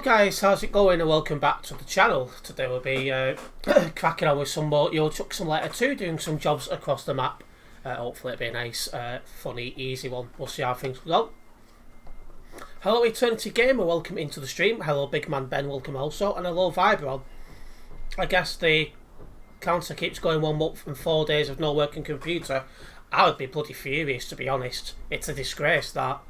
Hello guys, how's it going and welcome back to the channel. Today we'll be cracking on with some more Euro Truck Simulator 2, doing some jobs across the map. Hopefully it'll be a nice, funny, easy one. We'll see how things go. Hello Eternity Gamer, welcome into the stream. Hello Big Man Ben, welcome also. And hello Vibron. I guess the counter keeps going 1 month and 4 days of no working computer. I would be bloody furious, to be honest. It's a disgrace, that.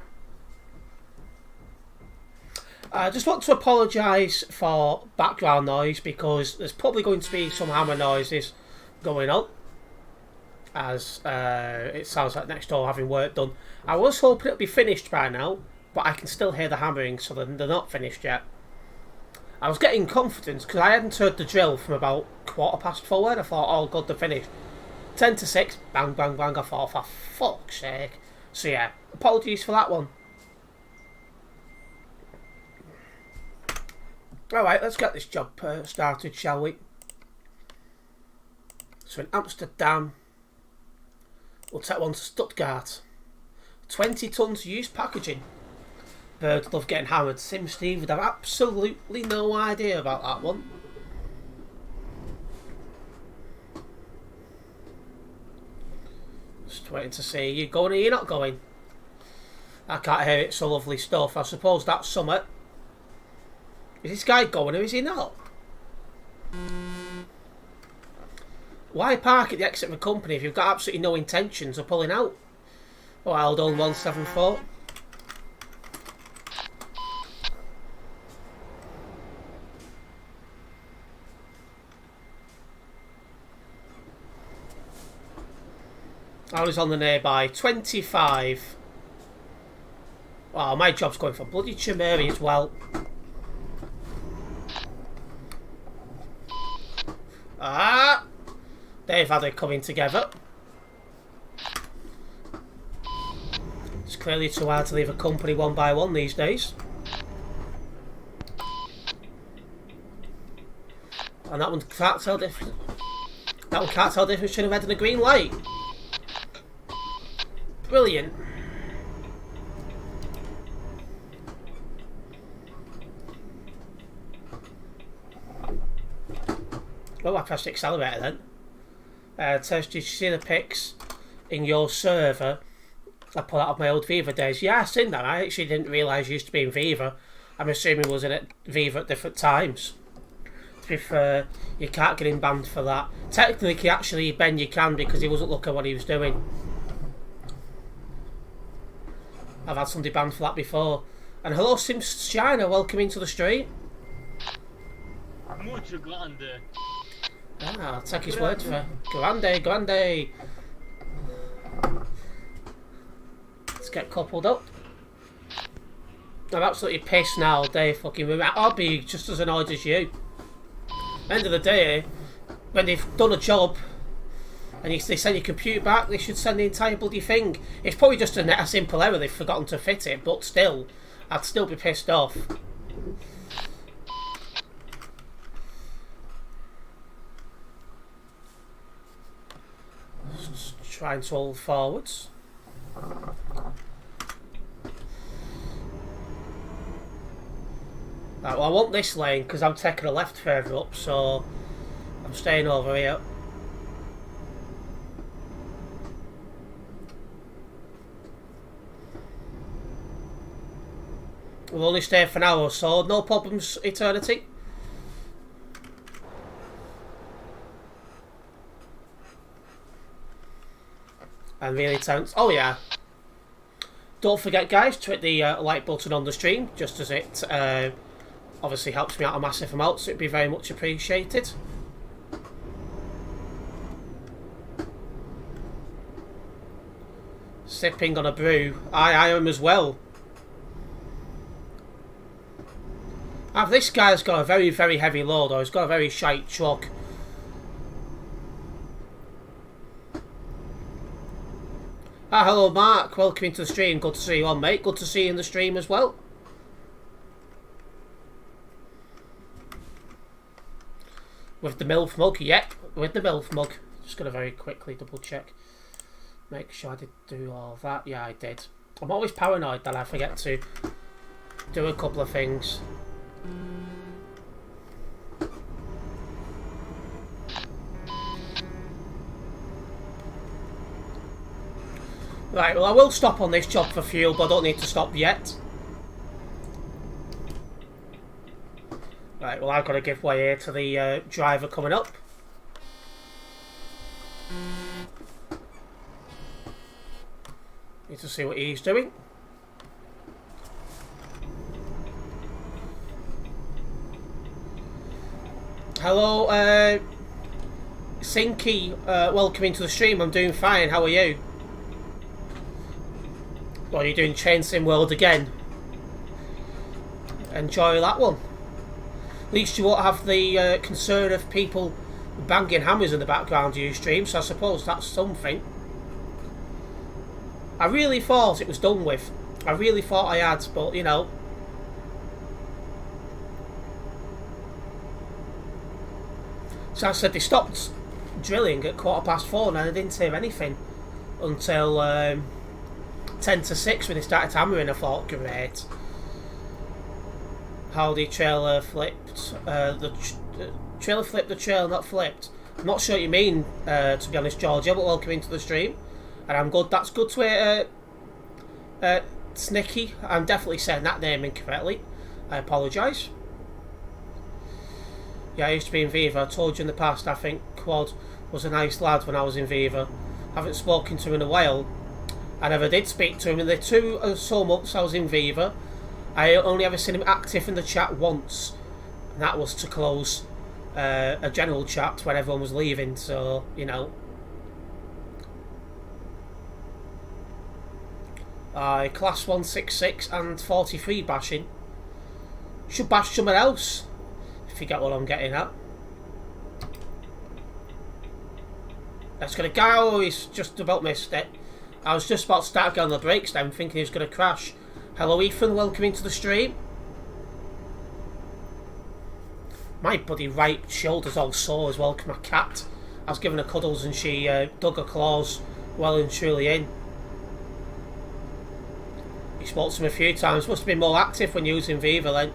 I just want to apologise for background noise because there's probably going to be some hammer noises going on, as it sounds like next door having work done. I was hoping it'll be finished by now, but I can still hear the hammering, so they're not finished yet. I was getting confidence because I hadn't heard the drill from about 4:15 and I thought, oh god, they're finished. 10 to 6, bang bang bang, I thought, for fuck's sake. So yeah, apologies for that one. Alright, let's get this job started, shall we? So in Amsterdam, we'll take one to Stuttgart. 20 tons used packaging. Birds love getting hammered. Sim Steve would have absolutely no idea about that one. Just waiting to see, are you going or you're not going? I can't hear it, so lovely stuff. I suppose that's summit. Is this guy going or is he not? Why park at the exit of a company if you've got absolutely no intentions of pulling out? Oh, held on 174. I was on the nearby 25. Oh, my job's going for bloody Chimeri as well. Ah! They've had it coming together. It's clearly too hard to leave a company one by one these days. And that one can't tell difference. That one can't tell the difference between a red and a green light. Brilliant. Oh, I pressed the accelerator then. Tess, did you see the pics in your server? I pulled out of my old Viva days. Yeah, I've seen that. I actually didn't realise you used to be in Viva. I'm assuming it was in Viva at different times. To be fair, you can't get him banned for that. Technically, actually, Ben, you can because he wasn't looking at what he was doing. I've had somebody banned for that before. And hello, Sims China. Welcome into the stream. Mucho grande. Ah, I'll take his word for grande, grande. Let's get coupled up. I'm absolutely pissed now all day, fucking. I'll be just as annoyed as you. End of the day, when they've done a job and they send your computer back, they should send the entire bloody thing. It's probably just a simple error, they've forgotten to fit it, but still, I'd still be pissed off. Trying to hold forwards. Right, well, I want this lane because I'm taking a left further up, so I'm staying over here. We'll only stay for an hour or so, no problems, Eternity. And really Terence. Oh yeah. Don't forget guys to hit the like button on the stream, just as it obviously helps me out a massive amount, so it'd be very much appreciated. Sipping on a brew. I am as well. This guy's got a very, very heavy load, or he's got a very shite truck. Ah, hello Mark, welcome into the stream. Good to see you on, mate. Good to see you in the stream as well. With the MILF mug, yep, with the MILF mug. Just gonna very quickly double check. Make sure I did do all of that. Yeah, I did. I'm always paranoid that I forget to do a couple of things. Right, well I will stop on this job for fuel, but I don't need to stop yet. Right, well I've got to give way here to the driver coming up. Need to see what he's doing. Hello, Sinky, welcome into the stream. I'm doing fine, how are you? What are you doing, Chain Sim World again? Enjoy that one. At least you won't have the concern of people banging hammers in the background of your stream, so I suppose that's something. I really thought it was done with. I really thought I had, but you know. So I said they stopped drilling at 4:15 and I didn't hear anything until 10 to 6 when they started hammering. I thought, great. How the trailer flipped. The trailer flipped, the trailer not flipped. I'm not sure what you mean, to be honest, Georgia, but welcome into the stream. And I'm good. That's good to hear, Snicky. I'm definitely saying that name incorrectly. I apologise. Yeah, I used to be in Viva. I told you in the past, I think Quad was a nice lad when I was in Viva. Haven't spoken to him in a while. I never did speak to him in the 2 or so months I was in Viva. I only ever seen him active in the chat once, and that was to close a general chat when everyone was leaving, so, you know. Class 166 and 43 bashing. Should bash someone else, if you get what I'm getting at. Let's get a guy. Oh, he's just about missed it. I was just about to start getting on the brakes then, thinking he was going to crash. Hello Ethan, welcome into the stream. My bloody right shoulder's all sore as well, my cat. I was giving her cuddles and she dug her claws well and truly in. He spoke to him a few times. Must have been more active when using Viva then.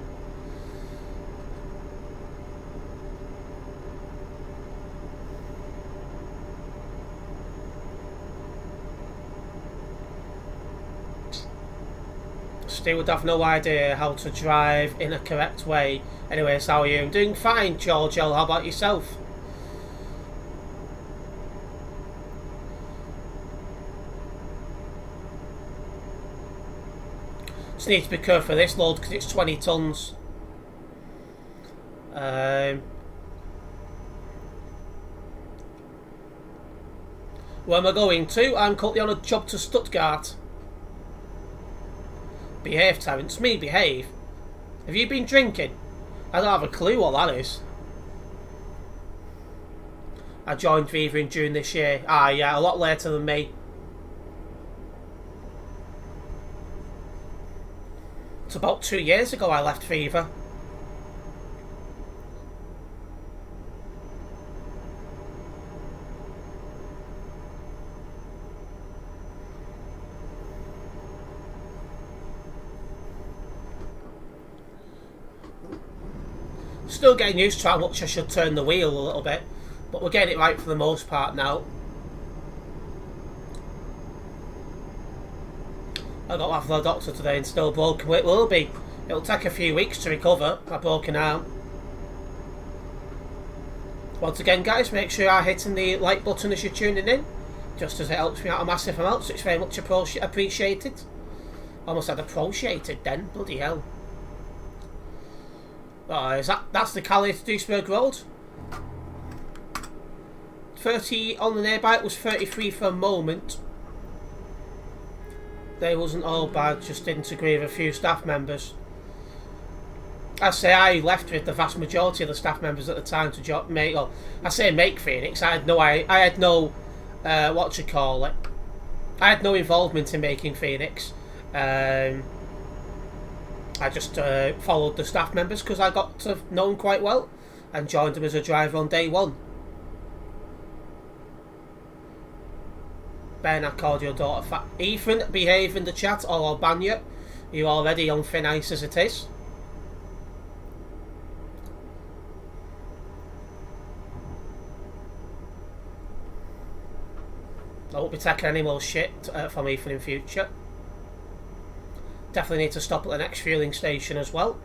Stu would have no idea how to drive in a correct way. Anyways, how are you? I'm doing fine, Giorgio. How about yourself? Just need to be careful for this load because it's 20 tons. Where am I going to? I'm currently on a job to Stuttgart. Behave, Terence. Me behave? Have you been drinking? I don't have a clue what that is. I joined Viva in June this year. Ah, yeah, a lot later than me. It's about 2 years ago I left Viva. Still getting used to how much I should turn the wheel a little bit, but we're getting it right for the most part now. I got off the doctor today and still broken. It will be. It'll take a few weeks to recover my broken arm. Once again, guys, make sure you're hitting the like button as you're tuning in, just as it helps me out a massive amount, so it's very much appreciated. Almost had appreciated then, bloody hell. That's the Calais to Duisburg Road. 30 on the nearby, it was 33 for a moment. They wasn't all bad, just didn't agree with a few staff members. I say I left with the vast majority of the staff members at the time to make, well, I say make Phoenix. I had no what you call it. I had no involvement in making Phoenix. I just followed the staff members because I got to know them quite well and joined them as a driver on day one. Ben, I called your daughter fat. Ethan, behave in the chat or I'll ban you. You're already on thin ice as it is. I won't be taking any more shit from Ethan in future. Definitely need to stop at the next fueling station as well.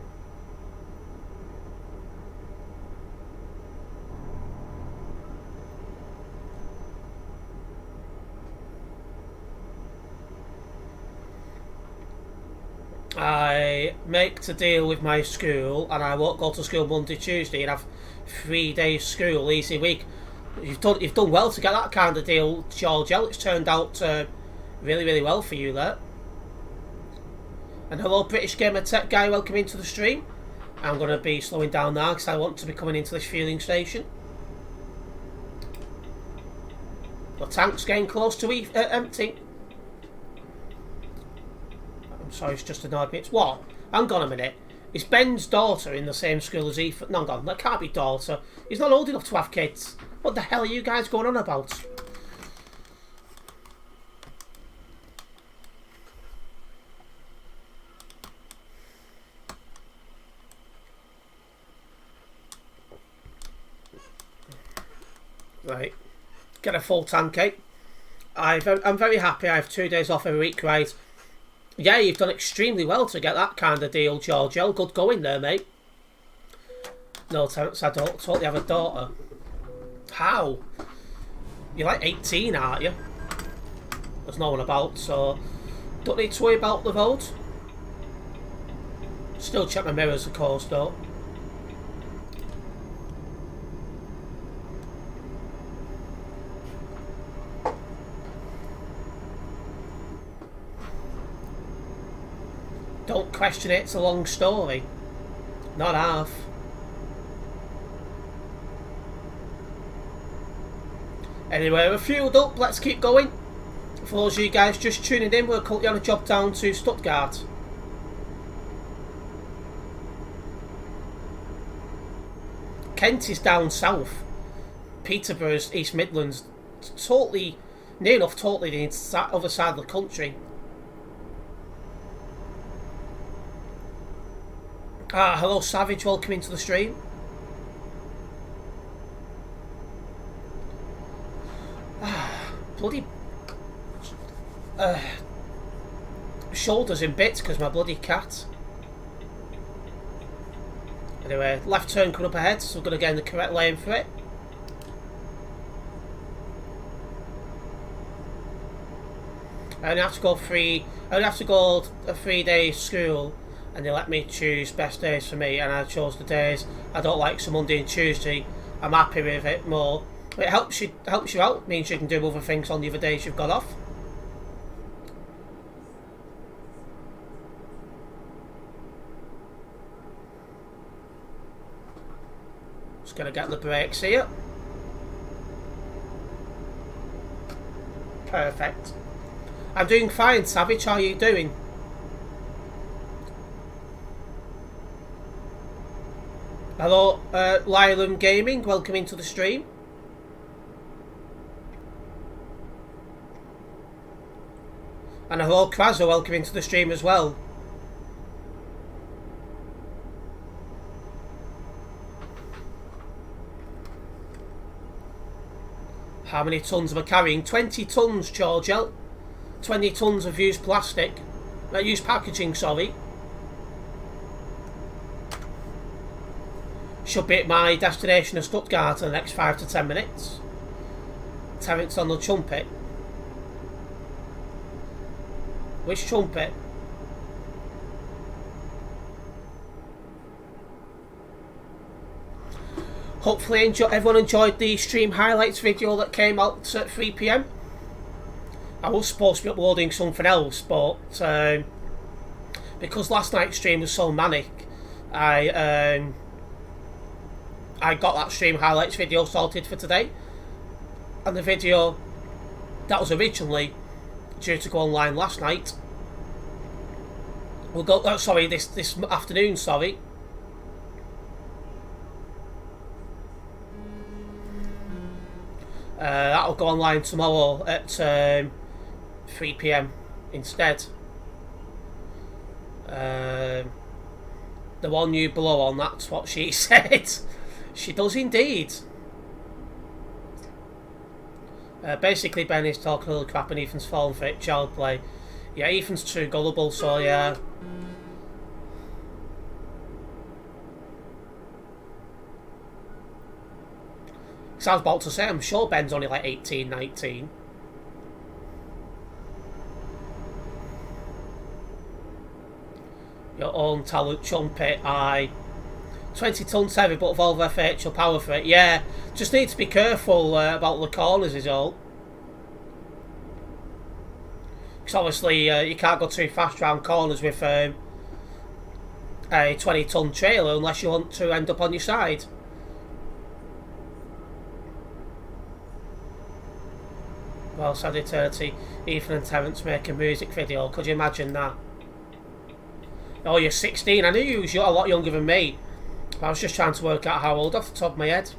I make to deal with my school, and I won't go to school Monday, Tuesday, and have 3 days school, easy week. You've done well to get that kind of deal, George. It's turned out really, really well for you there. And hello, British Gamer Tech guy, welcome into the stream. I'm going to be slowing down now because I want to be coming into this fueling station. The tank's getting close to empty. I'm sorry, it's just annoyed me. It's what? Hang on a minute. Is Ben's daughter in the same school as Ethan? No, hang on, that can't be daughter. He's not old enough to have kids. What the hell are you guys going on about? Right, get a full tank, eh? I'm very happy. I have 2 days off every week, right? Yeah, you've done extremely well to get that kind of deal, George. Good going there, mate. No, Terence, I don't totally have a daughter. How? You're like 18, aren't you? There's no one about, so don't need to worry about the road. Still check my mirrors, of course, though. Don't question it, it's a long story. Not half. Anyway, we're fueled up, let's keep going. For those of you guys just tuning in, we're currently on a job down to Stuttgart. Kent is down south. Peterborough's East Midlands. Totally, near enough totally the other side of the country. Hello Savage, welcome into the stream. Bloody shoulders in bits because my bloody cat. Anyway, left turn coming up ahead, so we're going to get in the correct lane for it. I only have to go a 3-day school, and they let me choose best days for me, and I chose the days I don't like, so Monday and Tuesday. I'm happy with it more. It helps you out, means you can do other things on the other days you've got off. Just gonna get the brakes here. Perfect. I'm doing fine, Savage, how are you doing? Hello, Lylam Gaming, welcome into the stream. And hello, Krazo, welcome into the stream as well. How many tons am I carrying? 20 tons, Georgia. 20 tons of used plastic. Used packaging, sorry. Should be at my destination of Stuttgart in the next 5 to 10 minutes. Terence on the trumpet. Which trumpet? Hopefully everyone enjoyed the stream highlights video that came out at 3 PM. I was supposed to be uploading something else, but because last night's stream was so manic, I got that stream highlights video sorted for today, and the video that was originally due to go online last night will go. Oh, sorry, this afternoon. Sorry. That'll go online tomorrow at 3 PM instead. The one you blow on, that's what she said. She does indeed. Basically, Ben is talking a little crap and Ethan's falling for it. Child play. Yeah, Ethan's too gullible, so yeah. So I was about to say, I'm sure Ben's only like 18, 19. Your own talent, Chumpet, aye. 20 tons heavy, but Volvo FH will power for it. Yeah, just need to be careful about the corners is all. Because obviously you can't go too fast round corners with a 20-ton trailer unless you want to end up on your side. Well said, Eternity. Ethan and Terence make a music video. Could you imagine that? Oh, you're 16. I knew you was a lot younger than me. I was just trying to work out how old off the top of my head.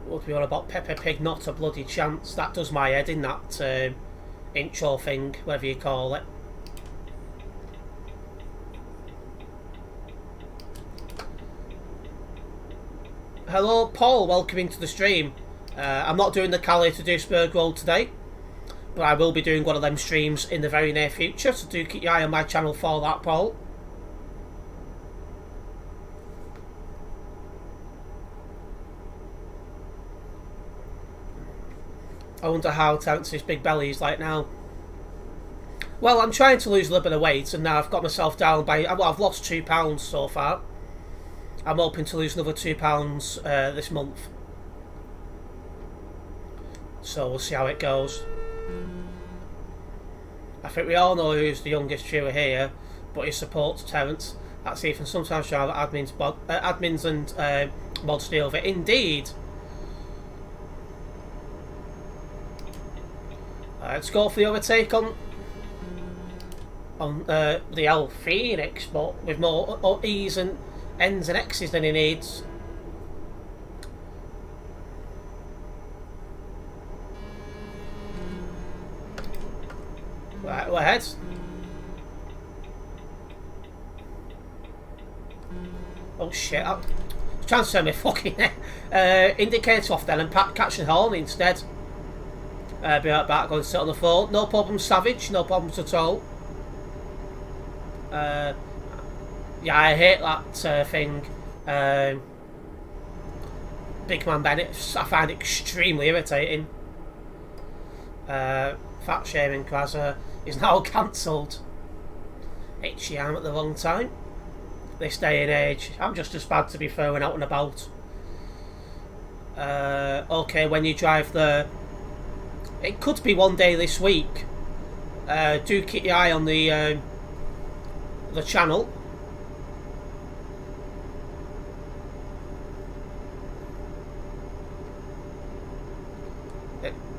Would be all about Peppa Pig, not a bloody chance. That does my head in, that intro thing, whatever you call it. Hello, Paul. Welcome into the stream. I'm not doing the Calais to Duisburg roll today, but I will be doing one of them streams in the very near future, so do keep your eye on my channel for that, Paul. I wonder how Terence's big belly is like now. Well, I'm trying to lose a little bit of weight, and now I've got myself down by... Well, I've lost £2 so far. I'm hoping to lose another £2 this month. So we'll see how it goes. I think we all know who's the youngest viewer here, but he supports Terence. That's Ethan. Sometimes try admins and mods deal with it. Indeed. Let's go for the overtake on the L Phoenix, but with more E's and N's and X's than he needs. Right, we're ahead. Oh shit, I'm trying to turn my fucking indicator off then and catch the horn instead. Be right back, going to sit on the phone. No problems, Savage, no problems at all. Yeah, I hate that thing. Big Man Bennett, I find it extremely irritating. Fat shaming Krasser is now cancelled. Itchy arm at the wrong time. This day and age, I'm just as bad to be throwing out and about. Okay, when you drive there, it could be one day this week. Do keep your eye on the channel.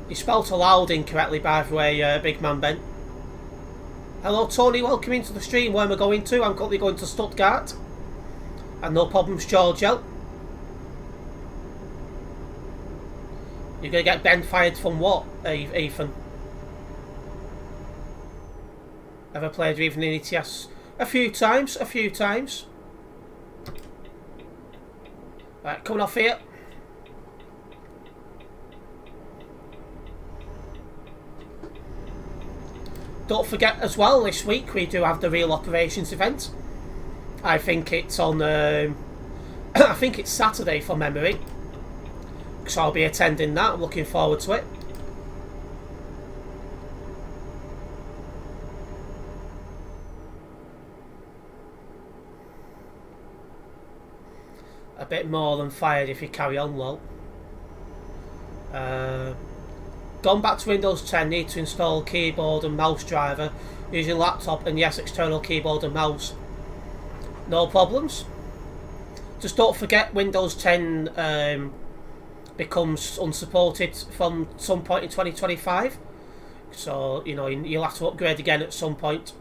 You spelt aloud incorrectly, by the way, Big Man Ben. Hello, Tony. Welcome into the stream. Where am I going to? I'm currently going to Stuttgart. And no problems, Giorgio. You're going to get Ben fired from what, Ethan? Ever played with Ethan in ETS? A few times. Right, coming off here. Don't forget as well, this week we do have the Real Operations event. I think it's on... I think it's Saturday from memory. So I'll be attending that. I'm looking forward to it. A bit more than fired if you carry on low. Gone back to Windows 10, need to install keyboard and mouse driver using laptop, and yes, external keyboard and mouse. No problems. Just don't forget Windows 10 becomes unsupported from some point in 2025. So, you know, you'll have to upgrade again at some point.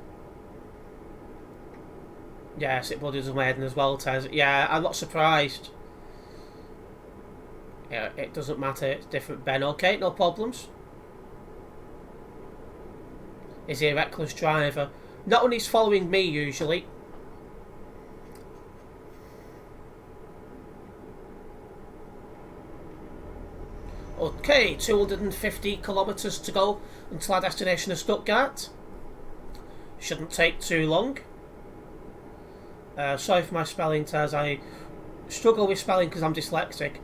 Yes, it bloody does my head in as well, Tez. Yeah, I'm not surprised. Yeah, it doesn't matter, it's different, Ben. Okay, no problems. Is he a reckless driver? Not when he's following me, usually. Okay, 250 kilometres to go until our destination of Stuttgart. Shouldn't take too long. Sorry for my spelling, Taz. I struggle with spelling because I'm dyslexic.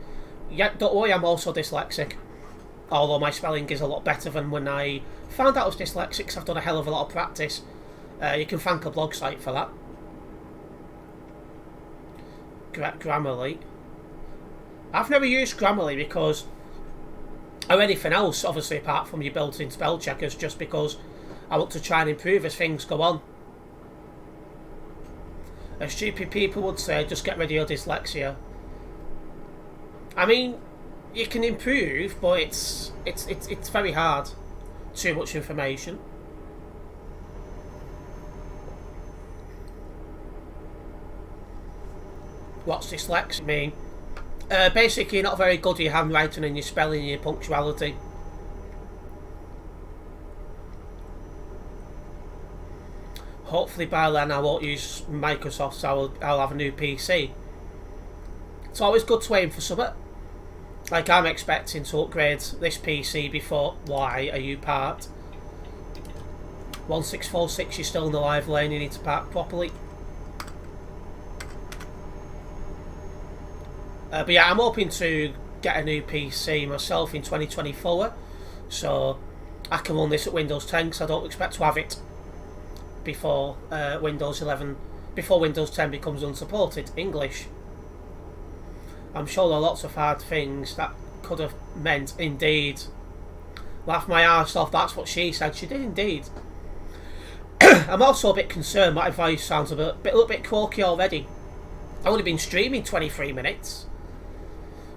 Yeah, don't worry, I'm also dyslexic. Although my spelling is a lot better than when I found out I was dyslexic, because I've done a hell of a lot of practice. You can thank a blog site for that. Grammarly. I've never used Grammarly because, or anything else, obviously, apart from your built-in spell checkers, just because I want to try and improve as things go on. As stupid people would say, just get rid of your dyslexia. I mean, you can improve, but it's very hard. Too much information. What's dyslexia mean? Basically, you're not very good at your handwriting and your spelling and your punctuality. Hopefully by then I won't use Microsoft, so I'll have a new PC. It's always good to aim for something. Like, I'm expecting to upgrade this PC before... Why are you parked? 1646, you're still in the live lane, you need to park properly. But yeah, I'm hoping to get a new PC myself in 2024, so I can run this at Windows 10, because I don't expect to have it before Windows 11, before Windows 10 becomes unsupported. English. I'm sure there are lots of hard things that could have meant indeed. Laugh my arse off, that's what she said. She did indeed. I'm also a bit concerned my voice sounds a little bit croaky already. I've only been streaming 23 minutes.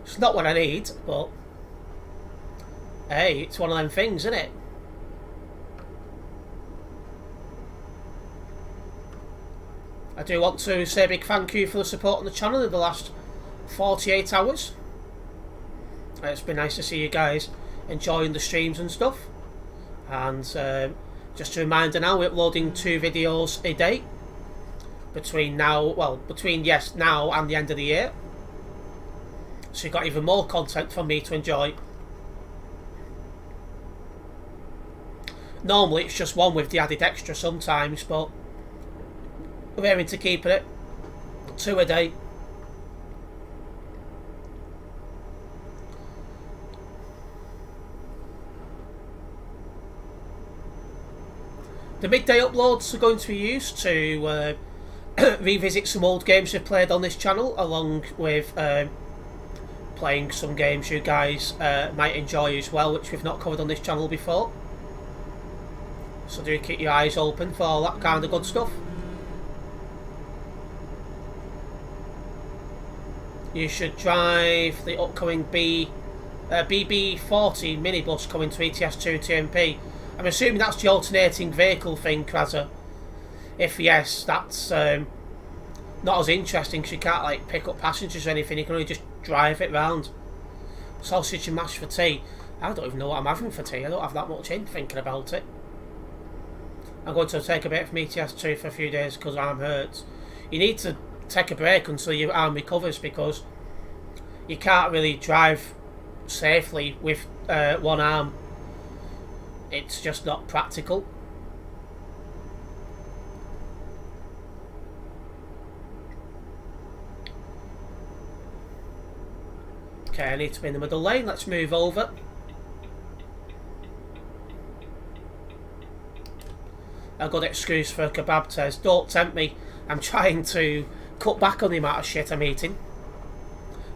It's not what I need, but hey, it's one of them things, isn't it? I do want to say a big thank you for the support on the channel in the last 48 hours. It's been nice to see you guys enjoying the streams and stuff. And just a reminder now, we're uploading 2 videos a day between now, well, between now and the end of the year. So you've got even more content from me to enjoy. Normally it's just one with the added extra sometimes, but we're aiming to keep it 2 a day. The midday uploads are going to be used to revisit some old games we've played on this channel, along with playing some games you guys might enjoy as well, which we've not covered on this channel before. So do keep your eyes open for all that kind of good stuff. You should drive the upcoming BB40 minibus coming to ETS2 TMP. I'm assuming that's the alternating vehicle thing, Krazer. If yes, that's not as interesting because you can't like pick up passengers or anything. You can only just drive it round. Sausage and mash for tea. I don't even know what I'm having for tea. I don't have that much in thinking about it. I'm going to take a break from ETS2 for a few days because my arm hurts. You need to take a break until your arm recovers, because you can't really drive safely with one arm. It's just not practical. Okay, I need to be in the middle lane. Let's move over. A good excuse for a kebab test. Don't tempt me. I'm trying to cut back on the amount of shit I'm eating.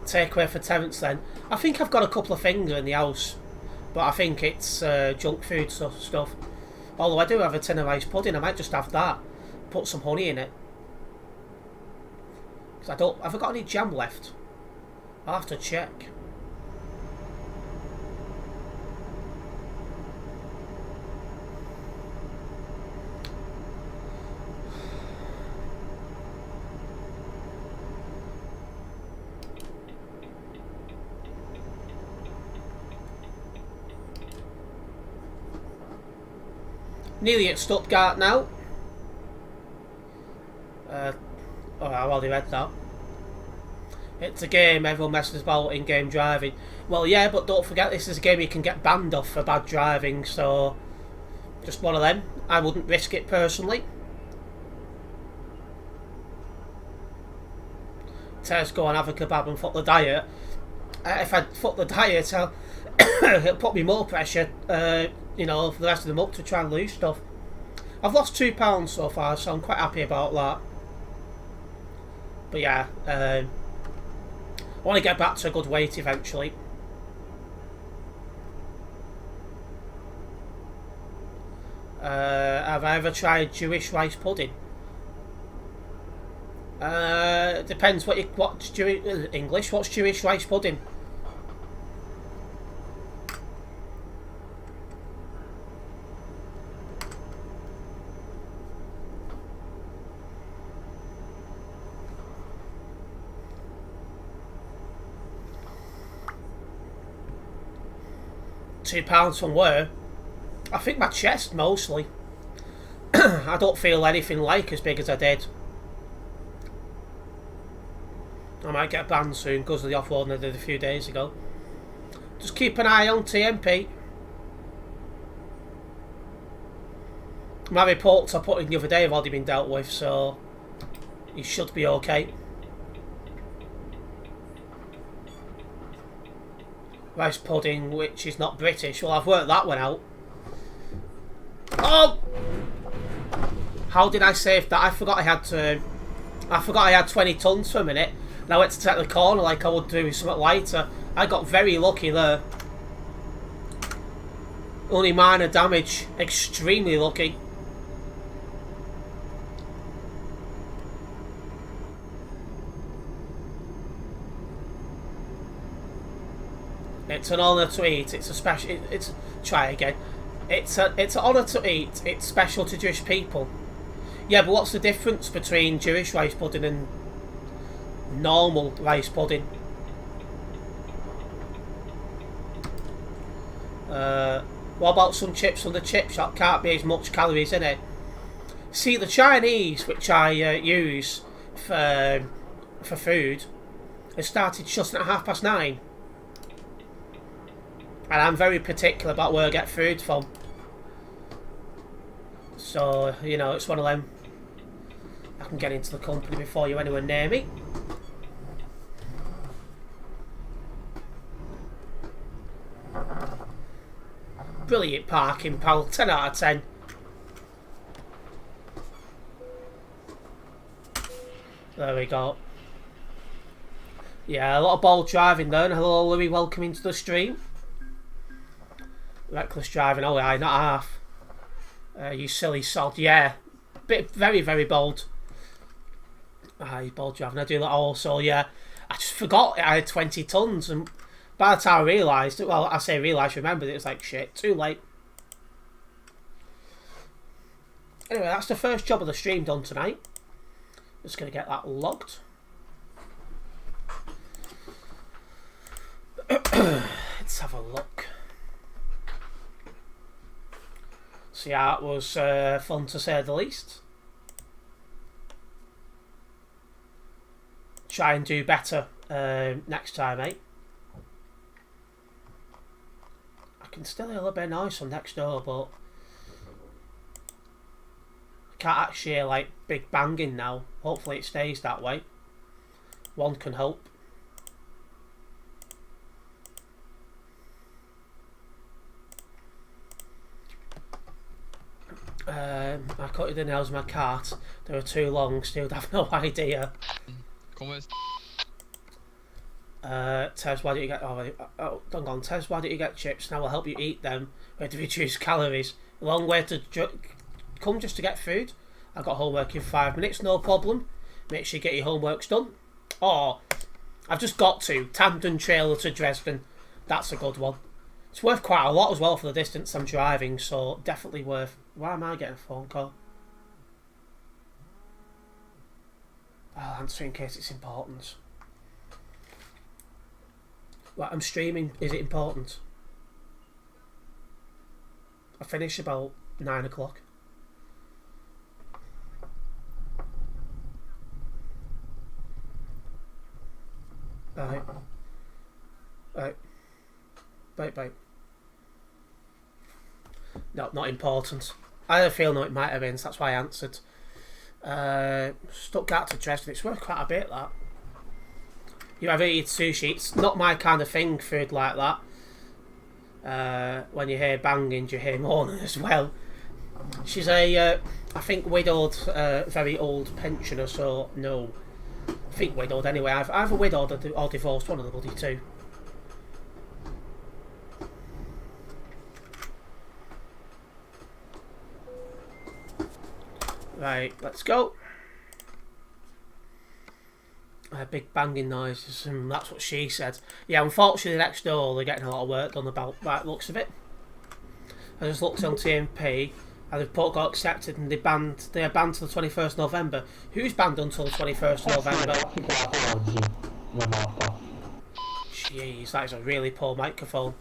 Takeaway for Terence then. I think I've got a couple of things in the house, but I think it's junk food stuff. Although I do have a tin of rice pudding. I might just have that. Put some honey in it. Cause have I got any jam left? I'll have to check. Nearly at Stuttgart now. Oh, I already read that. It's a game everyone messes about in game driving. Well, yeah, but don't forget this is a game you can get banned off for bad driving, so just one of them. I wouldn't risk it personally. Terence, go and have a kebab and fuck the diet. If I fuck the diet, it'll put me more pressure, for the rest of the month to try and lose stuff. I've lost £2 so far, so I'm quite happy about that. But yeah, I want to get back to a good weight eventually. Have I ever tried Jewish rice pudding? Depends what's Jewish English. What's Jewish rice pudding? £2 from where? I think my chest mostly. I don't feel anything like as big as I did. I might get banned soon because of the offloading I did a few days ago. Just keep an eye on TMP. My reports I put in the other day have already been dealt with, so you should be okay. Rice pudding, which is not British. Well, I've worked that one out. Oh! How did I save that? I forgot I had 20 tons for a minute. And I went to take the corner like I would do with something lighter. I got very lucky there. Only minor damage. Extremely lucky. It's an honour to eat. It's a special. Try again. It's an honour to eat. It's special to Jewish people. Yeah, but what's the difference between Jewish rice pudding and normal rice pudding? What about some chips from the chip shop? Can't be as much calories in it. See, the Chinese, which I use for food, it started shutting at 9:30. And I'm very particular about where I get food from. So, it's one of them. I can get into the company before you anywhere near me. Brilliant parking, pal. 10 out of 10. There we go. Yeah, a lot of bold driving there. And hello, Louis. Welcome into the stream. Reckless driving. Oh, yeah, not half. You silly sod. Yeah. Very, very bold. Bold driving. I do that also, yeah. I just forgot I had 20 tons. And by the time I realised, well, I say realised, remembered, it was like, shit, too late. Anyway, that's the first job of the stream done tonight. Just going to get that logged. Let's have a look. So yeah, it was fun to say the least. Try and do better next time, eh? I can still hear a little bit of noise from next door, but I can't actually hear like big banging now. Hopefully it stays that way. One can hope. I cut the nails in my cart. They were too long, still have no idea. Tez, why don't you get... Oh, hang on, Tez, why don't you get chips? Now I'll help you eat them. We have to reduce calories. A long way to come just to get food. I've got homework in 5 minutes, no problem. Make sure you get your homeworks done. Oh, I've just got to. Tandem trailer to Dresden. That's a good one. It's worth quite a lot as well for the distance I'm driving, so definitely worth... Why am I getting a phone call? I'll answer in case it's important. Right, I'm streaming. Is it important? I finish about 9 o'clock. Right. Right. Right. No, not important. I had a feeling it might have been, so that's why I answered. Stuttgart to Dresden, it's worth quite a bit, that. You ever eat sushi? It's not my kind of thing, food like that. When you hear banging, you hear moaning as well. She's a, I think, widowed, very old pensioner, so no. I think widowed anyway. I've either widowed or divorced, one of the bloody two. Right, let's go. Big banging noises, and that's what she said. Yeah, unfortunately, next door they're getting a lot of work done about by the looks of it. I just looked on TMP, and the report got accepted, and they are banned to the 21st November. Who's banned until the 21st November? Jeez, that is a really poor microphone.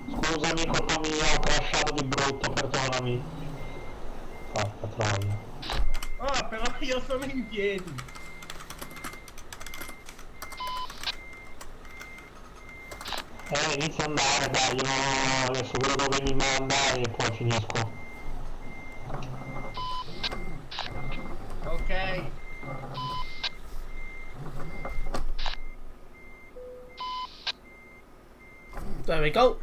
Scusami, colpa mia, ho crashato di brutto, perdonami. Porca troia. Ah, però io sono in piedi. Inizia a andare, dai, io adesso vedo dove mi manda e poi finisco. Ok. There we go.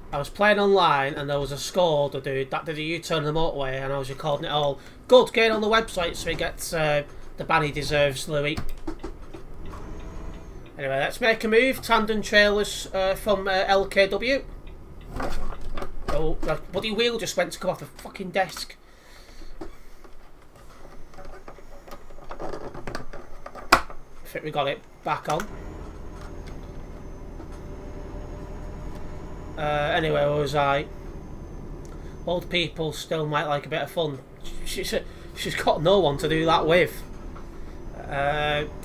I was playing online and there was a scored dude that did a U-turn on the motorway, and I was recording it all. Good, get on the website so he gets the ban he deserves, Louis. Anyway, let's make a move. Tandem trailers from LKW. Oh, the bloody wheel just went to come off the fucking desk. I think we got it back on. Anyway, where was I? Old people still might like a bit of fun. She's got no one to do that with.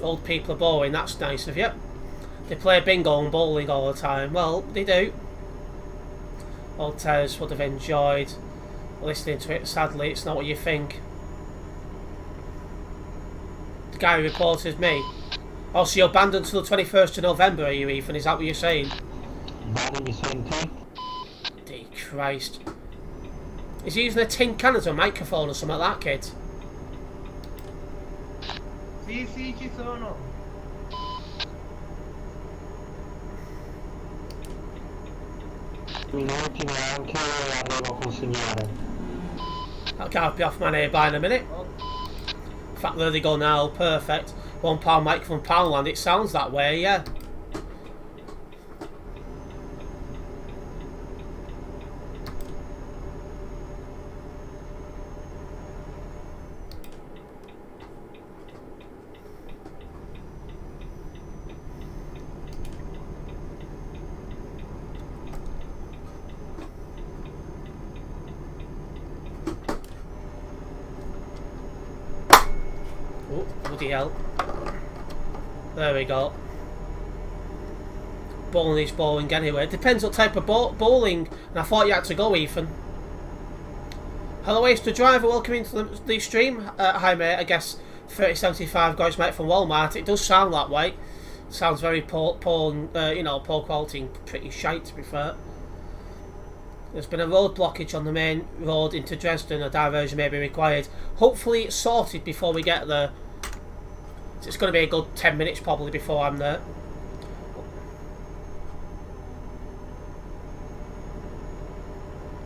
Old people are boring, that's nice of you. They play bingo and bowling all the time. Well, they do. Old Terence would have enjoyed listening to it. Sadly, it's not what you think. The guy who reported me. Oh, so you're banned until the 21st of November, are you, Ethan? Is that what you're saying? Dear Christ. Is he using a tin can as a microphone or something like that, kid? Sì, sì, ci sono. Minuti neanche arrivo a consegnare. That guy will be off my nearby in a minute. Oh. In fact, there they go now. Perfect. £1 microphone Poundland. It sounds that way, yeah. Oh, bloody hell. There we go. Bowling is bowling anyway. It depends what type of bowling. And I thought you had to go, Ethan. Hello, Ace the Driver. Welcome into the stream. Hi, mate. I guess 3075 guys, mate, from Walmart. It does sound that way. Sounds very poor quality and pretty shite, to be fair. There's been a road blockage on the main road into Dresden. A diversion may be required. Hopefully it's sorted before we get there. It's going to be a good 10 minutes probably before I'm there.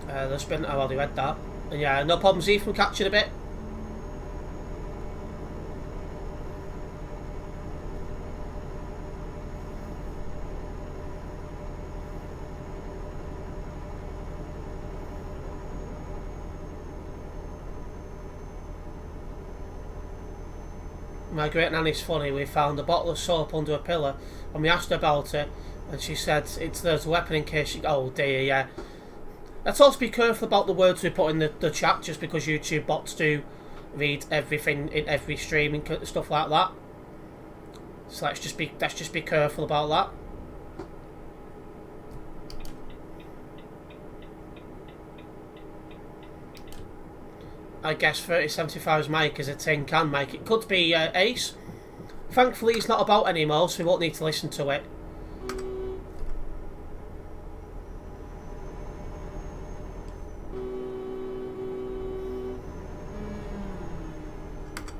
There's been... I've already read that. And yeah, no problems, Ethan. Catching a bit. My great nanny's funny. We found a bottle of soap under a pillow and we asked her about it, and she said there's a weapon in case she... Oh dear, yeah. Let's also be careful about the words we put in the chat, just because YouTube bots do read everything in every stream and stuff like that. So let's just be careful about that. I guess 3075's mic is a tin can mic. It could be Ace. Thankfully, he's not about anymore, so we won't need to listen to it.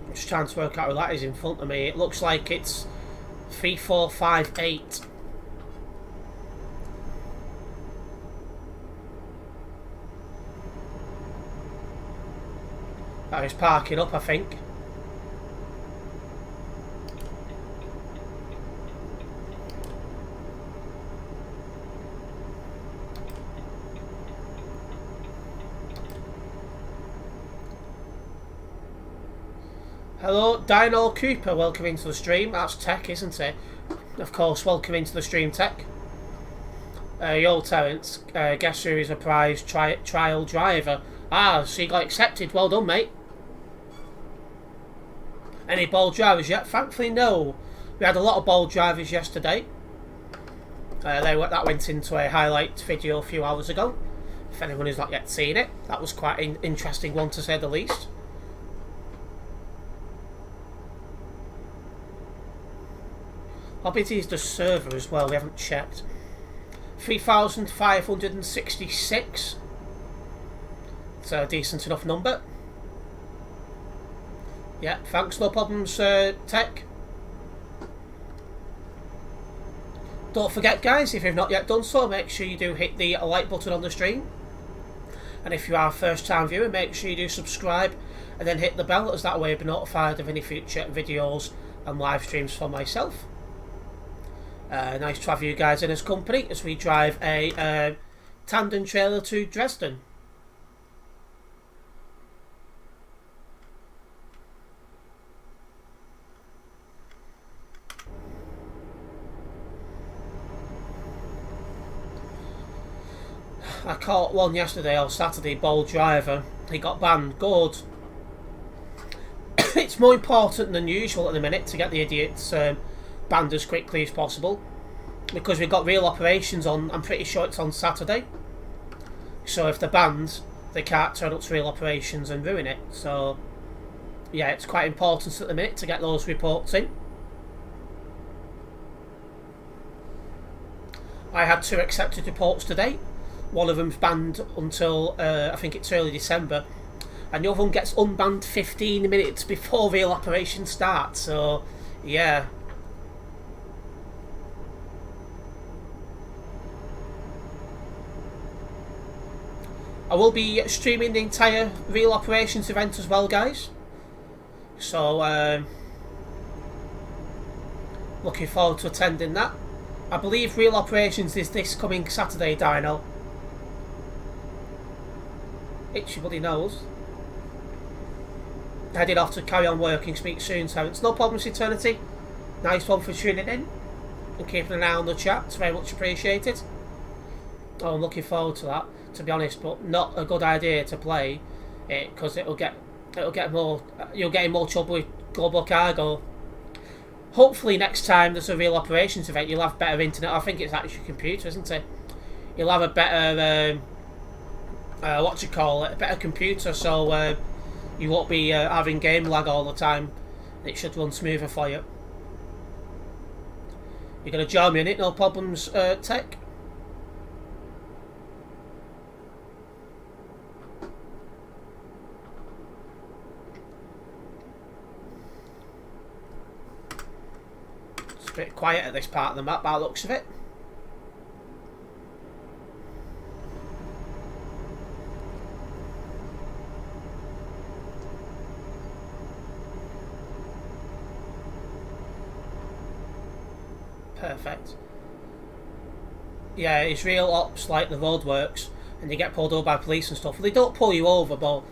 I'm just trying to work out who that is in front of me. It looks like it's 3458. That is parking up, I think. Hello, Dino Cooper, welcome into the stream. That's Tech, isn't it? Of course, welcome into the stream, Tech. Yo, Terence, guess who is a prize trial driver? Ah, so you got accepted, well done, mate. Any ball drivers yet? Thankfully, no. We had a lot of ball drivers yesterday. That went into a highlight video a few hours ago. If anyone has not yet seen it, that was quite an interesting one to say the least. How big is the server as well? We haven't checked. 3,566. It's a decent enough number. Yeah, thanks, no problems, Tech. Don't forget, guys, if you've not yet done so, make sure you do hit the like button on the stream. And if you are a first time viewer, make sure you do subscribe and then hit the bell, as that way you'll be notified of any future videos and live streams for myself. Nice to have you guys in as company as we drive a tandem trailer to Dresden. I caught one yesterday or Saturday, ball driver. He got banned. Good. It's more important than usual at the minute to get the idiots banned as quickly as possible, because we've got real operations on. I'm pretty sure it's on Saturday, so if they're banned they can't turn up to real operations and ruin it. So yeah, it's quite important at the minute to get those reports in. I had 2 accepted reports today. One of them's banned until I think it's early December, and the other one gets unbanned 15 minutes before real operations start. So yeah, I will be streaming the entire real operations event as well, guys. So looking forward to attending that. I believe real operations is this coming Saturday, Dino. Itchy knows. Headed off to carry on working. Speak soon, Terence. No problems, Eternity. Nice one for tuning in and keeping an eye on the chat. It's very much appreciated. Oh, I'm looking forward to that, to be honest, but not a good idea to play it because it'll get more. You'll get in more trouble with Global Cargo. Hopefully next time there's a real operations event, you'll have better internet. I think it's actually a computer, isn't it? You'll have a better a better computer, so you won't be having game lag all the time. It should run smoother for you. You're going to join me in it, no problems, Tech. It's a bit quiet at this part of the map by the looks of it. Perfect. Yeah, it's real ops like the roadworks, and you get pulled over by police and stuff. They don't pull you over, but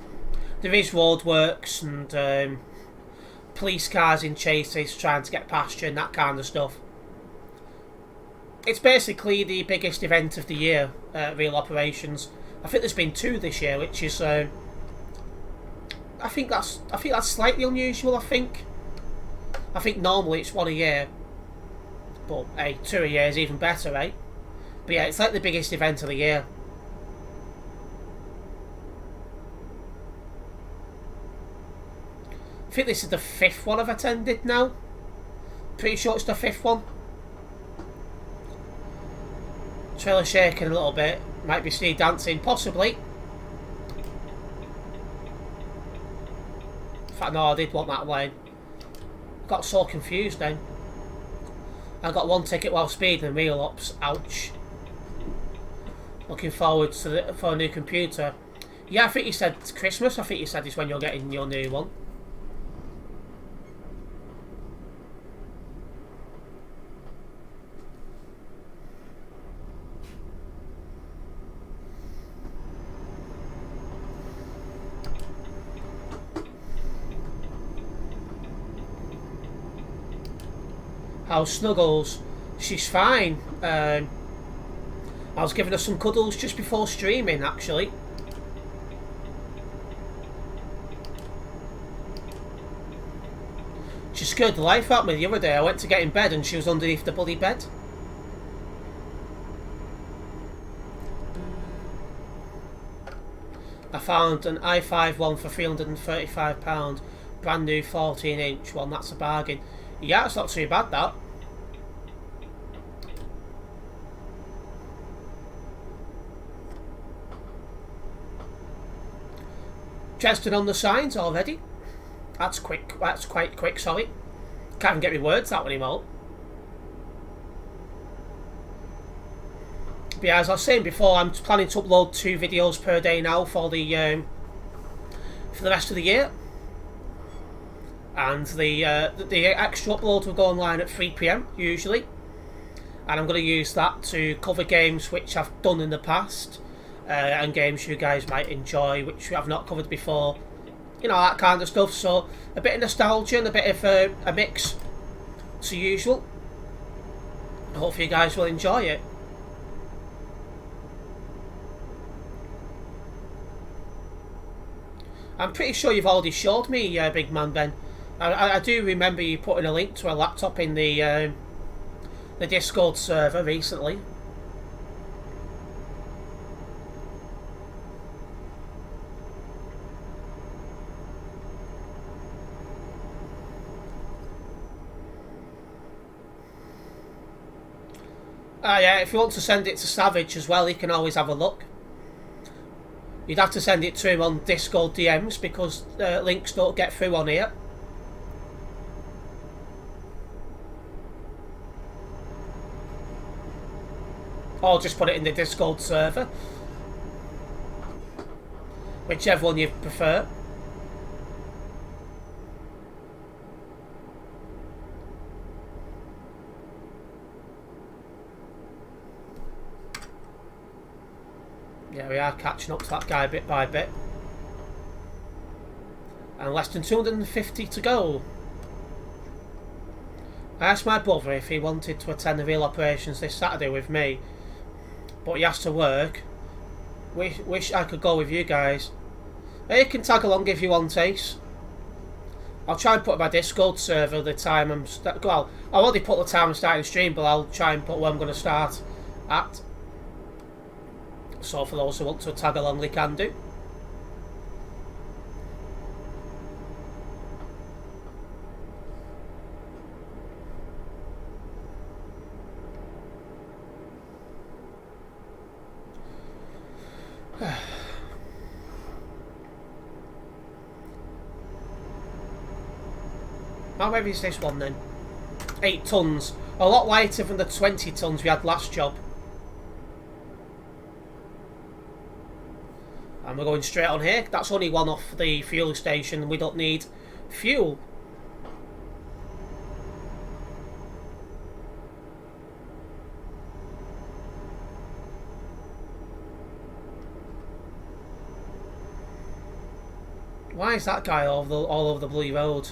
there is roadworks and police cars in chases trying to get past you and that kind of stuff. It's basically the biggest event of the year, real operations. I think there's been 2 this year, which is I think that's slightly unusual. I think normally it's 1 a year. But hey, 2 a year is even better, right? But yeah, it's like the biggest event of the year. think this is the 5th one I've attended now. Pretty sure it's the 5th one. Trailer shaking a little bit. Might be Steve dancing, possibly. In fact, no, I did want that lane. Got so confused then. I got one ticket while speeding and wheel ups. Ouch. Looking forward to for a new computer. Yeah, I think you said Christmas. I think you said is when you're getting your new one. How's Snuggles? She's fine. I was giving her some cuddles just before streaming, actually. She scared the life out of me the other day. I went to get in bed and she was underneath the bloody bed. I found an i5 one for £335. Brand new 14-inch one. That's a bargain. Yeah, it's not too bad, that. Dresden on the signs already. That's quick. That's quite quick, sorry. Can't even get my words out anymore. But yeah, as I was saying before, I'm planning to upload 2 videos per day now for the rest of the year. And the extra upload will go online at 3 PM usually. And I'm going to use that to cover games which I've done in the past. And games you guys might enjoy, which I've not covered before. You know, that kind of stuff. So, a bit of nostalgia and a bit of a mix, as usual. Hopefully you guys will enjoy it. I'm pretty sure you've already showed me, Big Man Ben. I do remember you putting a link to a laptop in the Discord server recently. Yeah, if you want to send it to Savage as well, he can always have a look. You'd have to send it to him on Discord DMs because links don't get through on here. Or just put it in the Discord server. Whichever one you prefer. Yeah, we are catching up to that guy bit by bit. And less than 250 to go. I asked my brother if he wanted to attend the real operations this Saturday with me, but he has to work. Wish I could go with you guys. You can tag along if you want, Ace. I'll try and put my Discord server the time I'm... Well, I'll already put the time I'm starting the stream, but I'll try and put where I'm going to start at. So for those who want to tag along, they can do. How heavy is this one then? 8 tons. A lot lighter than the 20 tons we had last job. And we're going straight on here. That's only one off the fuel station. We don't need fuel. Why is that guy all over the bloody road?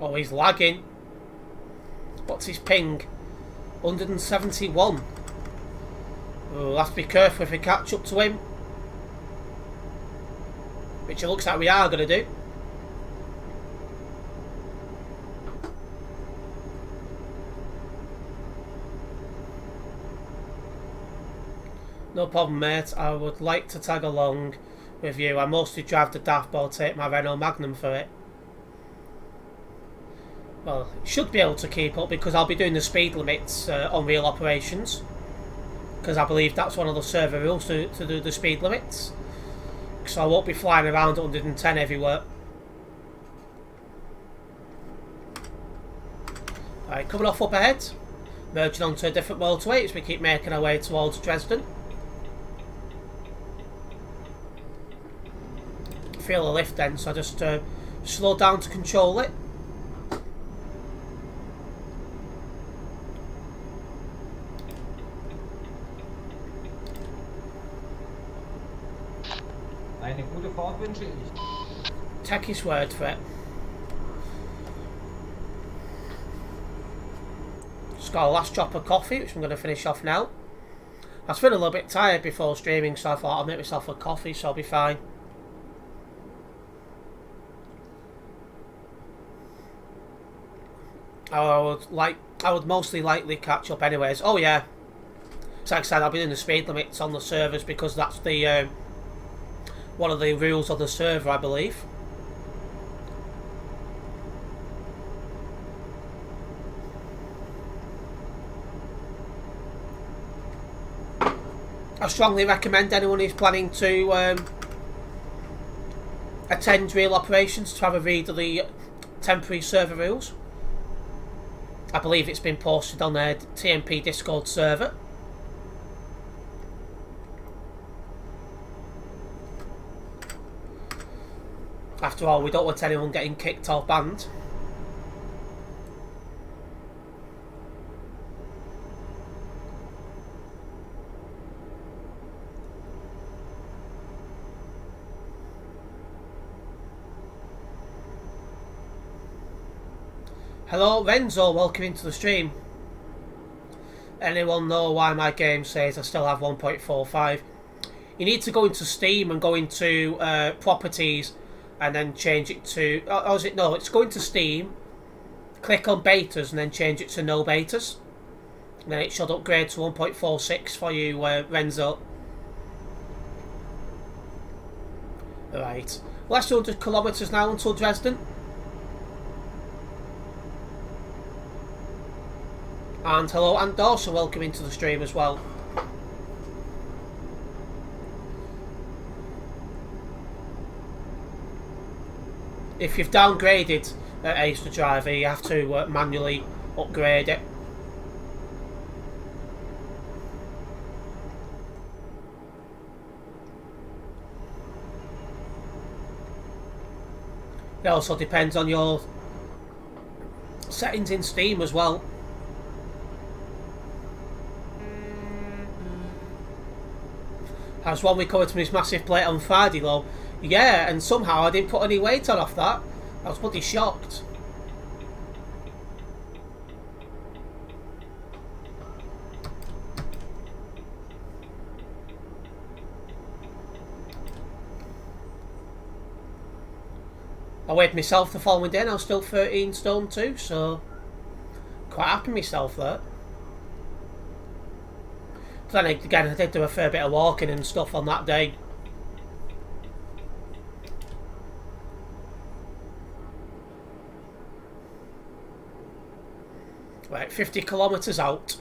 Oh, he's lagging. What's his ping? 171. Oh, we'll have to be careful if we catch up to him. Which it looks like we are going to do. No problem, mate. I would like to tag along with you. I mostly drive the daft, but I'll take my Renault Magnum for it. Well, it should be able to keep up because I'll be doing the speed limits on real operations. Because I believe that's one of the server rules to do the speed limits. So I won't be flying around at 110 everywhere. Alright, coming off up ahead. Merging onto a different motorway as we keep making our way towards Dresden. Feel a lift then, so I just slow down to control it. Eine gute Fahrt wünsche ich. Take his word for it. Just got a last drop of coffee, which I'm going to finish off now. I was feeling a little bit tired before streaming, so I thought I'll make myself a coffee, so I'll be fine. I would mostly likely catch up anyways. Oh yeah. So like I said, I'll be doing the speed limits on the servers because that's the one of the rules of the server, I believe. I strongly recommend anyone who's planning to attend real operations to have a read of the temporary server rules. I believe it's been posted on their TMP Discord server. After all, we don't want anyone getting kicked or banned. Hello Renzo, welcome into the stream. Anyone know why my game says I still have 1.45? You need to go into Steam and go into properties and then change it to... Oh, is it? No, it's going to Steam, click on betas and then change it to no betas. And then it should upgrade to 1.46 for you, Renzo. Right. Last 200 kilometres now until Dresden. And hello, and Dawson, welcome into the stream as well. If you've downgraded Ace the Driver, you have to manually upgrade it. It also depends on your settings in Steam as well. As one we covered from his massive plate on Friday, though. Yeah, and somehow I didn't put any weight on off that. I was bloody shocked. I weighed myself the following day and I was still 13 stone too, so quite happy myself there. Then again, I did do a fair bit of walking and stuff on that day. Right, 50 kilometres out.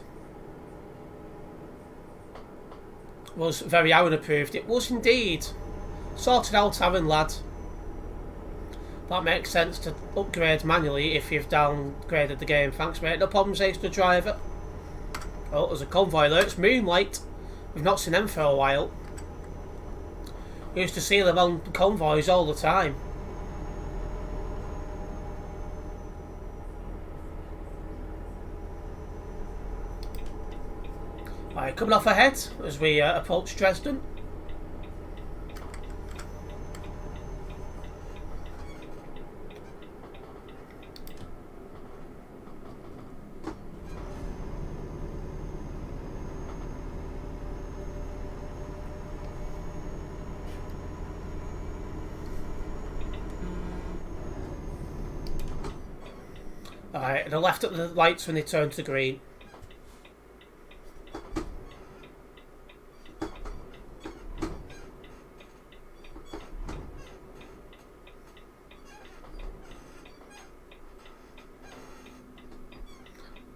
Was very Aaron approved. It was indeed. Sorted out, Aaron, lad. That makes sense to upgrade manually if you've downgraded the game. Thanks, mate. No problems, Ace the Driver. Oh, there's a convoy there. It's Moonlight. We've not seen them for a while. We used to see them on convoys all the time. Right, coming off ahead as we approach Dresden. Alright, and I left at the lights when they turned to green.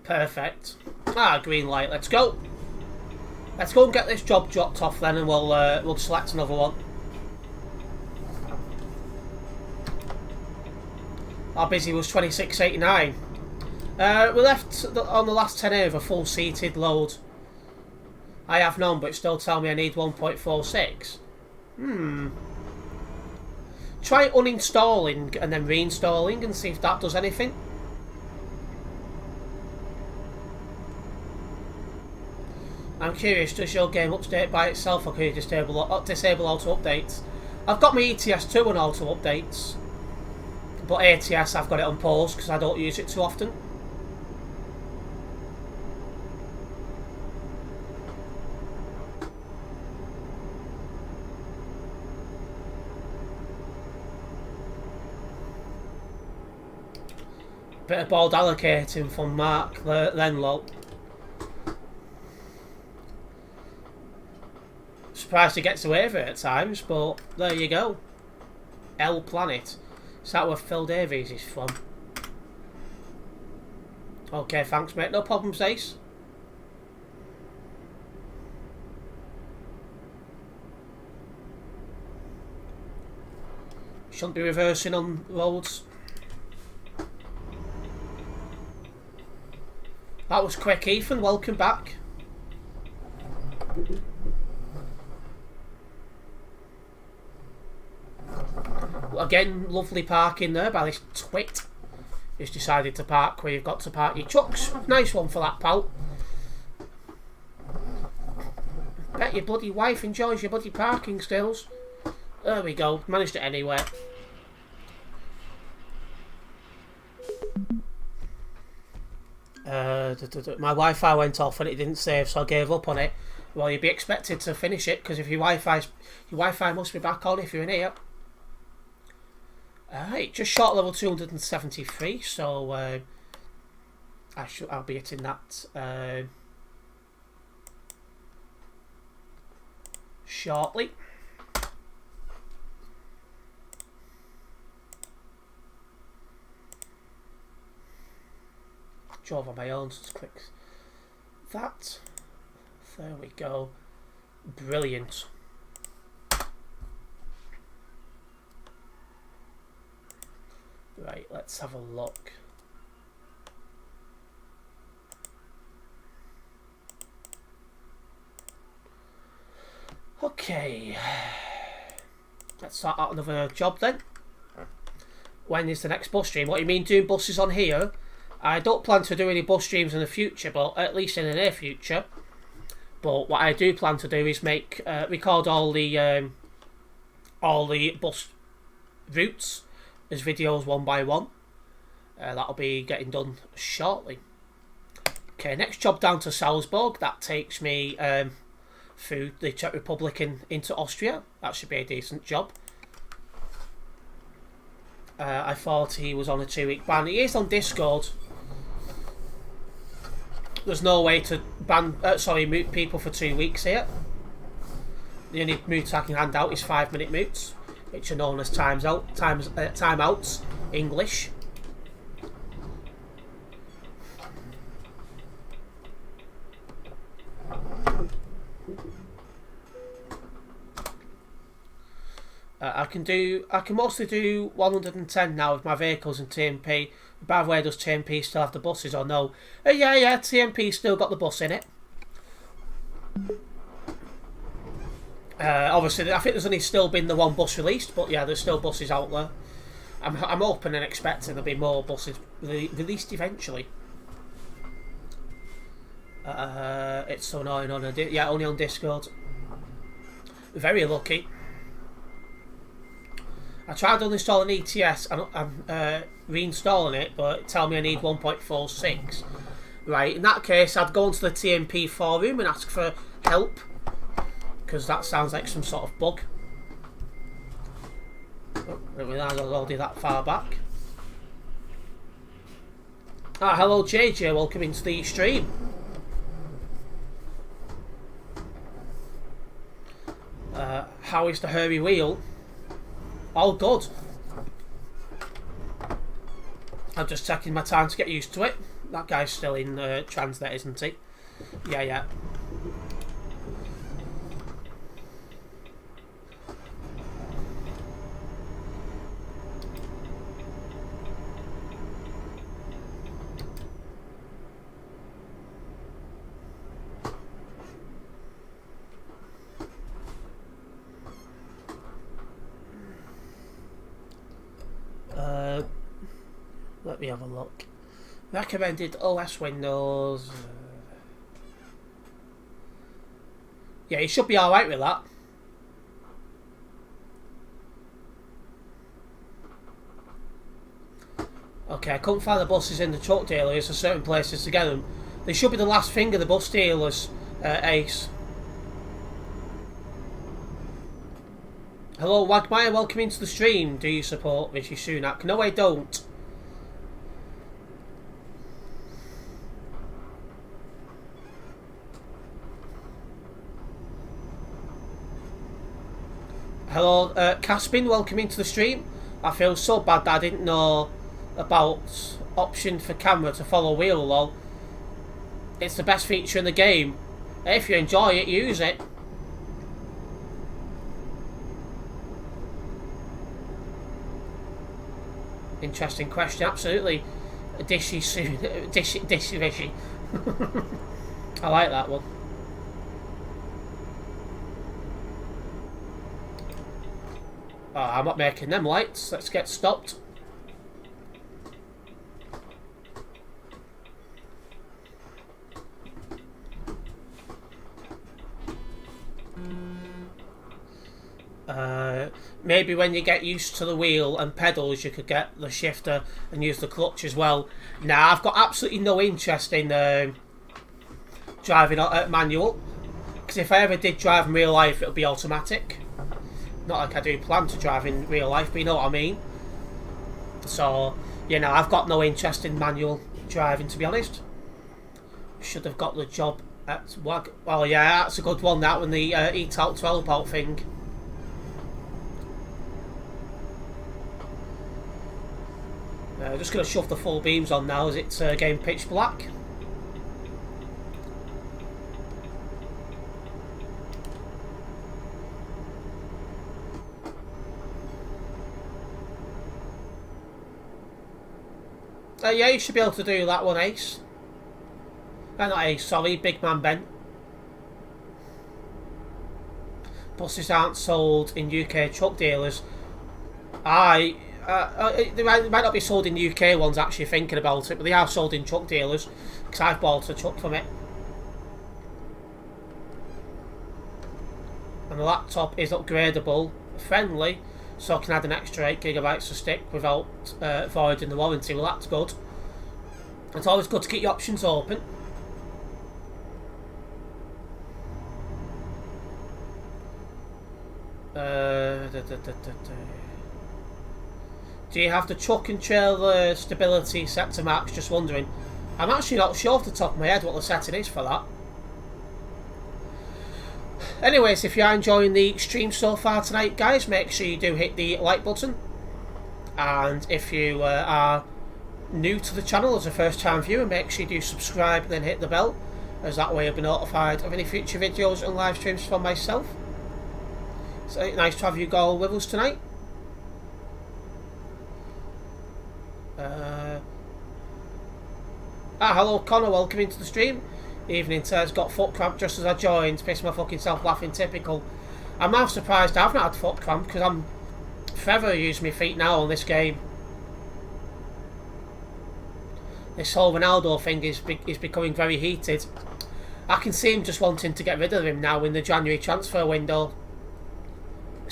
Perfect. Ah, green light. Let's go. Let's go and get this job dropped off then, and we'll select another one. Our busy was 26.89. We left on the last 10A with a full seated load. I have none, but still tell me I need 1.46. Try uninstalling and then reinstalling and see if that does anything. I'm curious, does your game update by itself or can you disable auto updates? I've got my ETS2 on auto updates, but ATS I've got it on pause because I don't use it too often. Bit of bald allocating from Mark Lenlow. Surprised he gets away with it at times, but there you go. L Planet. Is that where Phil Davies is from? Okay, thanks mate, no problems, Ace. Shouldn't be reversing on roads. That was quick, Ethan, welcome back. Again, lovely parking there by this twit who's decided to park where you've got to park your trucks. Nice one for that, pal. Bet your bloody wife enjoys your bloody parking skills. There we go, managed it anyway. My Wi-Fi went off and it didn't save, so I gave up on it. Well, you'd be expected to finish it because if your Wi-Fi must be back on if you're in here. Alright, just short level 273, so I'll be hitting that shortly. Drove on my own, so it's quick. That, there we go. Brilliant. Right, let's have a look. Okay. Let's start out another job then. When is the next bus stream? What do you mean doing buses on here? I don't plan to do any bus streams in the future, but at least in the near future. But what I do plan to do is make record all the bus routes as videos one by one. That'll be getting done shortly. Okay, next job down to Salzburg. That takes me through the Czech Republic into Austria. That should be a decent job. I thought he was on a 2-week ban. He is on Discord. There's no way to mute people for 2 weeks here. The only mute I can hand out is 5-minute mutes, which are known as timeouts, English. I can mostly do 110 now with my vehicles and TMP. By the way, does TMP still have the buses or no? Yeah, TMP still got the bus in it. Obviously, I think there's only still been the one bus released, but yeah, there's still buses out there. I'm hoping and expecting there'll be more buses released eventually. It's so annoying on only on Discord. Very lucky. I tried uninstalling ETS and reinstalling it, but it tell me I need 1.46. Right, in that case, I'd go onto the TMP forum and ask for help, because that sounds like some sort of bug. Oh, I didn't realise I was already that far back. Hello JJ, welcome into the stream. How is the hurry wheel? All good. I'm just taking my time to get used to it. That guy's still in Transnet, isn't he? Yeah, yeah. Let me have a look. Recommended OS Windows. Yeah, you should be alright with that. Okay, I couldn't find the buses in the truck dealers for certain places to get them. They should be the last thing of the bus dealers, Ace. Hello, Wagmire, welcome into the stream. Do you support Rishi Sunak? No, I don't. Hello, Caspin, welcome into the stream. I feel so bad that I didn't know about option for camera to follow wheel, lol. It's the best feature in the game. If you enjoy it, use it. Interesting question, absolutely. Dishy soon. Dishy Rishi. I like that one. Oh, I'm not making them lights. Let's get stopped. Maybe when you get used to the wheel and pedals, you could get the shifter and use the clutch as well. Now, I've got absolutely no interest in driving manual, because if I ever did drive in real life, it'll be automatic. Not like I do plan to drive in real life, but you know what I mean. So, you know, I've got no interest in manual driving, to be honest. Should have got the job at Wag. Well, yeah, that's a good one, that one, the ETAL 12 bolt thing. Just going to shove the full beams on now as it's getting pitch black. Yeah, you should be able to do that one, Ace. Not Ace, sorry, Big Man Ben. Buses aren't sold in UK truck dealers. They might not be sold in UK ones, actually, thinking about it, but they are sold in truck dealers, because I've bought a truck from it. And the laptop is upgradable, friendly, so I can add an extra 8GB of stick without voiding the warranty. Well, that's good. It's always good to keep your options open. Do you have the truck and trailer stability set to max? Just wondering. I'm actually not sure off the top of my head what the setting is for that. Anyways, if you are enjoying the stream so far tonight, guys, make sure you do hit the like button. And if you are new to the channel as a first time viewer, make sure you do subscribe and then hit the bell, as that way you'll be notified of any future videos and live streams from myself. So nice to have you all with us tonight. Hello Connor, welcome into the stream. Evening Terence, got foot cramp just as I joined, pissed my fucking self laughing, typical. I'm now surprised I've not had foot cramp, because I'm forever using my feet now on this game. This whole Ronaldo thing is becoming very heated. I can see him just wanting to get rid of him now in the January transfer window.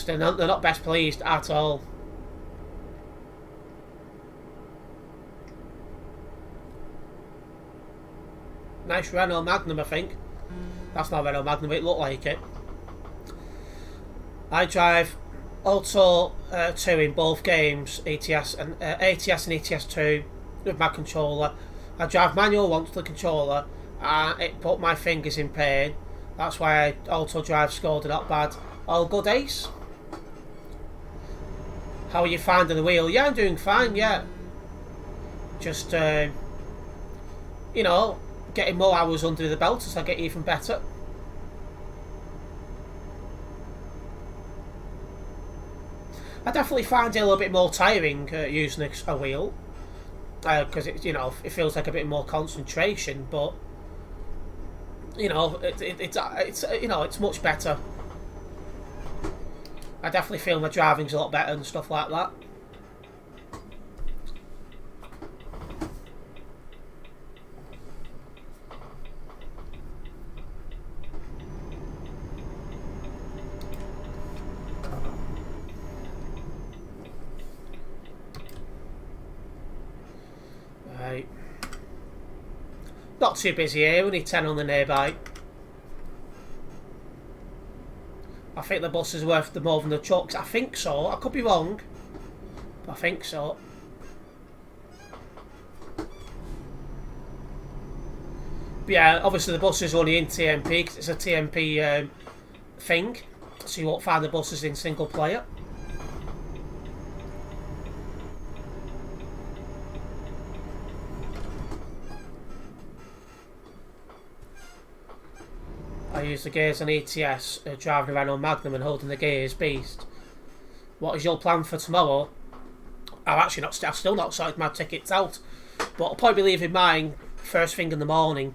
They're not best pleased at all. Nice Renault Magnum, I think. That's not Renault Magnum, it looked like it. I drive Auto 2 in both games, ATS and ETS2 with my controller. I drive manual once with the controller, and it put my fingers in pain. That's why I auto drive scored not bad. All good, Ace? How are you finding the wheel? Yeah, I'm doing fine, yeah. Just you know, getting more hours under the belt as I get even better. I definitely find it a little bit more tiring using a wheel, because it, you know, it feels like a bit more concentration. But you know, it's you know, it's much better. I definitely feel my driving's a lot better and stuff like that. Right. Not too busy here, only 10 on the nearby. I think the bus is worth the more than the trucks. I think so. I could be wrong. But I think so. But yeah, obviously the bus is only in TMP because it's a TMP thing. So you won't find the buses in single player. I use the gears on ETS, driving around on Magnum and holding the gears beast. What is your plan for tomorrow? I've still not sorted my tickets out, but I'll probably be leaving mine first thing in the morning,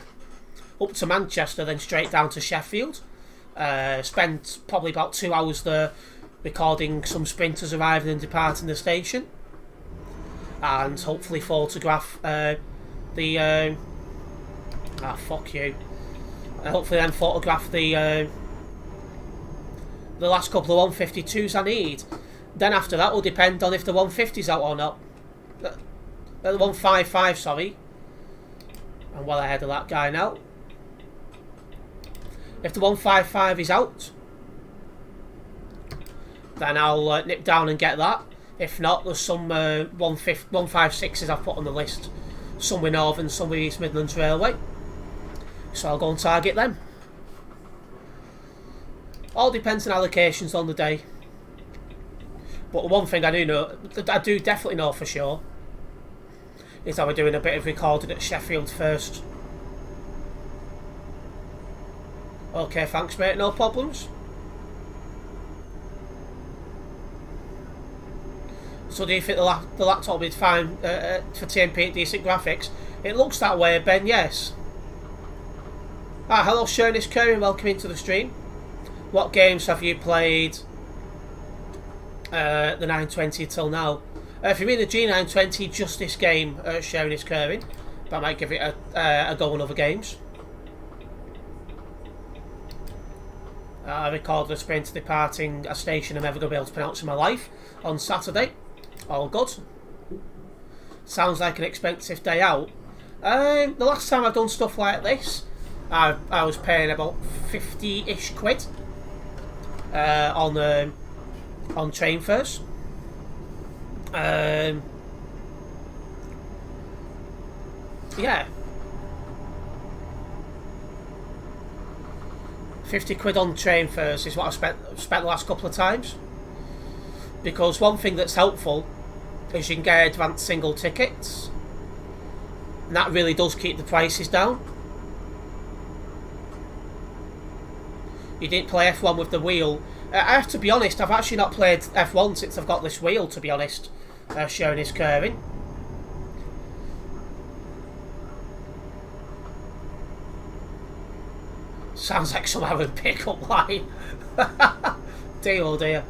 up to Manchester, then straight down to Sheffield. Spent probably about 2 hours there, recording some sprinters arriving and departing the station, and hopefully photograph fuck you. Hopefully then photograph the last couple of 152s I need. Then after that will depend on if the 150's out or not. The 155, sorry. I'm well ahead of that guy now. If the 155 is out, then I'll nip down and get that. If not, there's some 156s I've put on the list. Some with Northern, some with East Midlands Railway. So I'll go and target them. All depends on allocations on the day. But the one thing I do definitely know for sure, is that we're doing a bit of recording at Sheffield first. Okay, thanks mate, no problems. So do you think the laptop will be fine for TMP at decent graphics? It looks that way, Ben, yes. Hello Sharon, it's Kerry, welcome into the stream. What games have you played the 920 till now? If you mean the G920, just this game, Sharon is Kerry, but I might give it a go on other games. I recorded a sprint departing a station I'm never going to be able to pronounce in my life on Saturday. All good. Sounds like an expensive day out. The last time I've done stuff like this, I was paying about 50-ish quid on train fares. Yeah. 50 quid on train fares is what I've spent the last couple of times. Because one thing that's helpful is you can get advanced single tickets. And that really does keep the prices down. You didn't play F1 with the wheel. I have to be honest, I've actually not played F1 since I've got this wheel, to be honest. Sharon is curving. Sounds like some other pickup line. Dear oh dear.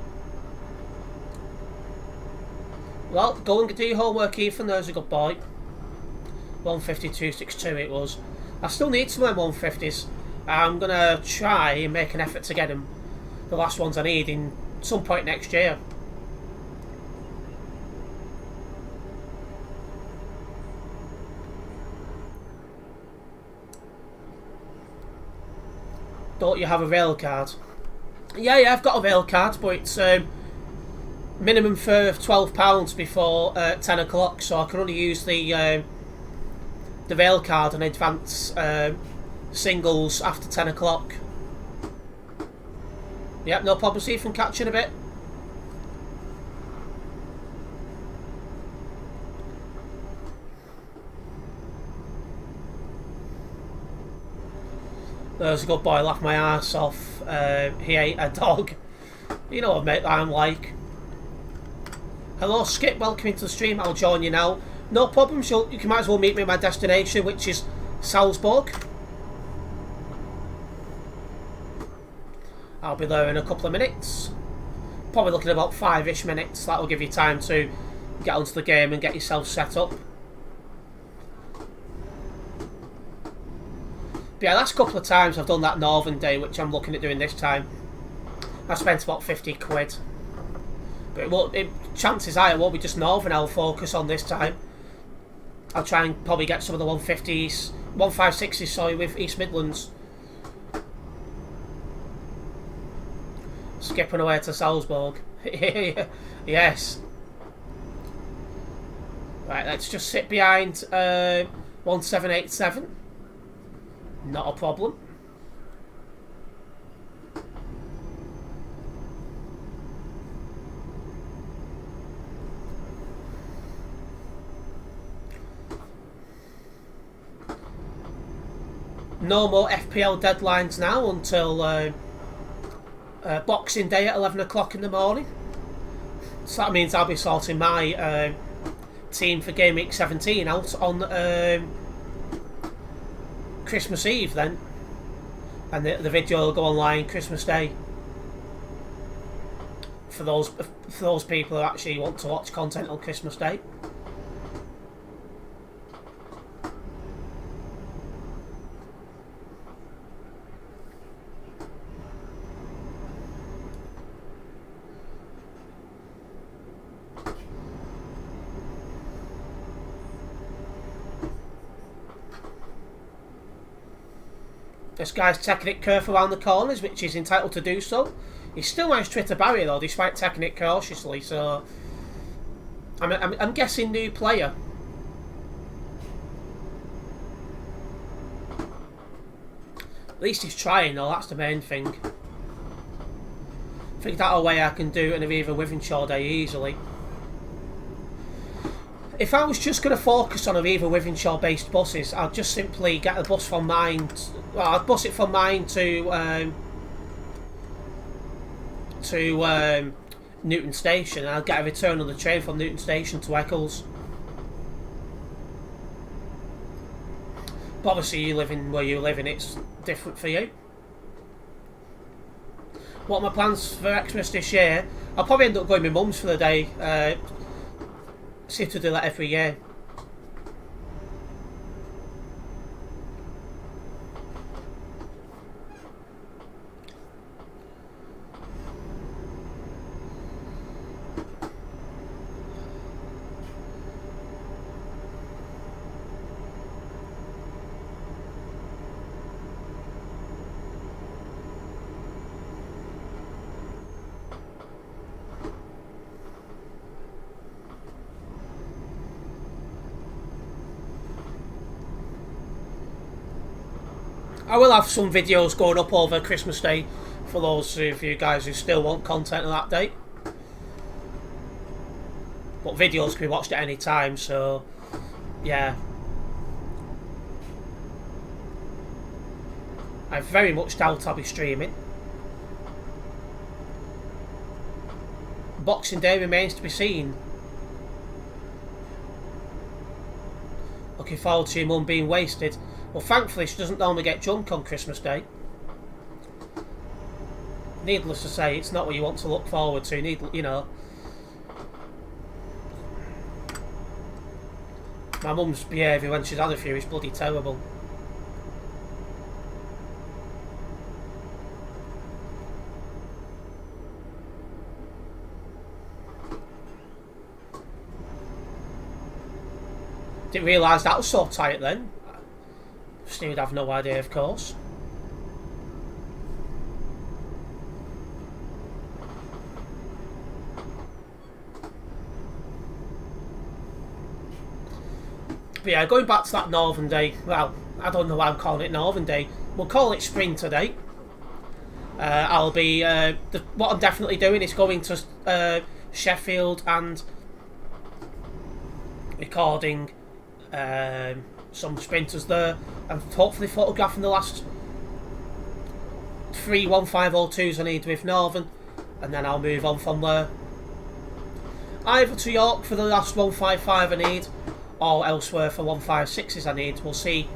Well, go and do your homework, Ethan. There's a good boy. 152.62 it was. I still need some of them 150s. I'm going to try and make an effort to get them. The last ones I need in some point next year. Don't you have a rail card? Yeah, I've got a rail card, but it's minimum fare of £12 before 10 o'clock, so I can only use the rail card and advance singles after 10 o'clock. Yep, no problem. See you from catching a bit. There's a good boy, laughed my ass off. He ate a dog. You know what, mate, I'm like. Hello, Skip, welcome into the stream. I'll join you now. No problems, you might as well meet me at my destination, which is Salzburg. I'll be there in a couple of minutes. Probably looking at about 5-ish minutes. That'll give you time to get onto the game and get yourself set up. But yeah, last couple of times I've done that Northern Day, which I'm looking at doing this time. I spent about 50 quid. But chances are it won't be just Northern I'll focus on this time. I'll try and probably get some of the 150s, 156s, sorry, with East Midlands. Skipping away to Salzburg. Yes. Right, let's just sit behind 1787. Not a problem. No more FPL deadlines now until Boxing Day at 11 o'clock in the morning. So that means I'll be sorting my team for Game Week 17 out on Christmas Eve then. And the video will go online Christmas Day. For those people who actually want to watch content on Christmas Day. This guy's taking it careful around the corners, which he's entitled to do so. He still managed to hit a barrier though, despite taking it cautiously. So I'm guessing new player. At least he's trying though, that's the main thing. I think that way I can do an Aviva Withenshaw day easily. If I was just going to focus on Aviva Withenshaw based buses, I'd just simply get a bus from mine. Well, I'd bus it from mine to Newton Station, and I'd get a return on the train from Newton Station to Eccles. But obviously, you live in where you live, and it's different for you. What are my plans for Xmas this year? I'll probably end up going with mum's for the day. Seem to do that every year. I will have some videos going up over Christmas Day for those of you guys who still want content on that day. But videos can be watched at any time, so yeah. I very much doubt I'll be streaming. Boxing Day remains to be seen. Looking forward to your mum being wasted. Well, thankfully, she doesn't normally get drunk on Christmas Day. Needless to say, it's not what you want to look forward to. You know. My mum's behaviour when she's had a few is bloody terrible. Didn't realise that was so tight then. You'd have no idea, of course. But yeah, going back to that Northern Day, well, I don't know why I'm calling it Northern Day. We'll call it Spring today. I'll be what I'm definitely doing is going to Sheffield and recording some sprinters there, and hopefully photographing the last 3 1502s I need with Northern, and then I'll move on from there. Either to York for the last 155 I need, or elsewhere for 156s I need. We'll see.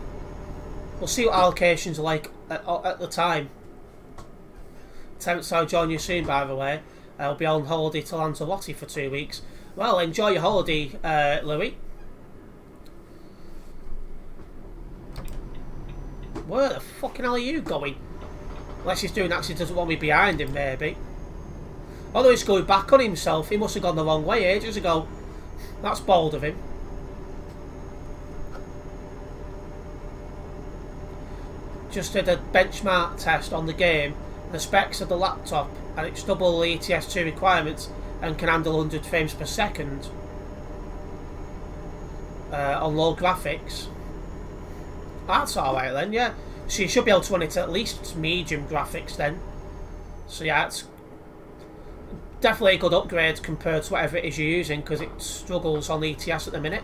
We'll see what allocations are like at the time. Terence, I'll join you soon, by the way. I'll be on holiday to Lanzarote for 2 weeks. Well, enjoy your holiday, Louis. Where the fucking hell are you going? Unless he's doing that, he doesn't want me behind him, maybe. Although he's going back on himself, he must have gone the wrong way ages ago. That's bold of him. Just did a benchmark test on the game, the specs of the laptop, and it's double the ETS2 requirements and can handle 100 frames per second on low graphics. That's alright then, yeah. So you should be able to run it at least medium graphics then. So yeah, it's definitely a good upgrade compared to whatever it is you're using, because it struggles on ETS at the minute.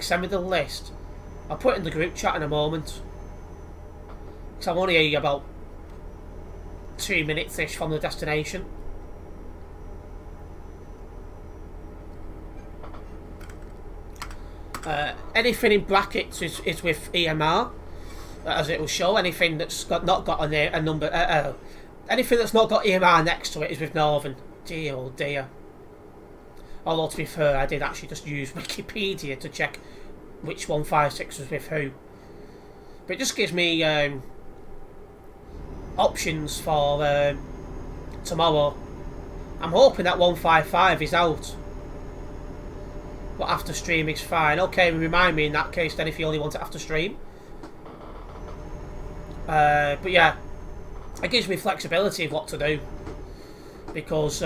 Send me the list. I'll put it in the group chat in a moment, because I'm only about 2 minutes-ish from the destination. Anything in brackets is with EMR, as it will show. Anything that's not got a number, anything that's not got EMR next to it is with Northern. Dear oh dear. Although to be fair, I did actually just use Wikipedia to check which 156 was with who. But it just gives me options for tomorrow. I'm hoping that 155 is out, but after stream is fine. Okay, remind me in that case then if you only want it after stream. But yeah, it gives me flexibility of what to do, because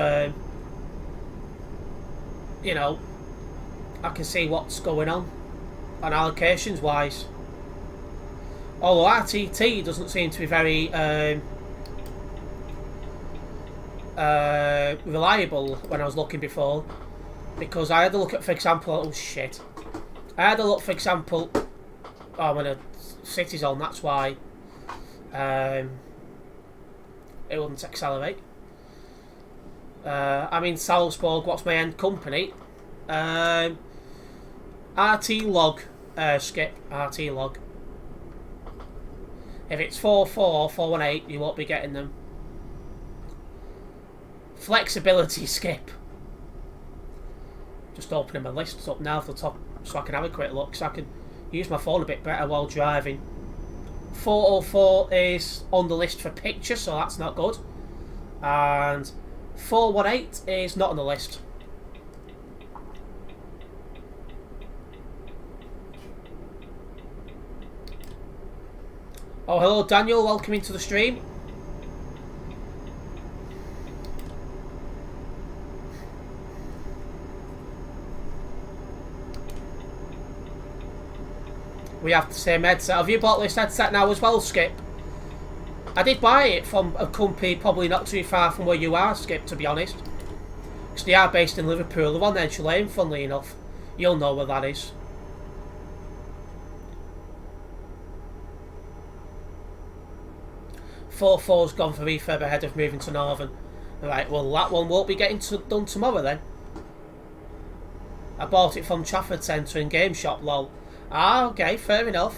you know, I can see what's going on allocations wise. Although RTT doesn't seem to be very reliable when I was looking before, because I had a look at, for example, oh shit, I had a look, for example, oh, when a city's on, that's why it wouldn't accelerate. I'm in Salzburg. What's my end company? RT log, skip RT log. If it's 44 418, you won't be getting them. Flexibility, skip. Just opening my lists up now at the top so I can have a quick look, so I can use my phone a bit better while driving. 404 is on the list for picture, so that's not good. And 418 is not on the list. Oh, hello Daniel, welcome into the stream. We have the same headset. Have you bought this headset now as well, Skip? I did buy it from a company probably not too far from where you are, Skip, to be honest. Because they are based in Liverpool. They're on Edge Lane, funnily enough. You'll know where that is. Four's gone for refurb ahead of moving to Northern. Right, well that one won't be getting done tomorrow then. I bought it from Trafford Centre and Game Shop, lol. Ah, okay, fair enough.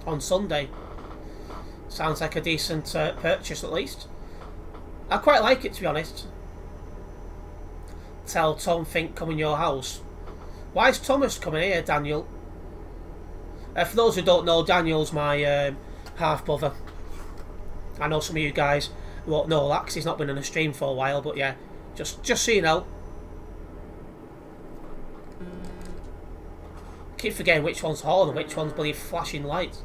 On Sunday. Sounds like a decent purchase at least. I quite like it, to be honest. Tell Tom Fink come in your house. Why is Thomas coming here, Daniel? For those who don't know, Daniel's my half brother. I know some of you guys won't know that because he's not been on a stream for a while, but yeah, just so you know. Keep forgetting which one's horn and which one's bloody flashing lights.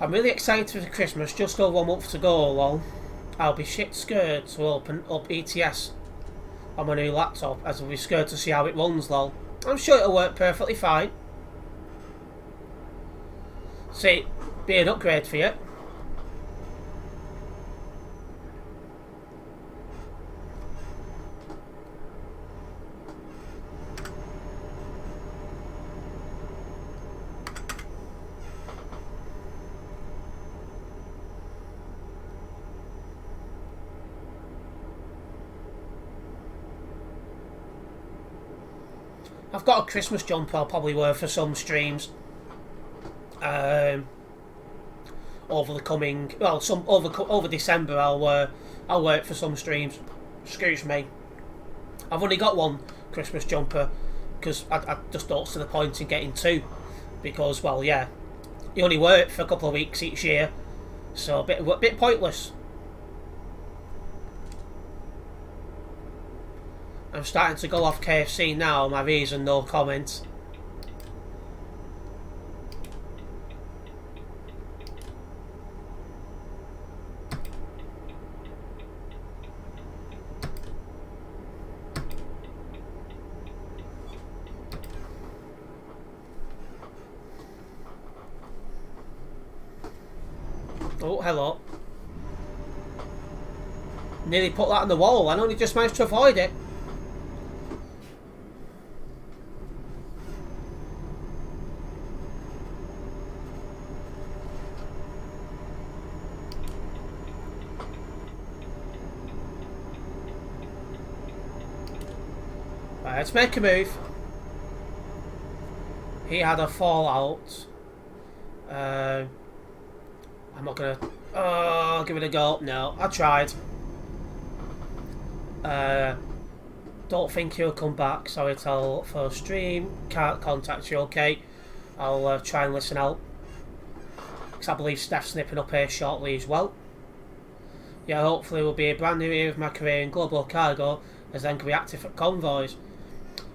I'm really excited for Christmas, just over a month to go, lol. I'll be shit scared to open up ETS on my new laptop, as I'll be scared to see how it runs, lol. I'm sure it'll work perfectly fine. See, be an upgrade for you. I've got a Christmas jumper I'll probably wear for some streams. Over the coming, well, some over December I'll wear it for some streams. Excuse me. I've only got one Christmas jumper because I just don't see the point in getting two because, well, yeah, you only wear it for a couple of weeks each year, so a bit pointless. I'm starting to go off KFC now. My reason, no comment. Oh, hello. Nearly put that on the wall. I only just managed to avoid it. Right, let's make a move. He had a fallout. I'm not gonna. Oh, give it a go. No, I tried. Don't think he'll come back. Sorry, tell for stream. Can't contact you. Okay, I'll try and listen out. Because I believe Steph's snipping up here shortly as well. Yeah, hopefully will be a brand new year of my career in global cargo, as then can be active at convoys.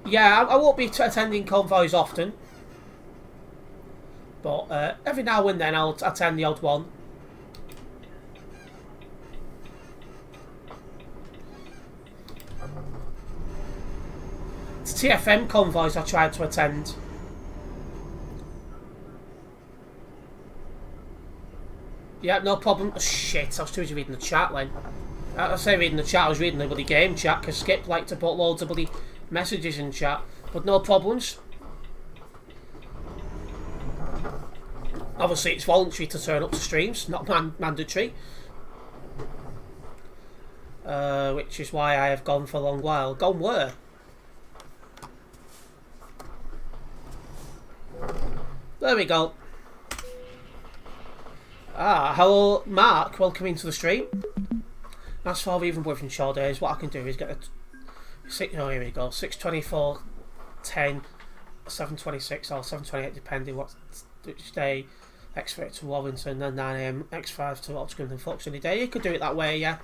Yeah, I won't be attending convoys often, but every now and then I'll attend the odd one. It's TFM convoys I tried to attend. Yeah, no problem. Oh, shit, I was too busy reading the chat then. I say reading the chat, I was reading the bloody game chat, because Skip liked to put loads of bloody messages in chat. But no problems. Obviously, it's voluntary to turn up to streams, not mandatory. Which is why I have gone for a long while. Gone where? There we go. Ah, hello, Mark. Welcome into the stream. That's 12 even working short days. What I can do is get a oh, here we go. 6:24, 10, 7:26 or 7:28, depending which day. X8 to Warrington, then 9 AM, X5 to Oxford and Flux any day. You could do it that way, yeah.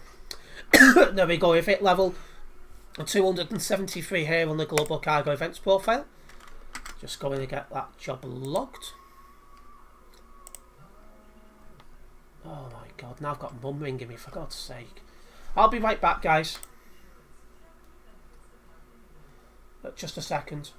There we go. If it level 273 here on the Global Cargo Events profile. Just going to get that job logged. Oh my god, now I've got mum ringing me, for God's sake. I'll be right back, guys. Just a second.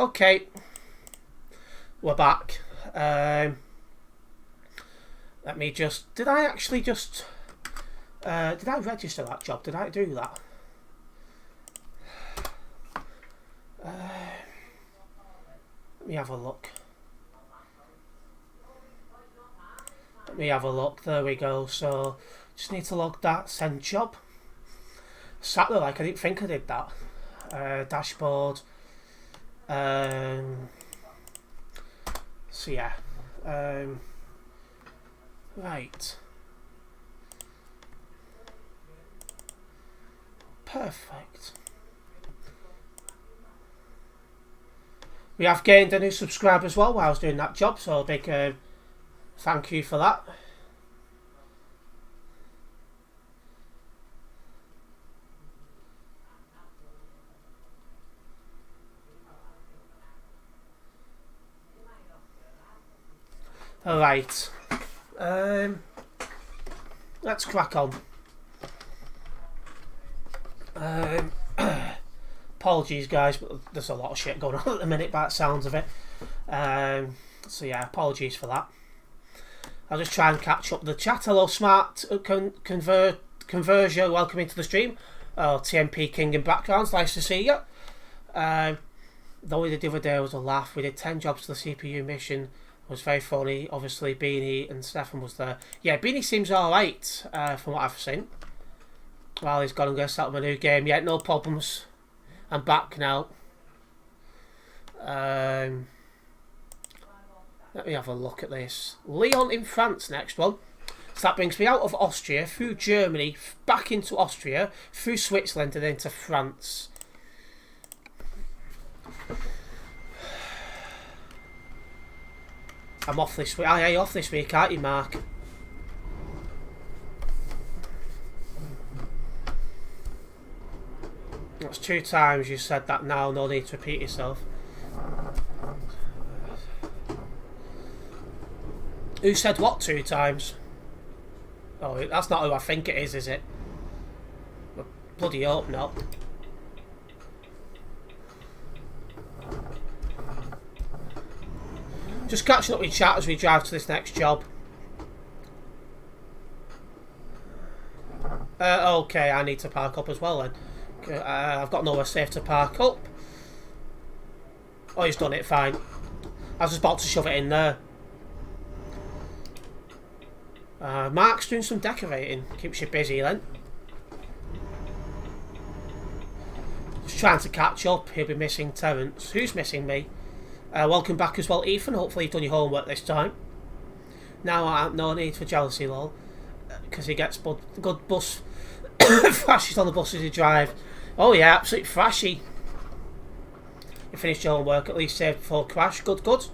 okay. We're back. Let me just... Did I actually just... did I register that job? Did I do that? Let me have a look. Let me have a look. There we go. So, just need to log that. Send job. Sat there like I didn't think I did that. Dashboard. So yeah. Right. Perfect. We have gained a new subscriber as well while I was doing that job, so a big thank you for that. Alright. Let's crack on. Apologies guys, but there's a lot of shit going on at the minute by the sounds of it. So yeah, apologies for that. I'll just try and catch up the chat. Hello Smart Conversion, welcome into the stream. Oh, TMP King in backgrounds, nice to see you. Though we did the other day was a laugh. We did 10 jobs to the CPU mission. It was very funny. Obviously Beanie and Stefan was there. Yeah, Beanie seems alright from what I've seen. Well, he's gone and going to start up a new game. Yeah, no problems. I'm back now. Let me have a look at this. Lyon in France, next one. So that brings me out of Austria, through Germany, back into Austria, through Switzerland and into France. I'm off this week. Aye, off this week, aren't you, Mark? That's 2 times you said that now, no need to repeat yourself. Who said what 2 times? Oh, that's not who I think it is it? Well, bloody hope not. Just catching up with chat as we drive to this next job. Okay, I need to park up as well then. I've got nowhere safe to park up. Oh, he's done it, fine. I was just about to shove it in there. Mark's doing some decorating. Keeps you busy then. Just trying to catch up. He'll be missing Terence. Who's missing me? Welcome back as well, Ethan. Hopefully you've done your homework this time. Now, no need for jealousy, lol. Because he gets good bus flashes on the buses he drive. Oh yeah, absolutely flashy. You finished your homework, at least saved before crash. Good, good.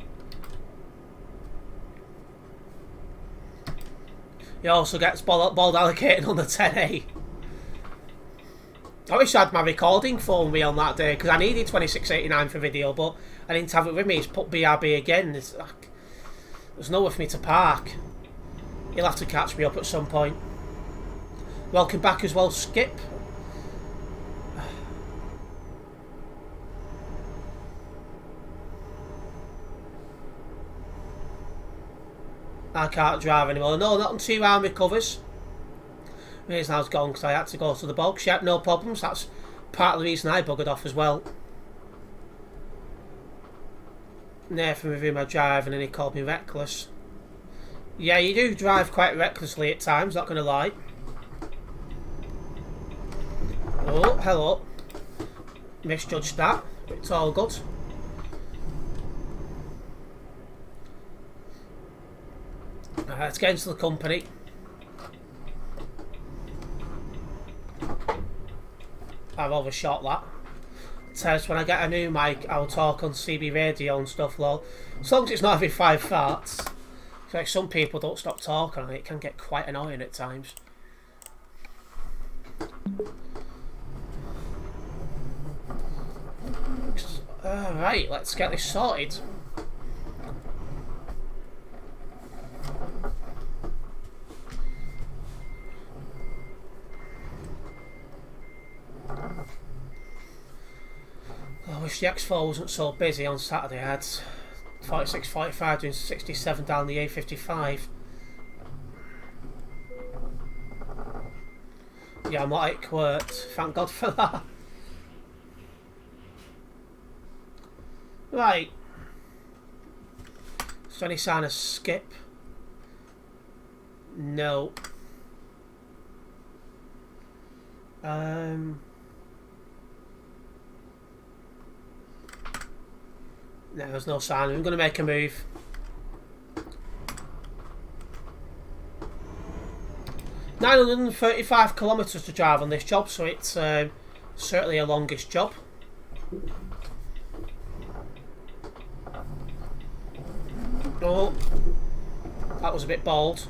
He also gets ball allocated on the 10A. I wish I had my recording phone with me on that day, because I needed 2689 for video, but I didn't have it with me. It's put BRB again. There's nowhere for me to park. You'll have to catch me up at some point. Welcome back as well, Skip. I can't drive anymore. No, not until arm recovers. The reason I was gone because I had to go to the box. Yep, no problems. That's part of the reason I buggered off as well. Nathan reviewed my driving and he called me reckless. Yeah, you do drive quite recklessly at times, not going to lie. Oh, hello. Misjudged that. It's all good. Let's get into the company. I've overshot that. Says when I get a new mic, I'll talk on CB radio and stuff, lol. As long as it's not every 5 farts. Like some people don't stop talking and it can get quite annoying at times. Alright, let's get this sorted. wish the X4 wasn't so busy on Saturday. I had 46.45 doing 67 down the A55. Yeah, I'm not at work. Thank God for that. Right. Is there any sign of skip? No. No, there's no sign. I'm going to make a move. £935 kilometres to drive on this job, so it's certainly a longest job. Oh, that was a bit bold.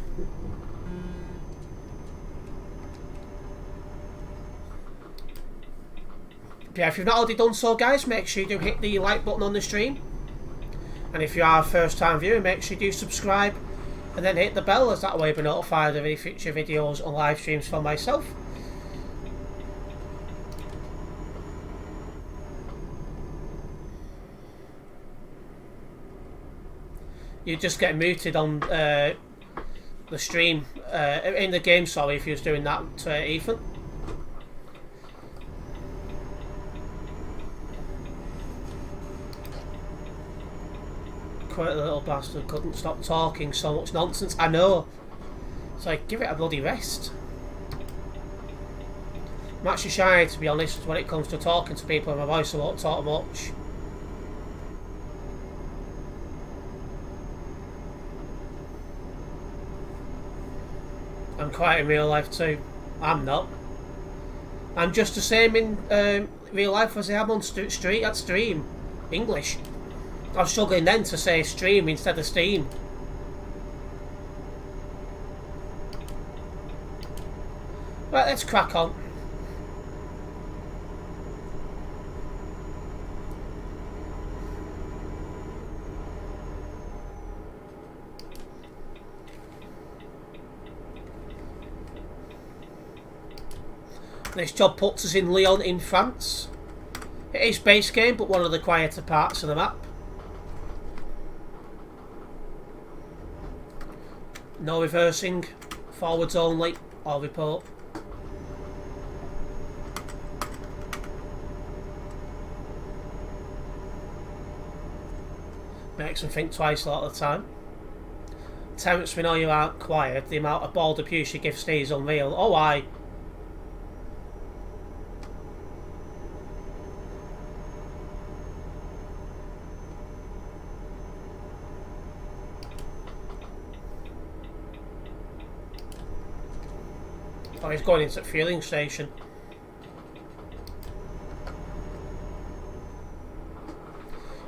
Yeah, if you've not already done so, guys, make sure you do hit the like button on the stream. And if you are a first time viewer, make sure you do subscribe and then hit the bell, as that way you'll be notified of any future videos and live streams from myself. You just get muted on the stream, in the game, sorry, if you was doing that, Ethan. Quite a little bastard couldn't stop talking, so much nonsense. I know. It's like, give it a bloody rest. I'm actually shy, to be honest, when it comes to talking to people in my voice. I won't talk much. I'm quiet in real life too. I'm not. I'm just the same in real life as I am on stream. English. I was struggling then to say stream instead of steam. Right, let's crack on. This job puts us in Lyon in France. It is base game, but one of the quieter parts of the map. No reversing, forwards only, all report. Makes them think twice a lot of the time. Terence, we know you aren't quiet. The amount of bald abuse you give Steve is unreal. Oh, aye. Oh, he's going into the fueling station.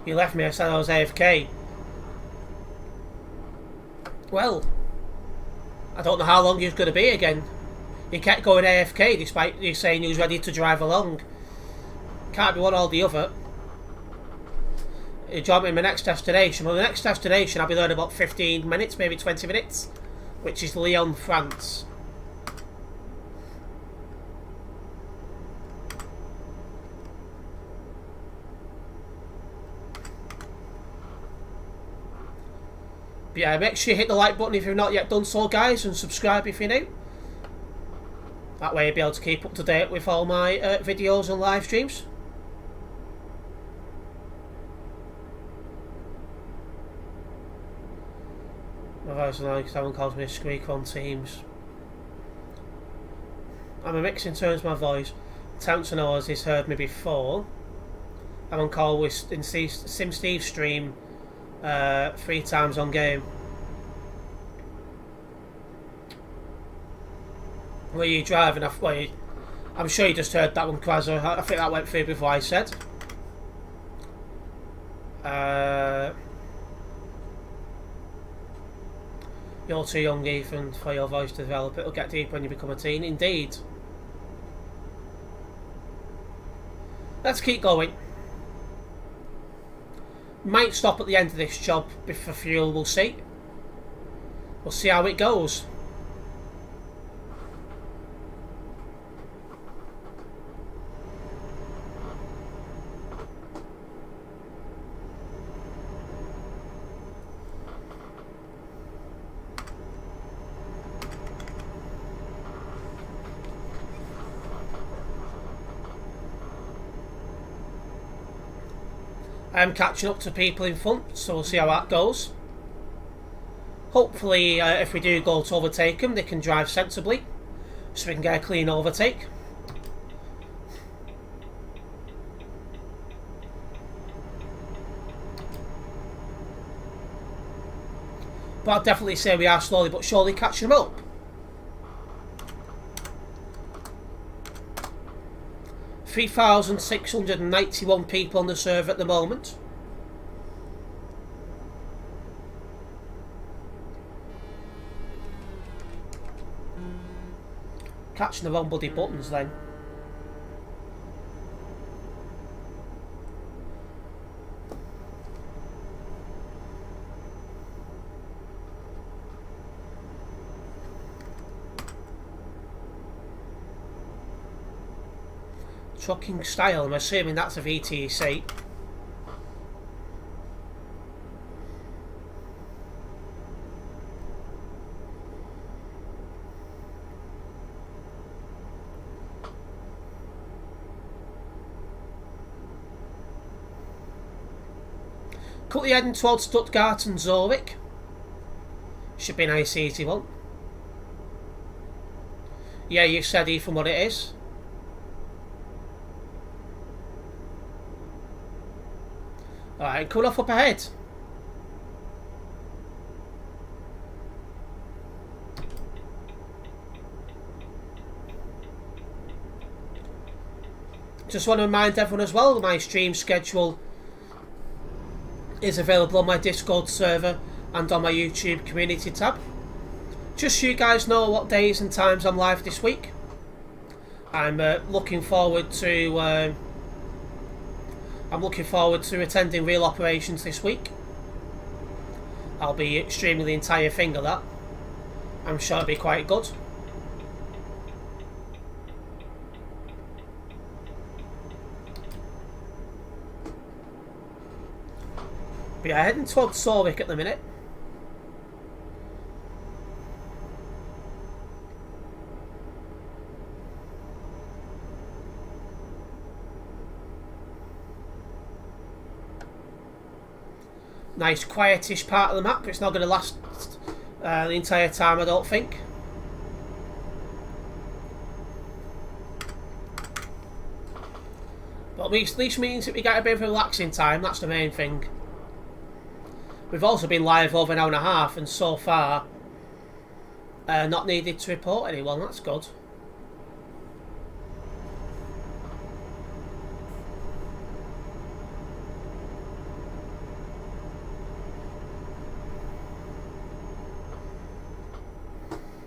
You left me, I said I was AFK. Well, I don't know how long he was going to be again. He kept going AFK despite you saying he was ready to drive along. Can't be one or the other. He joined me in my next destination. Well, the next destination I'll be there in about 15 minutes, maybe 20 minutes, which is Lyon, France. But yeah, make sure you hit the like button if you've not yet done so, guys, and subscribe if you're new. That way you'll be able to keep up to date with all my videos and live streams. My voice is annoying because everyone calls me a squeak on Teams. I'm a mix in terms of my voice. Terence knows he's heard me before. I'm on call with in Sim Steve's stream 3 times on game. Were you driving? I'm sure you just heard that one, Quazza. I think that went through before I said. You're too young, Ethan, for your voice to develop. It'll get deeper when you become a teen. Indeed. Let's keep going. Might stop at the end of this job for fuel, we'll see. We'll see how it goes. I'm catching up to people in front, so we'll see how that goes. Hopefully, if we do go to overtake them, they can drive sensibly, so we can get a clean overtake. But I'd definitely say we are slowly but surely catching them up. 3,691 people on the server at the moment. Catching the wrong bloody buttons then. Trucking style, I'm assuming that's a VTC. Cut the heading towards Stuttgart and Zurich. Should be a nice easy one. Yeah, you said Ethan what it is. Alright, coming off up ahead. Just want to remind everyone as well that my stream schedule is available on my Discord server and on my YouTube community tab. Just so you guys know what days and times I'm live this week. I'm looking forward to attending real operations this week. I'll be streaming the entire thing of that. I'm sure it'll be quite good. But yeah, heading towards Zurich at the minute. Nice quietish part of the map. It's not going to last the entire time, I don't think. But at least means that we get a bit of relaxing time. That's the main thing. We've also been live over an hour and a half, and so far not needed to report anyone. That's good.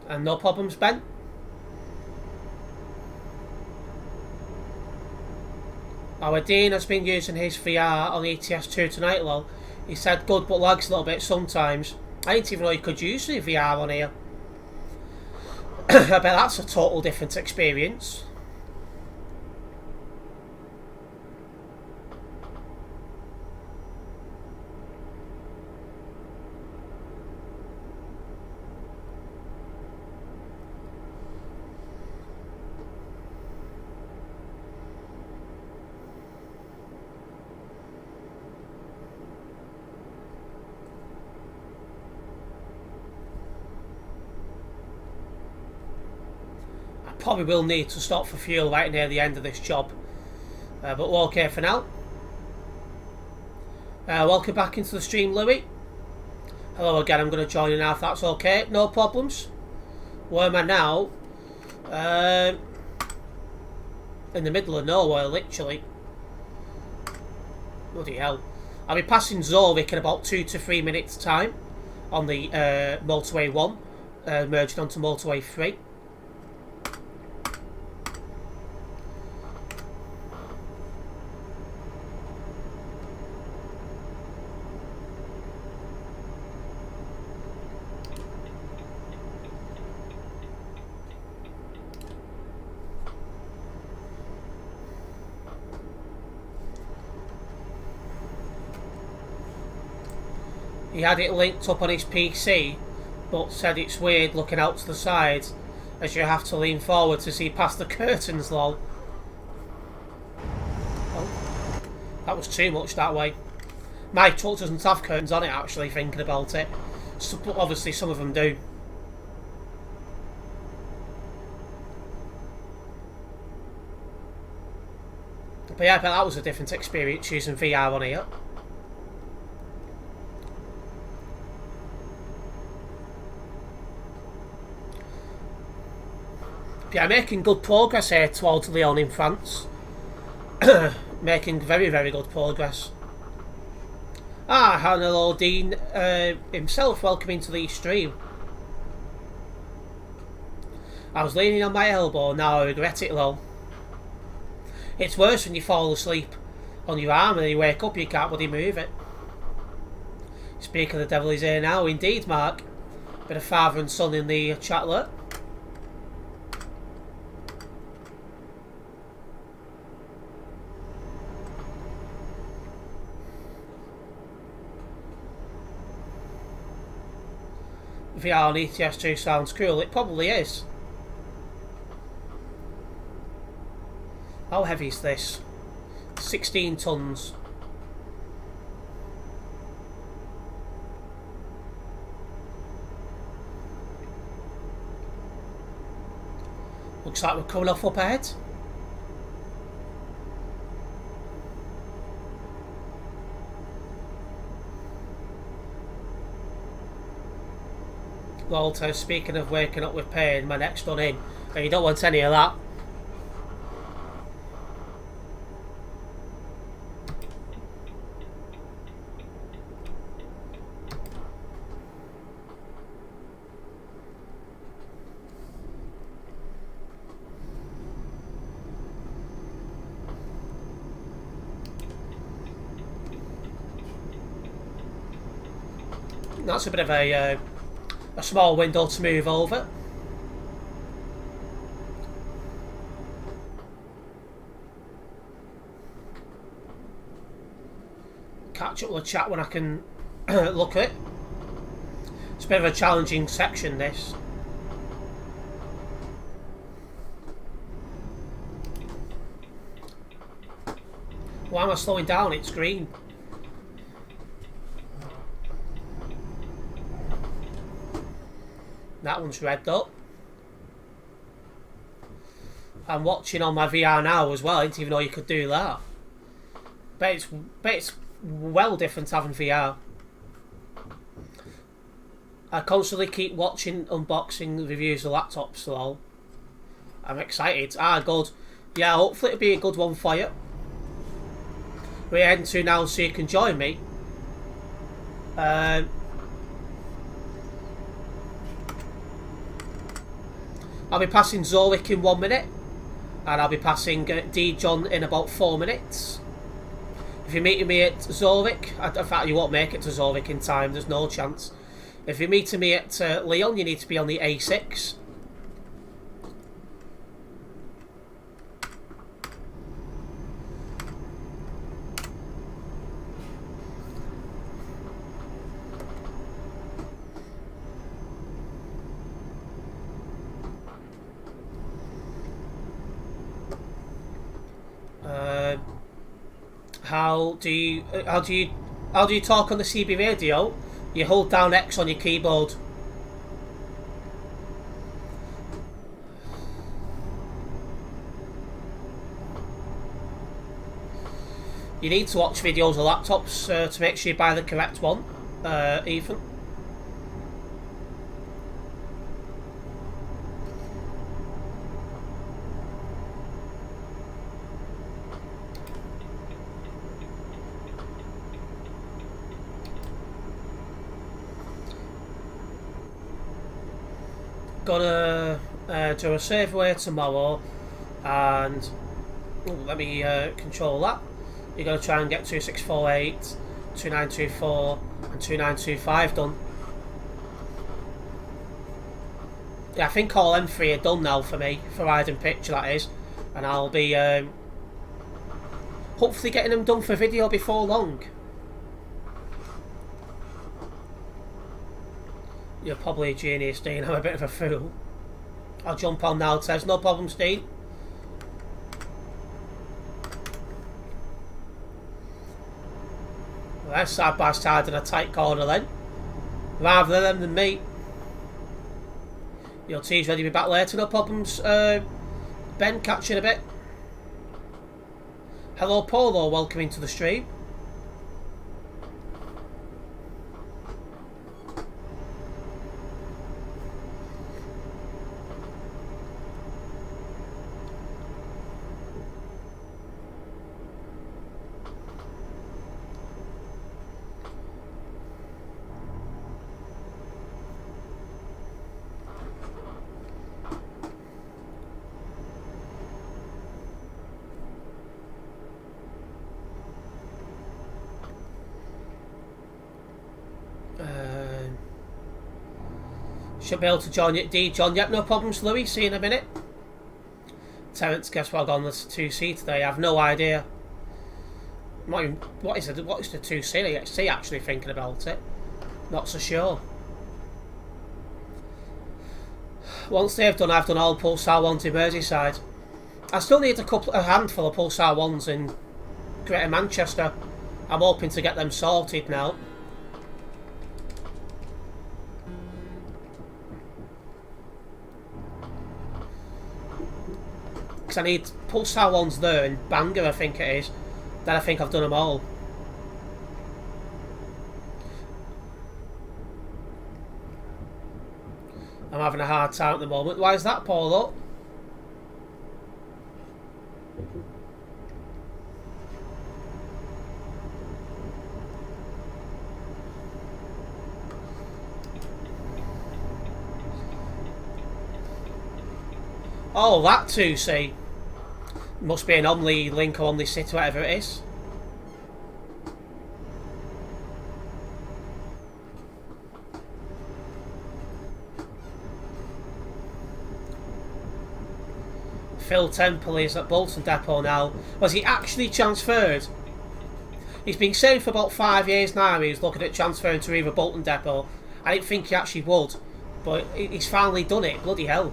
And no problems, Ben? Our Dean has been using his VR on ETS2 tonight, lol. He said good but lags a little bit sometimes. I didn't even know you could use the VR on here. I bet that's a total different experience. Probably will need to stop for fuel right near the end of this job, but we're okay for now. Welcome back into the stream, Louis. Hello again. I'm going to join you now if that's okay. No problems. Where am I now? In the middle of nowhere, literally. Bloody hell. I'll be passing Zurich in about 2 to 3 minutes time on the motorway 1, merging onto motorway 3. He had it linked up on his PC, but said it's weird looking out to the side as you have to lean forward to see past the curtains, lol. Oh, that was too much that way. My truck doesn't have curtains on it, actually, thinking about it. So, but obviously some of them do. But yeah, but that was a different experience using VR on here. But yeah, making good progress here towards Lyon in France. Making very, very good progress. Ah, hello Dean himself, welcome into the stream. I was leaning on my elbow, now I regret it though. It's worse when you fall asleep on your arm and then you wake up, you can't bloody move it. Speak of the devil is here now, indeed Mark. Bit of father and son in the chatlet. VR on ETS2 sounds cool, it probably is. How heavy is this? 16 tons. Looks like we're coming off up ahead. Walter, speaking of waking up with pain, my neck's done in. And you don't want any of that. That's a bit of a small window to move over. Catch up with the chat when I can look at it. It's a bit of a challenging section, this. Why am I slowing down? It's green. That one's red though. I'm watching on my VR now as well. I didn't even know you could do that. But it's well different having VR. I constantly keep watching unboxing reviews of laptops, so I'm excited. Ah, good. Yeah, hopefully it'll be a good one for you. We're heading to now so you can join me. I'll be passing Zorwick in 1 minute, and I'll be passing D John in about 4 minutes. If you're meeting me at Zorwick, in fact you won't make it to Zorwick in time, there's no chance. If you're meeting me at Lyon, you need to be on the A6. How do you talk on the CB radio? You hold down X on your keyboard. You need to watch videos of laptops to make sure you buy the correct one, Ethan. Gonna do a save away tomorrow, and let me control that. You're gonna try and get 2648, 2924, and 2925 done. Yeah, I think all M3 are done now for me, for hiding picture that is, and I'll be hopefully getting them done for video before long. You're probably a genius, Dean. I'm a bit of a fool. I'll jump on now, Tez. No problem, Dean. They're side by side in a tight corner then. Rather them than me. Your team's ready to be back later, no problems. Ben, catching a bit. Hello Polo, welcome into the stream. Should be able to join you. D. John, yep, no problems, Louis. See you in a minute. Terence, guess what I got on the 2C today? I have no idea. What is the 2C actually thinking about it? Not so sure. Once they've done, I've done all Pulsar 1s in Merseyside. I still need a handful of Pulsar 1s in Greater Manchester. I'm hoping to get them sorted now. I need Pulsar 1s there and Bangor, I think it is. Then I think I've done them all. I'm having a hard time at the moment. Why is that, Paulo? Oh, that 2C. Must be an Omni link or Omni City, whatever it is. Phil Temple is at Bolton Depot now. Was he actually transferred? He's been saying for about 5 years now he's looking at transferring to either Bolton Depot. I didn't think he actually would, but he's finally done it. Bloody hell.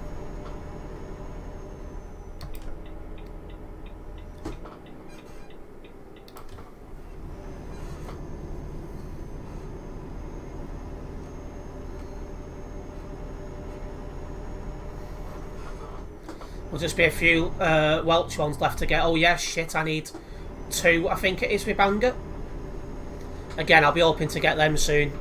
Will just be a few Welsh ones left to get. Oh yeah, shit, I need 2, I think it is, with Bangor. Again, I'll be hoping to get them soon.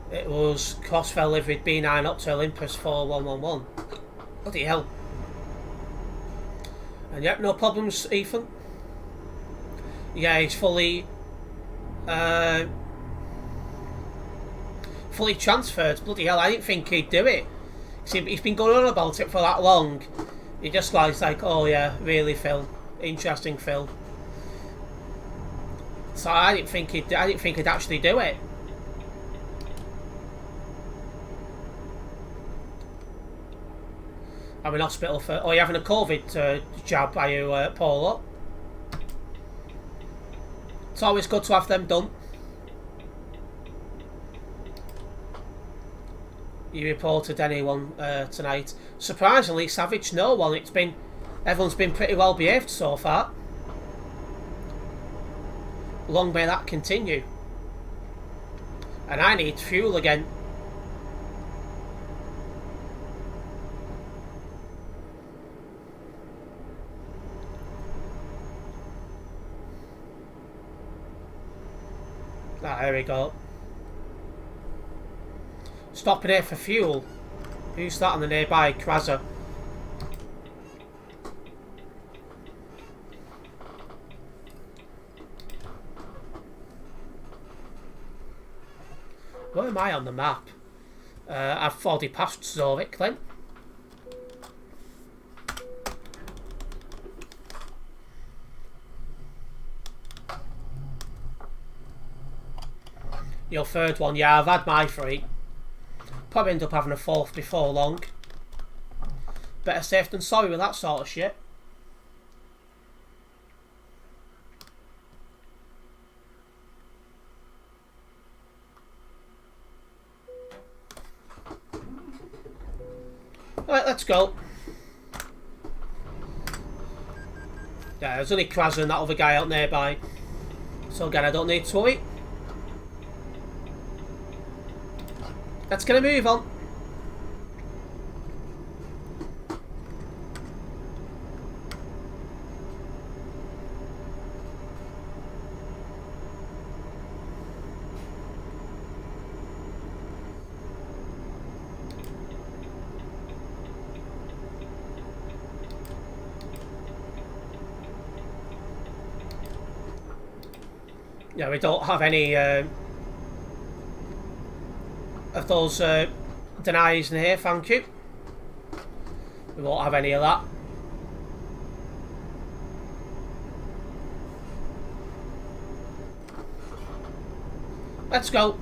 It was Crossfell Livered B9 up to Olympus 4111. Bloody hell. And yep, no problems, Ethan. Yeah, he's fully transferred. Bloody hell, I didn't think he'd do it. See, he's been going on about it for that long. He just like, oh yeah, really, Phil? Interesting, Phil. So I didn't think he'd actually do it. I'm in hospital for... Oh, you're having a COVID jab, are you, Paulo? It's always good to have them done. You reported anyone tonight? Surprisingly, Savage, no one. Everyone's been pretty well behaved so far. Long may that continue. And I need fuel again. Ah, there we go. Stopping here for fuel. Who's that on the nearby Kraza? Where am I on the map? I've already passed Zurich then. Your third one, yeah, I've had my 3. Probably end up having a 4th before long. Better safe than sorry with that sort of shit. Let's go. Yeah, there's only Kraz and that other guy out nearby. So again, I don't need to worry. Let's get a move on. Yeah, we don't have any of those denies in here, thank you. We won't have any of that. Let's go.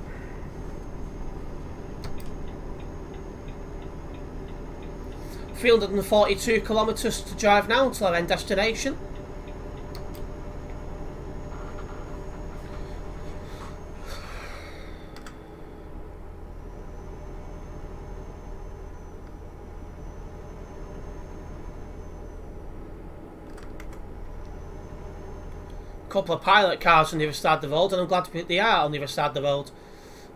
$342 kilometres to drive now until our end destination. Couple of pilot cars on the other side of the road, and I'm glad they are on the other side of the road.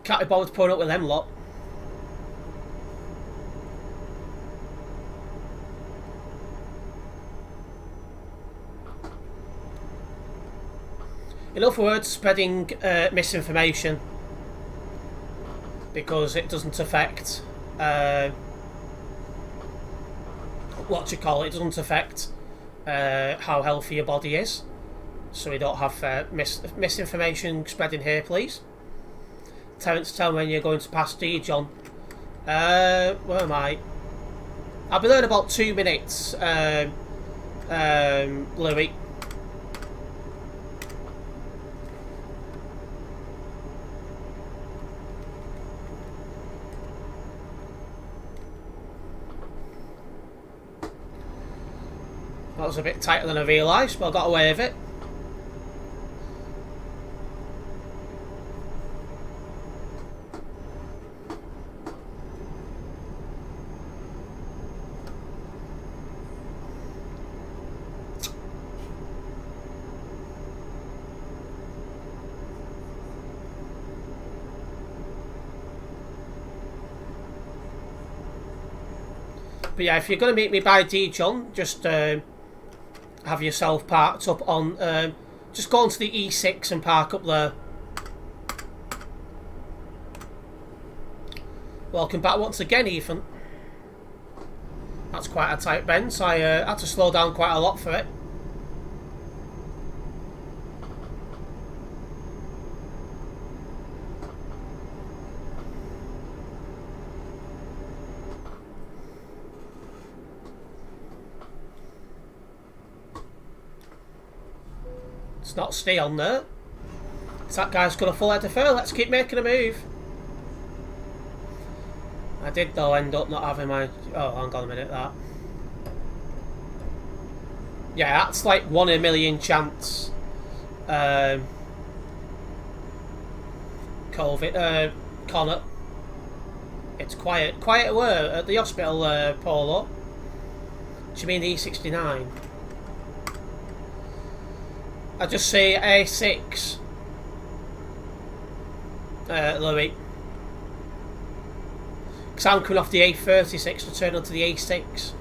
Can't be bothered pulling up with them lot. In other words, spreading misinformation, because it doesn't affect what you call it. It doesn't affect how healthy your body is. So we don't have misinformation spreading here, please. Terence, tell me when you're going to pass D, John. Where am I? I'll be there in about 2 minutes, Louis. That was a bit tighter than I realised, but I got away with it. But yeah, if you're going to meet me by D, John, just have yourself parked up on... just go onto the E6 and park up there. Welcome back once again, Ethan. That's quite a tight bend, so I had to slow down quite a lot for it. Let's not stay on there. That guy's got a full head of fur. Let's keep making a move. I did though end up not having my... Oh, hang on a minute, that. Yeah, that's like 1 in a million chance. COVID, Connor. It's quiet. Quiet where? At the hospital, Polo. Do you mean the E69? I just say A6. Louis. Because I'm coming off the A36 to turn onto the A6.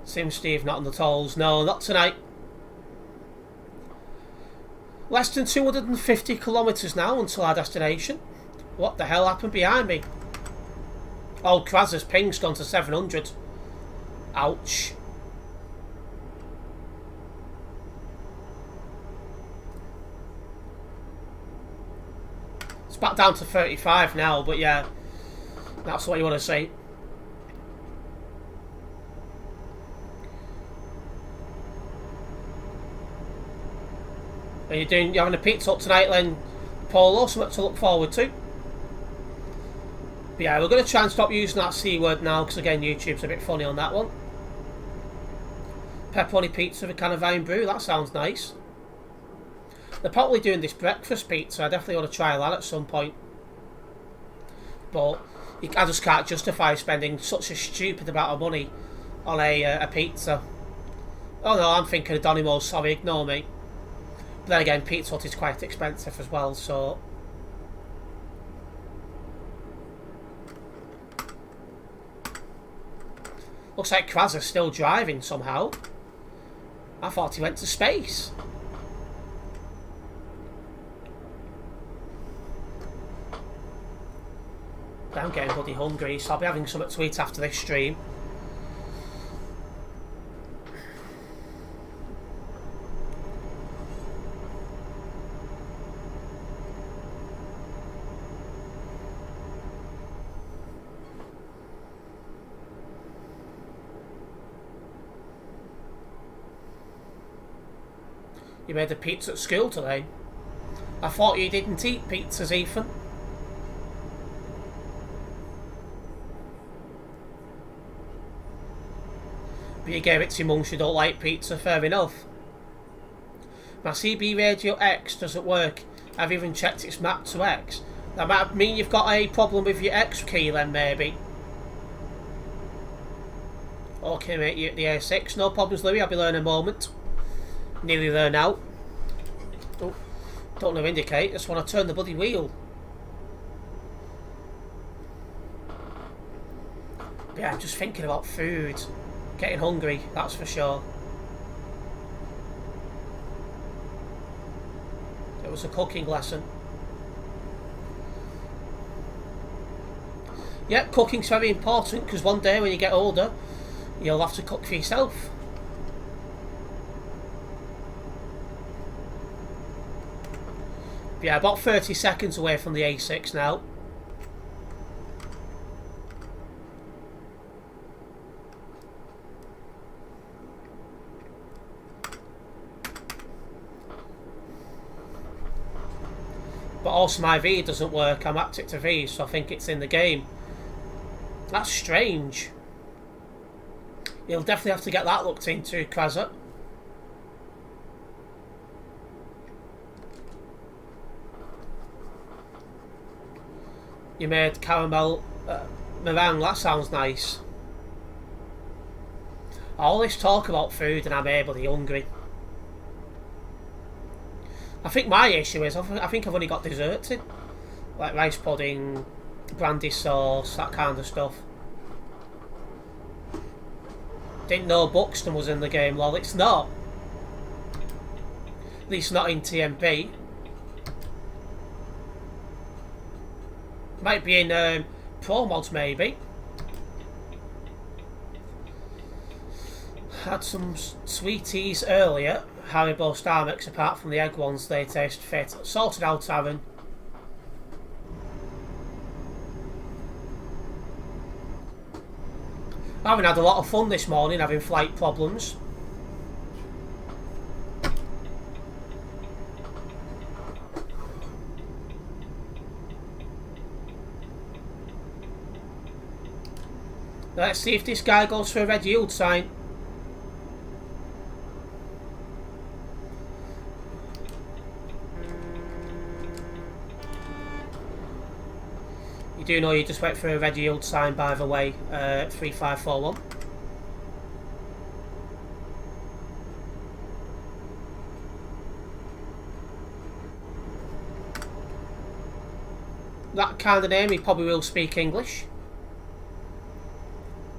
Sim Steve not on the tolls. No, not tonight. Less than 250 kilometres now until our destination. What the hell happened behind me? Oh, Kraz's ping's gone to 700. Ouch. It's back down to 35 now, but yeah, that's what you want to see. Are you doing? You having a pizza up tonight, then, Polo? Something to look forward to. But yeah, we're going to try and stop using that C word now, because again, YouTube's a bit funny on that one. Pepperoni pizza with a can of Vine Brew, that sounds nice. They're probably doing this breakfast pizza. I definitely want to try that at some point. But I just can't justify spending such a stupid amount of money on a pizza. Oh no, I'm thinking of Donimo's, sorry, ignore me. But then again, Pizza Hut is quite expensive as well, so... Looks like Kraz's still driving somehow. I thought he went to space. I'm getting bloody hungry, so I'll be having something to eat after this stream. You made a pizza at school today? I thought you didn't eat pizzas, Ethan. But you gave it to your mum, she don't like pizza, fair enough. My CB Radio X doesn't work. I've even checked it's mapped to X. That might mean you've got a problem with your X key then, maybe. Okay mate, you're at the A6, no problems Louis, I'll be there in a moment. Nearly there now. Oh, don't know indicate, just want to turn the bloody wheel. But yeah, I'm just thinking about food. Getting hungry, that's for sure. It was a cooking lesson. Yep, cooking's very important because one day when you get older, you'll have to cook for yourself. But yeah, about 30 seconds away from the A6 now. But also my V doesn't work, I mapped it to V, so I think it's in the game. That's strange. You'll definitely have to get that looked into, Krasa. You made caramel meringue, that sounds nice. I always talk about food and I'm able hungry. I think my issue is, I think I've only got desserts in. Like rice pudding, brandy sauce, that kind of stuff. Didn't know Buxton was in the game, lol. It's not. At least not in TMP. Might be in Pro Mods, maybe. Had some sweeties earlier. Haribo Star Mix, apart from the egg ones, they taste fit. Sorted out, Aaron. I haven't had a lot of fun this morning having flight problems. Let's see if this guy goes for a red yield sign. You do know you just went for a red yield sign, by the way, 3541. That kind of name, he probably will speak English.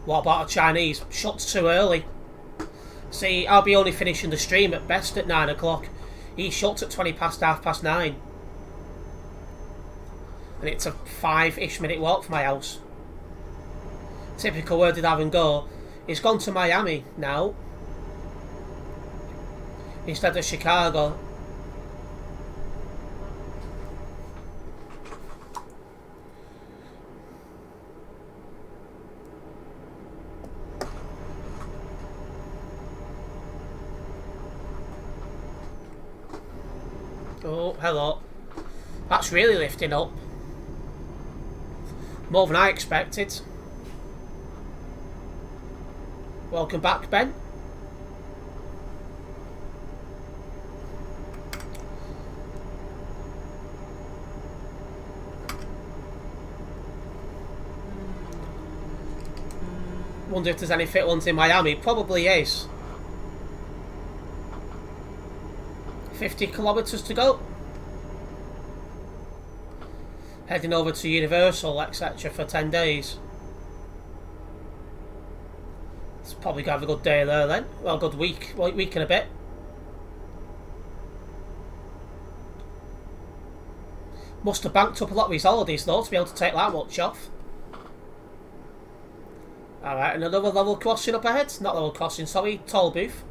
What about a Chinese? Shot's too early. See, I'll be only finishing the stream at best at 9 o'clock. He shuts at 20 past, 9:30. And it's a 5-ish minute walk from my house. Typical, where did Aaron go? He's gone to Miami now. Instead of Chicago. Oh, hello. That's really lifting up. More than I expected. Welcome back, Ben. Wonder if there's any fit ones in Miami. Probably is. 50 kilometres to go. Heading over to Universal, etc. for 10 days. It's probably going to have a good day there then. Well, a good week. Week and a bit. Must have banked up a lot of his holidays though to be able to take that much off. Alright, another level crossing up ahead. Not level crossing, sorry, toll booth.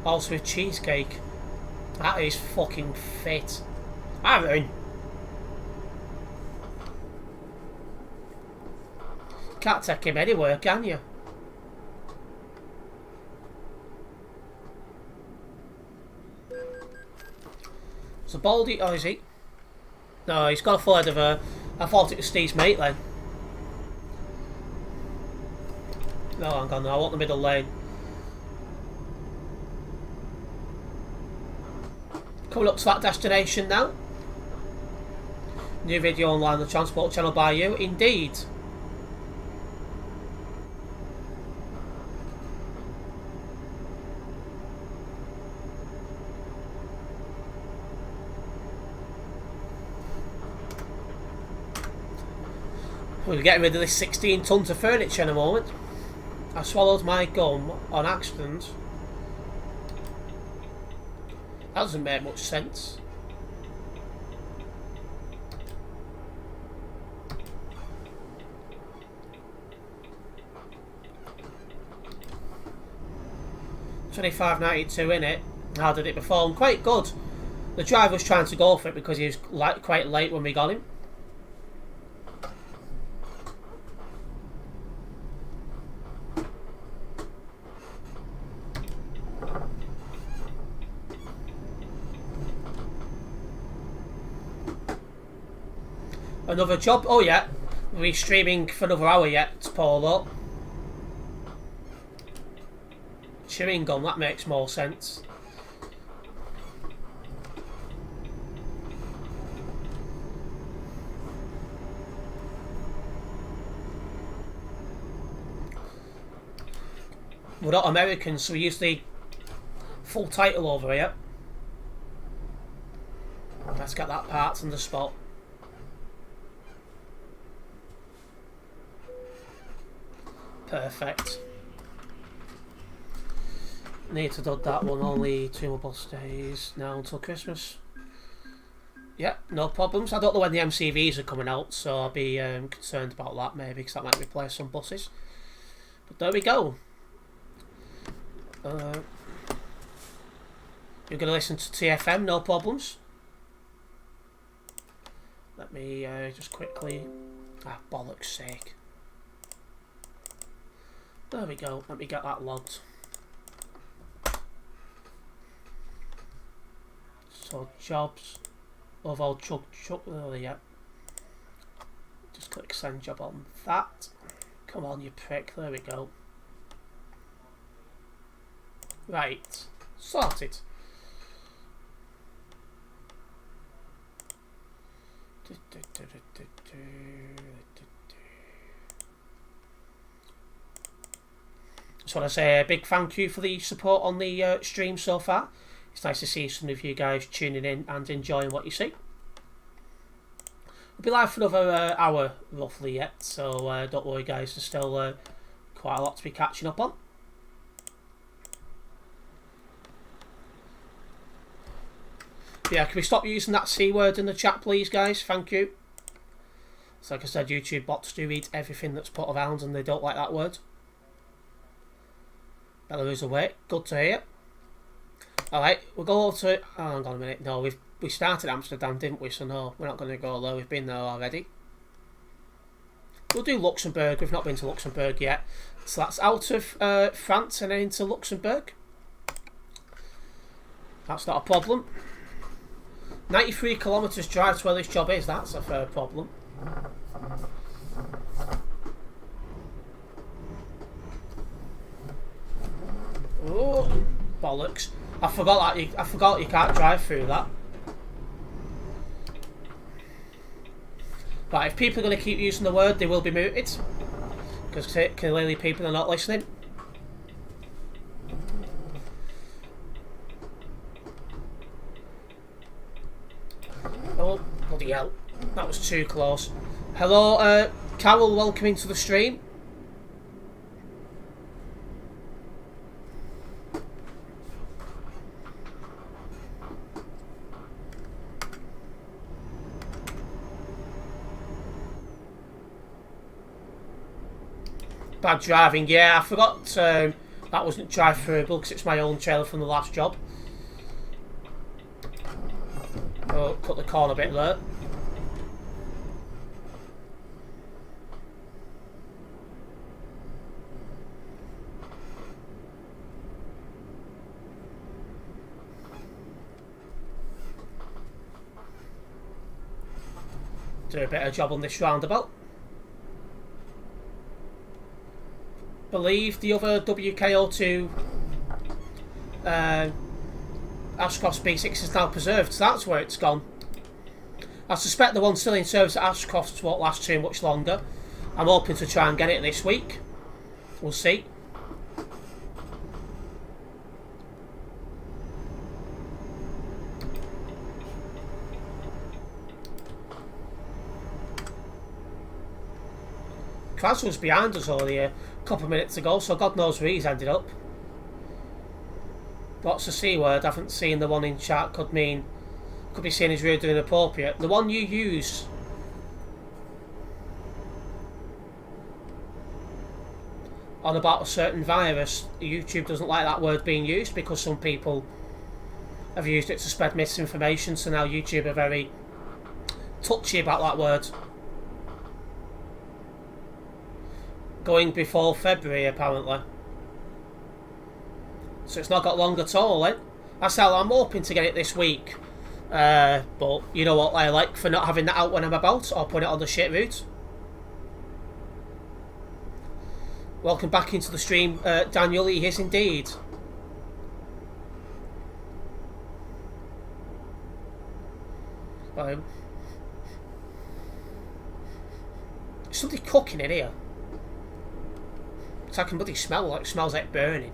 Also with cheesecake. That is fucking fit. Aaron! Can't take him anywhere, can you? So Baldy, oh is he? No, he's got a full head of her. I thought it was Steve's mate then. No, hang on, no, I want the middle lane. Coming up to that destination now. New video online on the Transport channel by you, indeed. We're getting rid of this 16 tons of furniture in a moment. I swallowed my gum on accident. That doesn't make much sense. $25.92 in it. How did it perform? Quite good. The driver was trying to go for it because he was quite late when we got him. Another job? Oh yeah. We're streaming for another hour yet, Paulo. Chewing gum, that makes more sense. We're not Americans, so we use the full title over here. Let's get that part on the spot. Perfect. Need to do that one, only 2 more bus days now until Christmas. Yeah, no problems. I don't know when the MCVs are coming out, so I'll be concerned about that maybe, because that might replace some buses. But there we go. You're going to listen to TFM, no problems. Let me just quickly... Ah, bollocks sake. There we go, let me get that logged. So, jobs, overall chuck, oh yeah. Just click send job on that. Come on, you prick, there we go. Right, sorted. Just want to say a big thank you for the support on the stream so far. It's nice to see some of you guys tuning in and enjoying what you see. We'll be live for another hour roughly yet, so don't worry guys, there's still quite a lot to be catching up on. Yeah, can we stop using that C word in the chat please guys, thank you. So like I said, YouTube bots do read everything that's put around and they don't like that word. Belarus away, good to hear. Alright, we'll go over to... Oh, hang on a minute. No, we started Amsterdam, didn't we? So no, we're not going to go there. We've been there already. We'll do Luxembourg. We've not been to Luxembourg yet. So that's out of France and then into Luxembourg. That's not a problem. 93 kilometres drive to where this job is. That's a fair problem. Oh, bollocks. I forgot you can't drive through that. Right, if people are going to keep using the word, they will be muted. because clearly people are not listening. Oh, bloody hell. That was too close. Hello, Carol, welcome into the stream. Bad driving, yeah, I forgot that wasn't drive-throughable because it's my own trailer from the last job. Oh, cut the corner a bit there. Do a better job on this roundabout. Believe the other WKO2 Ashcroft's B6 is now preserved, so that's where it's gone. I suspect the one still in service at Ashcroft's won't last too much longer. I'm hoping to try and get it this week. We'll see. Kraz was behind us only a couple of minutes ago, so God knows where he's ended up. What's the C word? I haven't seen the one in chat. Could be seen as rude and inappropriate. The one you use. On about a certain virus, YouTube doesn't like that word being used because some people have used it to spread misinformation, so now YouTube are very touchy about that word. Going before February, apparently. So it's not got long at all, then. That's how I'm hoping to get it this week. But you know what I like for not having that out when I'm about, or put it on the shit route. Welcome back into the stream, Daniel. He is indeed. Something cooking in here. I can bloody smell like smells like burning.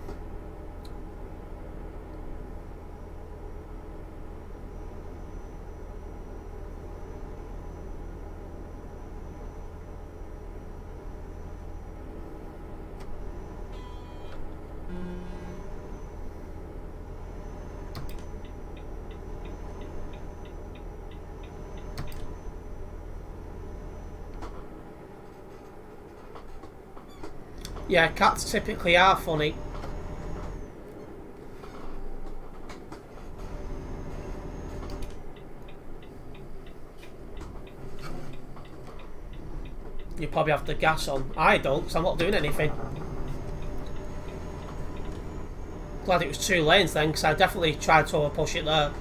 Yeah, cats typically are funny. You probably have the gas on. I don't, because I'm not doing anything. Glad it was 2 lanes then, because I definitely tried to push it there.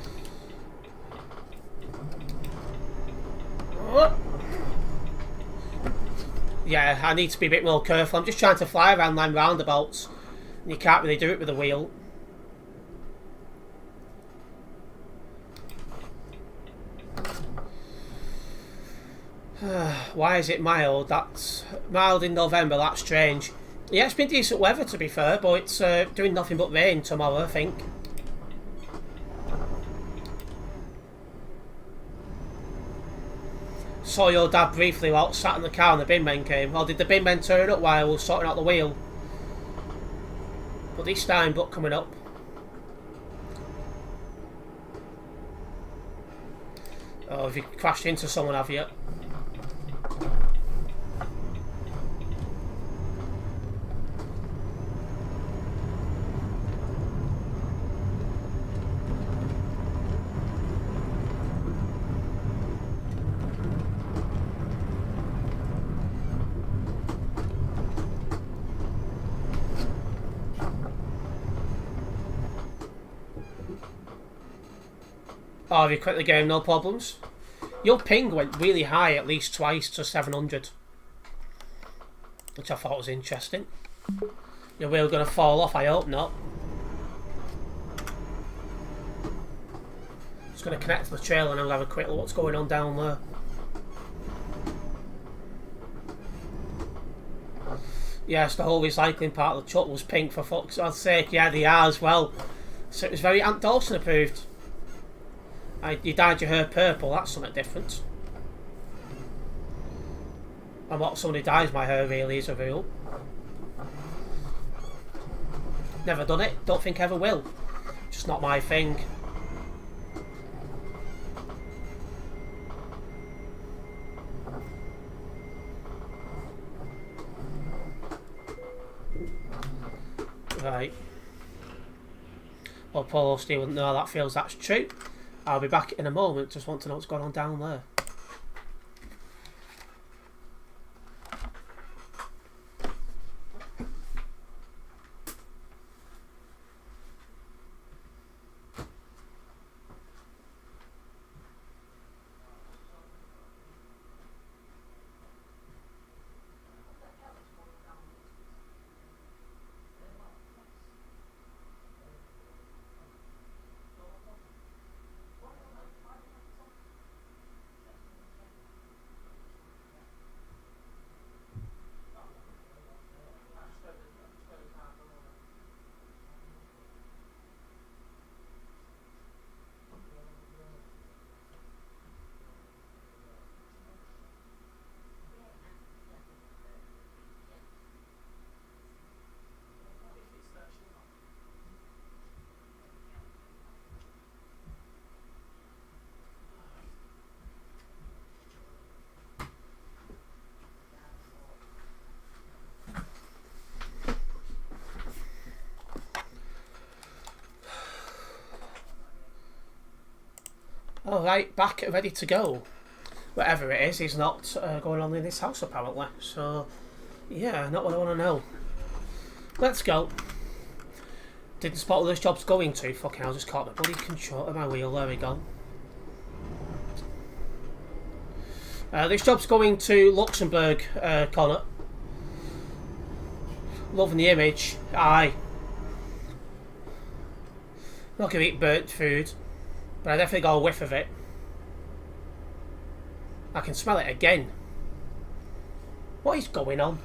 Yeah, I need to be a bit more careful. I'm just trying to fly around them roundabouts, and you can't really do it with the wheel. Why is it mild? That's mild in November, that's strange. Yeah, it's been decent weather to be fair, but it's doing nothing but rain tomorrow, I think. Saw your dad briefly while sat in the car and the bin men came. Or did the bin men turn up while I was sorting out the wheel? But this time, but coming up. Oh, have you crashed into someone, have you? Oh, have you quit the game? No problems. Your ping went really high at least twice to 700. Which I thought was interesting. Your wheel going to fall off? I hope not. Just going to connect to the trailer and I'll have a quick look what's going on down there. Yes, the whole recycling part of the truck was pink, for fuck's sake. Yeah, they are as well. So it was very Ant Dawson approved. You dyed your hair purple, that's something different. And what somebody dyes my hair really is a rule. Never done it, don't think ever will. Just not my thing. Right. Well, Paul O'Steele wouldn't know that feels that's true. I'll be back in a moment. Just want to know what's going on down there. Alright, back ready to go. Whatever it is not going on in this house apparently. So, yeah, not what I want to know. Let's go. Didn't spot where this job's going to. Fucking hell, just caught my bloody control of my wheel. There we go. This job's going to Luxembourg, Connor. Loving the image. Aye. Not going to eat burnt food. But I definitely got a whiff of it. I can smell it again. What is going on?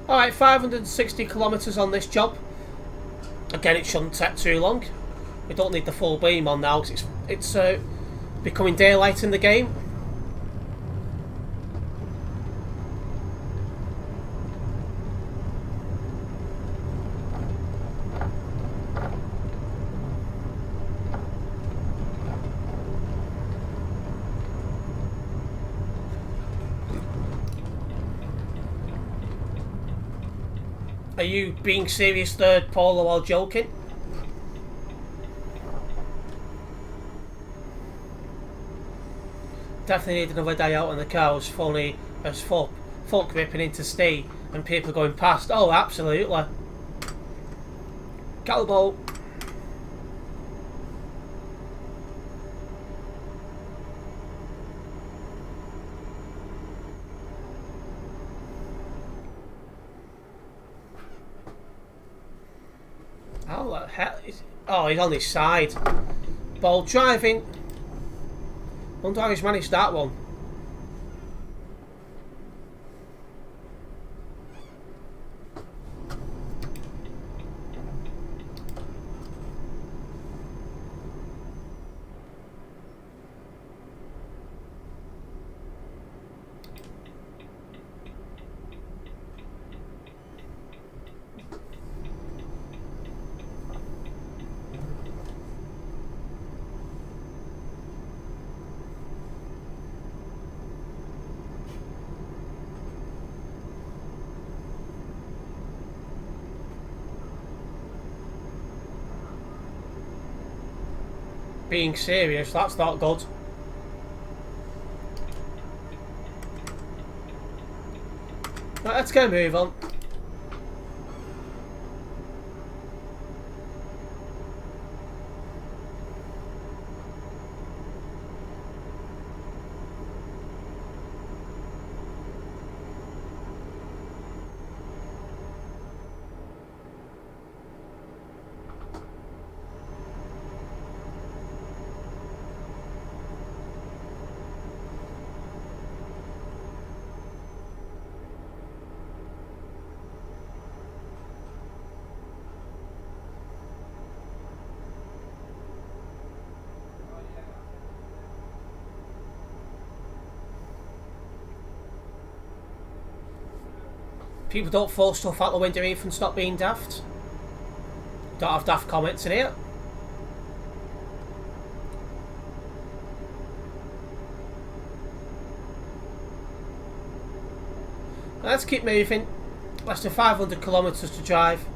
Alright, 560 kilometres on this job. Again, it shouldn't take too long. We don't need the full beam on now because it's becoming daylight in the game. Are you being serious third, Paul, while joking? Definitely need another day out on the cows, funny as fuck. Folk ripping into Steve and people going past. Oh, absolutely. Cattle boat. How the hell is... Oh, he's on his side. Ball driving. Wonder how he's managed that one. Being serious, that's not good. Right, let's go move on. . People don't throw stuff out the window even stop being daft. Don't have daft comments in here. Let's keep moving. Less than 500 kilometres to drive.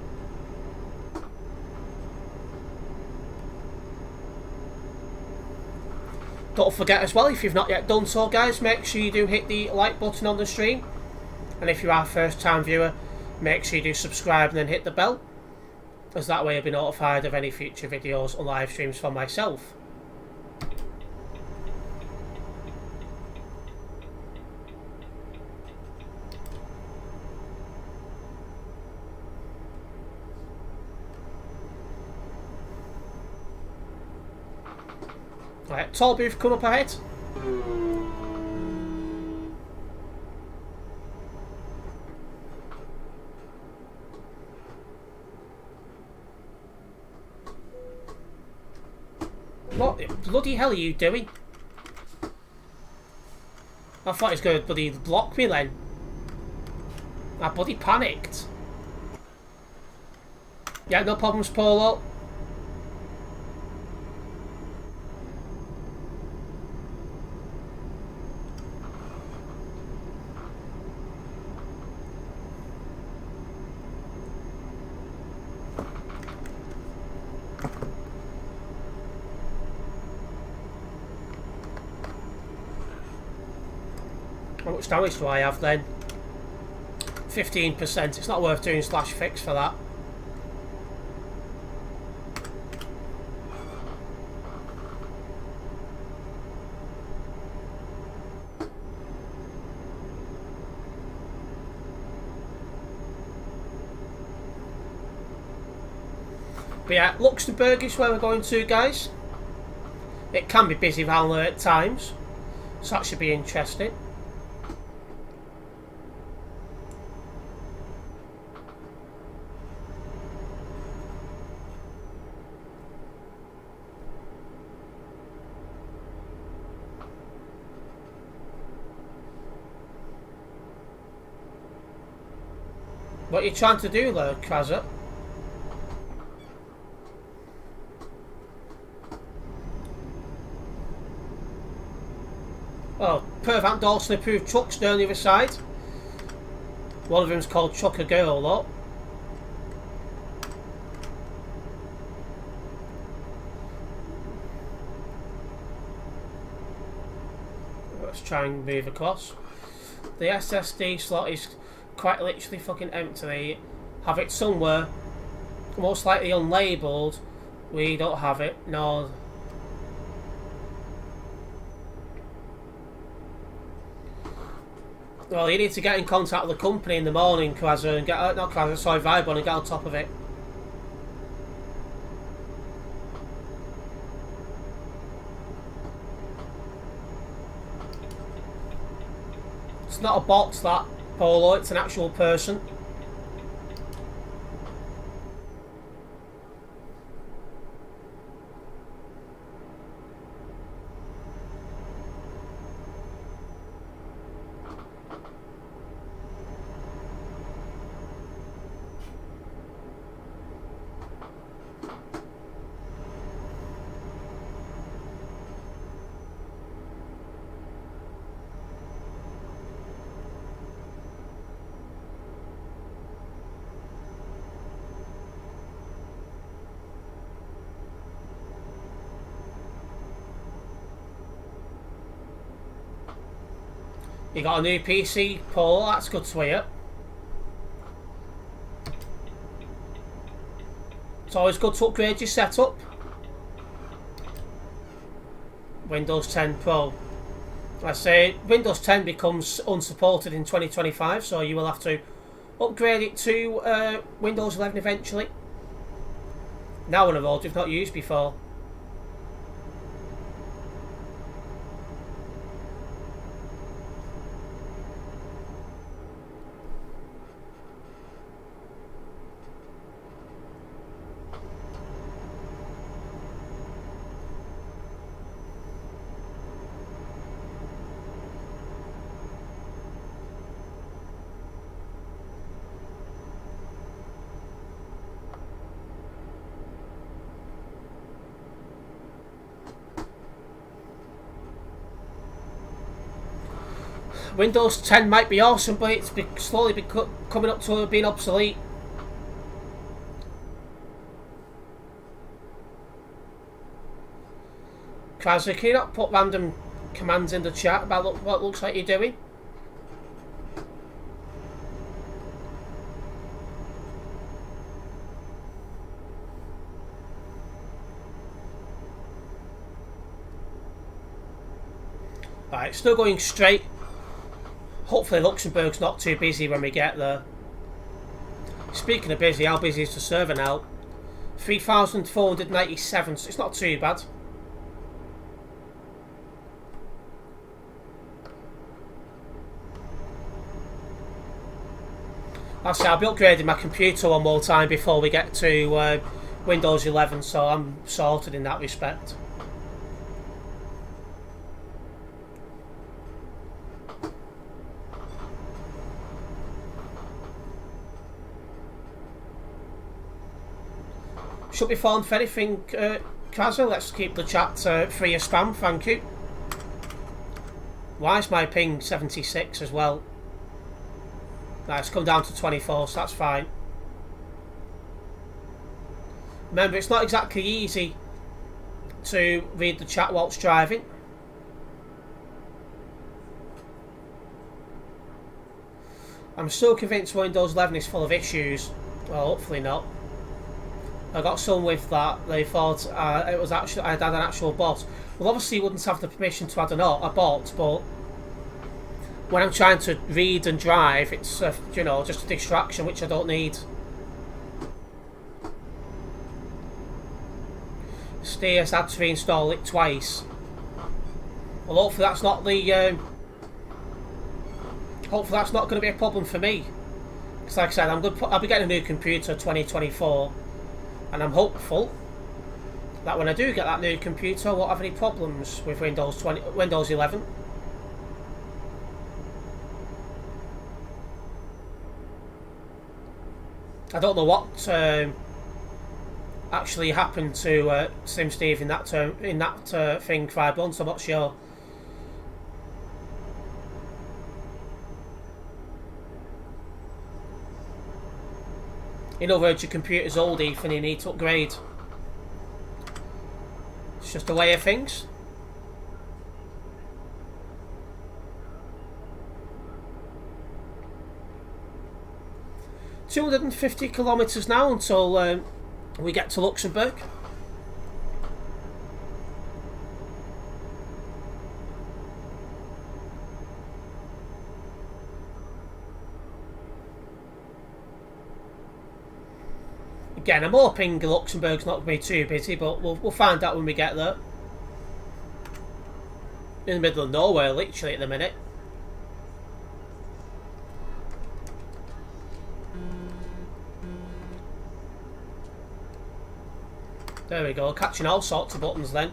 Don't forget as well, if you've not yet done so, guys, make sure you do hit the like button on the stream. And if you are a first time viewer, make sure you do subscribe and then hit the bell, as that way you'll be notified of any future videos and live streams from myself. Right, toll booth come up ahead. What the bloody hell are you doing? I thought he was going to bloody block me then. I bloody panicked. Yeah, no problems, Polo. How much damage do I have then? 15%. It's not worth doing slash fix for that. But yeah, Luxembourg is where we're going to, guys. It can be busy around there at times, so that should be interesting. What are you trying to do there, Krazza? Oh, per Van Dawson approved trucks down the other side. One of them's called Trucker Girl, though. Let's try and move across. The SSD slot is quite literally fucking empty. They have it somewhere, most likely unlabeled. We don't have it, no. Well, you need to get in contact with the company in the morning, Krazza, and get not Krazza, sorry, Vibon, and get on top of it. It's not a bot, that, Polo, it's an actual person. You got a new PC, Paul, that's good to hear. It's always good to upgrade your setup. Windows 10 Pro. I say Windows 10 becomes unsupported in 2025, so you will have to upgrade it to Windows 11 eventually. Now one of those we've not used before. Windows 10 might be awesome, but it's slowly coming up to being obsolete. Krauser, can you not put random commands in the chat about what it looks like you're doing? Right, still going straight. Hopefully Luxembourg's not too busy when we get there. Speaking of busy, how busy is the server now? 3,497, so it's not too bad. I'll be upgrading my computer one more time before we get to Windows 11, so I'm sorted in that respect. Should be fine for anything, Krauser. Let's keep the chat free of spam, thank you. Why is my ping 76 as well? Right, it's come down to 24, so that's fine. Remember, it's not exactly easy to read the chat whilst driving. I'm still convinced Windows 11 is full of issues. Well, hopefully not. I got some with that. They thought it was actually I'd had an actual bot. Well, obviously you wouldn't have the permission to add a bot, but when I'm trying to read and drive, it's you know, just a distraction which I don't need. Steers had to reinstall it twice. Well, hopefully that's not the. Hopefully that's not going to be a problem for me. Because, like I said, I'll be getting a new computer 2024. And I'm hopeful that when I do get that new computer, I won't have any problems with Windows 11. I don't know what actually happened to Sim Steve in that thing 5 months. I'm not sure. In other words, your computer's old, Ethan, you need to upgrade. It's just a way of things. $250 kilometres now until we get to Luxembourg. Again, I'm hoping Luxembourg's not going to be too busy, but we'll find out when we get there. In the middle of nowhere, literally, at the minute. There we go, catching all sorts of buttons then.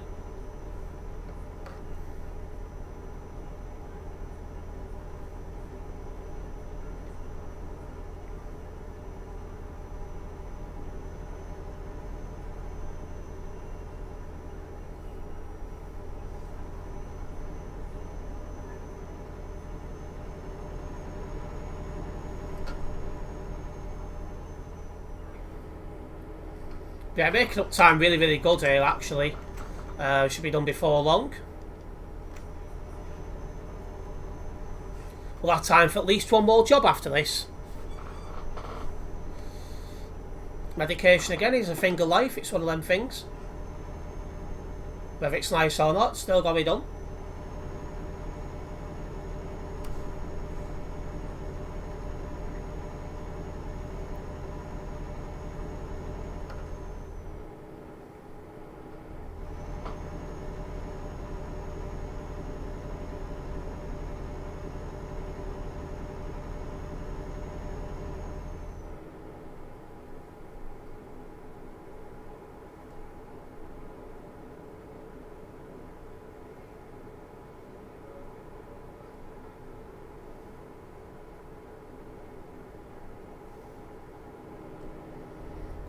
Yeah, making up time really, really good here, actually. Should be done before long. We'll have time for at least one more job after this. Medication again is a thing of life. It's one of them things. Whether it's nice or not, still got to be done.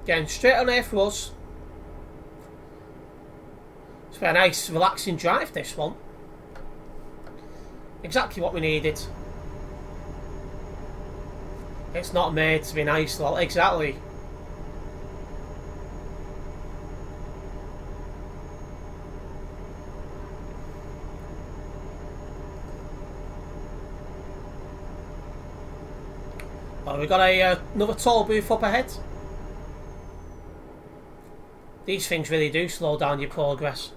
Again, straight on air for us. It's been a nice, relaxing drive, this one. Exactly what we needed. It's not made to be nice, lol. Exactly. Oh, we got another toll booth up ahead. These things really do slow down your progress.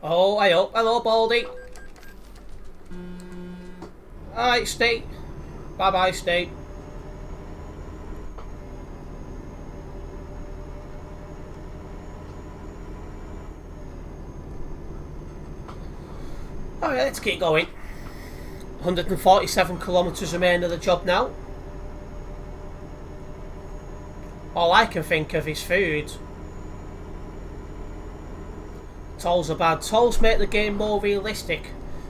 Oh, hello, Baldy. Alright, Steve. Bye-bye, Steve. Alright, let's keep going. 147 kilometres remain of the job now. All I can think of is food. Tolls are bad. Tolls make the game more realistic.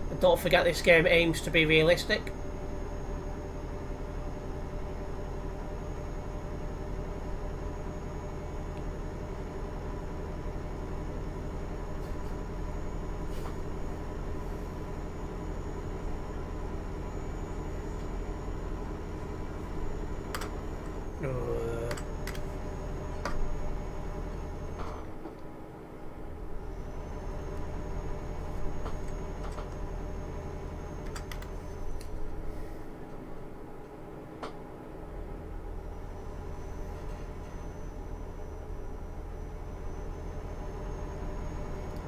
And don't forget this game aims to be realistic.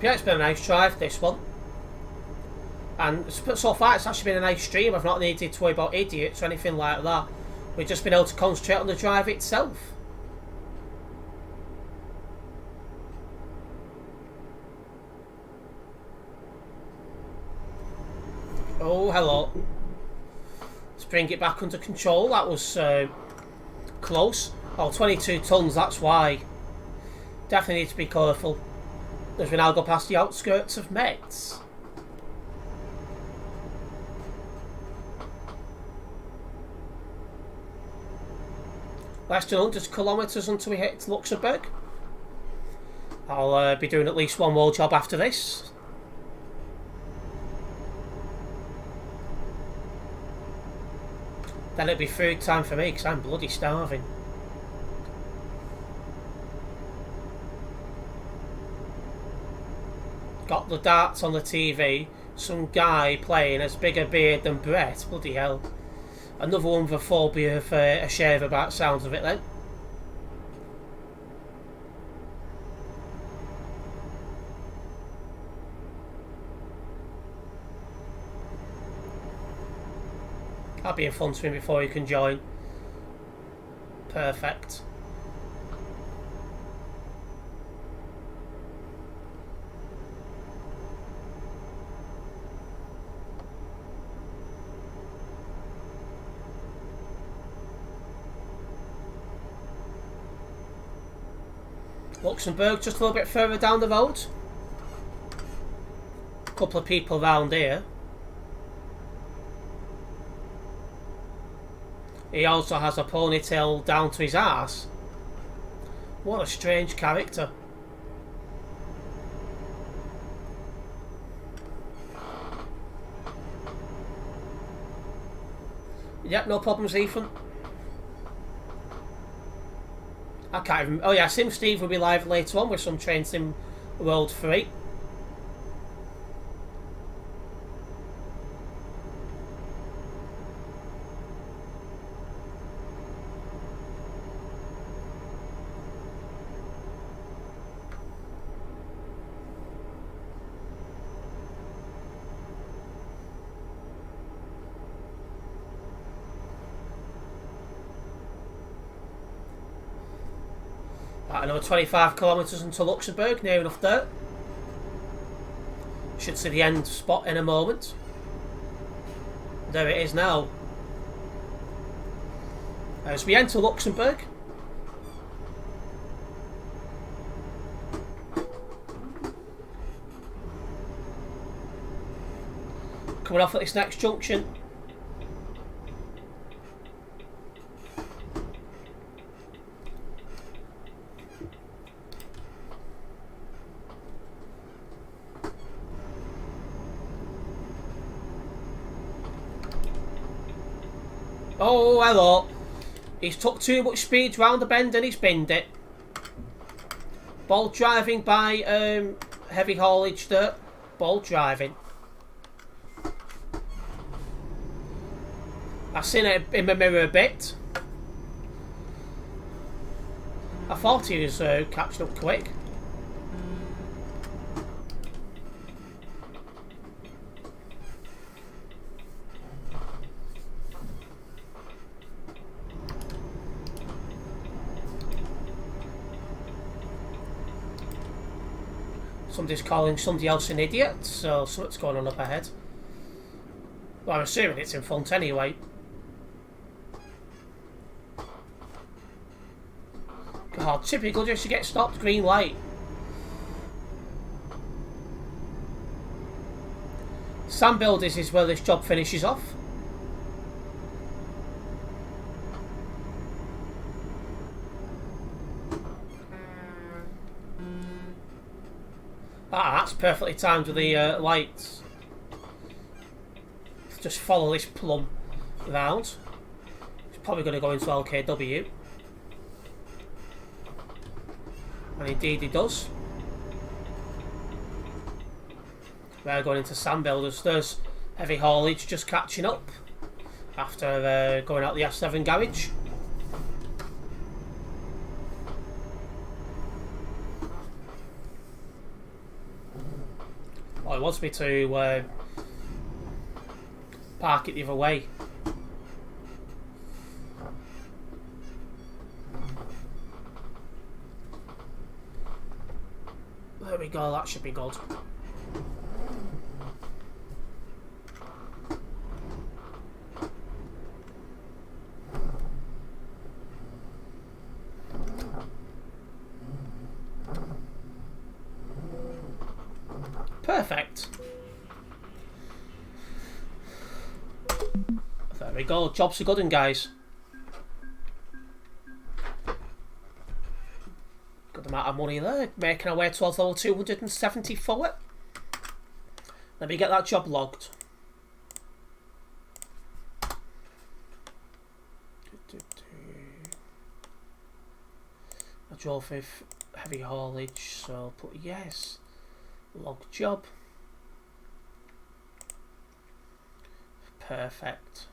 Yeah, it's been a nice drive, this one. And so far it's actually been a nice stream. I've not needed to worry about idiots or anything like that. We've just been able to concentrate on the drive itself. Oh, hello. Let's bring it back under control. That was close. Oh, 22 tonnes, that's why. Definitely need to be careful. As we now go past the outskirts of Metz. Less than 100 kilometres until we hit Luxembourg. I'll be doing at least one more job after this. Then it'll be food time for me because I'm bloody starving. Got the darts on the TV. Some guy playing as big a beard than Brett. Bloody hell. Another one with a phobia of a shave about sounds of it then. That'll be a fun swim before you can join. Perfect. Luxembourg just a little bit further down the road. A couple of people round here. He also has a ponytail down to his arse. What a strange character. Yep, no problems, Ethan. I can't even... Oh yeah, Sim Steve will be live later on with some Train Sim World 3. Another 25 kilometres into Luxembourg, near enough there. Should see the end spot in a moment. There it is now. As we enter Luxembourg. Coming off at this next junction. Oh, hello. He's took too much speed round the bend and he's binned it. Bold driving by heavy haulage dirt. Bold driving. I've seen it in my mirror a bit. I thought he was catching up quick. Somebody's calling somebody else an idiot, so something's going on up ahead. Well, I'm assuming it's in front anyway. God, typical just to get stopped, green light. Sand builders is where this job finishes off. Ah, that's perfectly timed with the lights. Just follow this plum round. It's probably going to go into LKW. And indeed he does. We're going into sand builders. There's heavy haulage just catching up after going out the S7 garage. Oh, it wants me to park it the other way. There we go, that should be good. Perfect. There we go, jobs are good one, guys. Good amount of money there, making our way towards level 274. Let me get that job logged. I drove with heavy haulage, so I'll put yes. Log job. Perfect.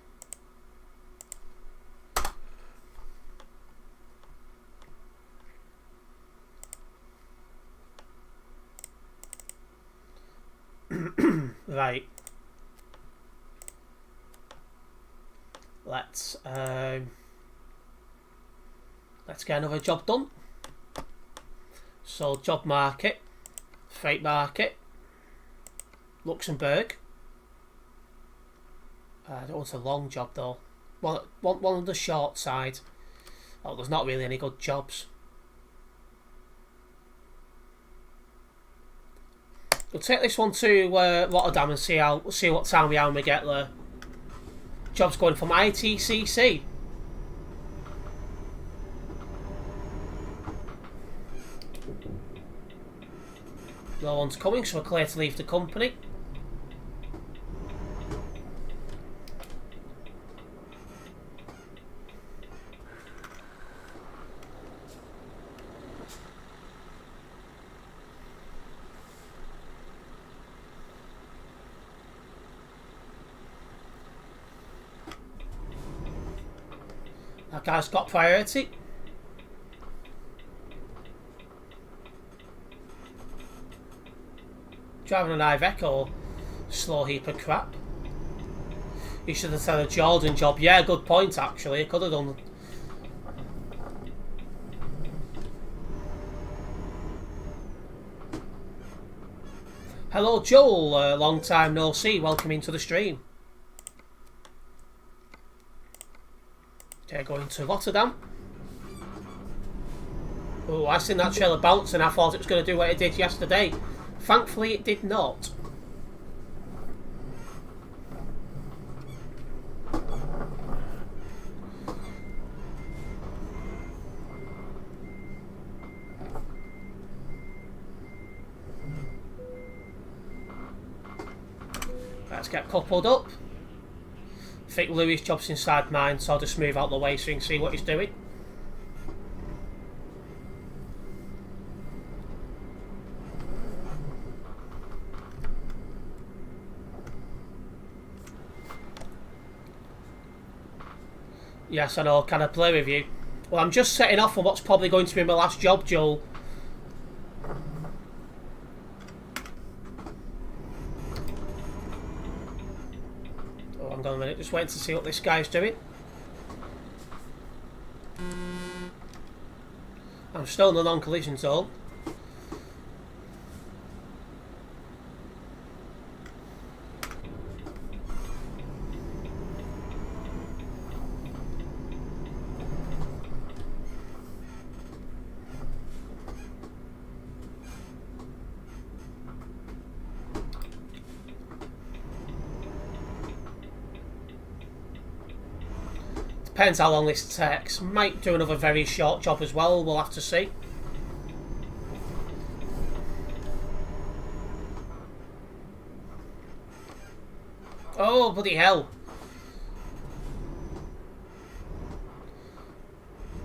Right. Let's get another job done. So job market, freight market, Luxembourg. I don't want a long job though. One on the short side. Oh, there's not really any good jobs. We'll take this one to Rotterdam and see what time we are when we get there. Job's going from ITCC. No one's coming, so we're clear to leave the company. That guy's got priority. Driving an Iveco, slow heap of crap. You should have said a Jordan job. Yeah, good point actually. I could have done. Hello Joel, long time no see. Welcome into the stream. Okay, going to Rotterdam. Oh, I seen that trailer bounce and I thought it was going to do what it did yesterday. Thankfully it did not. Let's get coupled up. I think Louis' job's inside mine, so I'll just move out the way so you can see what he's doing. Yes, I know, can I play with you? Well, I'm just setting off on what's probably going to be my last job, Joel. Oh, hang on a minute, just waiting to see what this guy's doing. I'm still in the non-collision zone. Depends how long this takes. Might do another very short job as well, we'll have to see. Oh, bloody hell.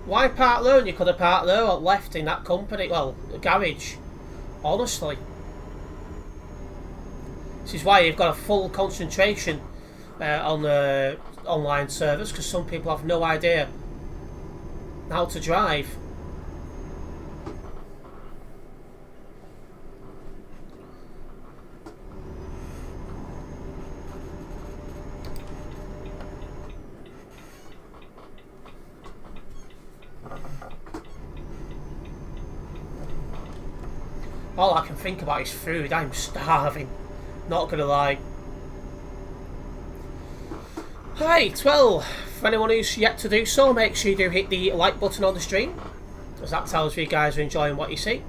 Why park there? You could have parked there or left in that company, well, the garage. Honestly. This is why you've got a full concentration on the online servers, because some people have no idea how to drive. All I can think about is food. I'm starving. Not gonna lie. Right, well, for anyone who's yet to do so, make sure you do hit the like button on the stream, as that tells you guys are enjoying what you see.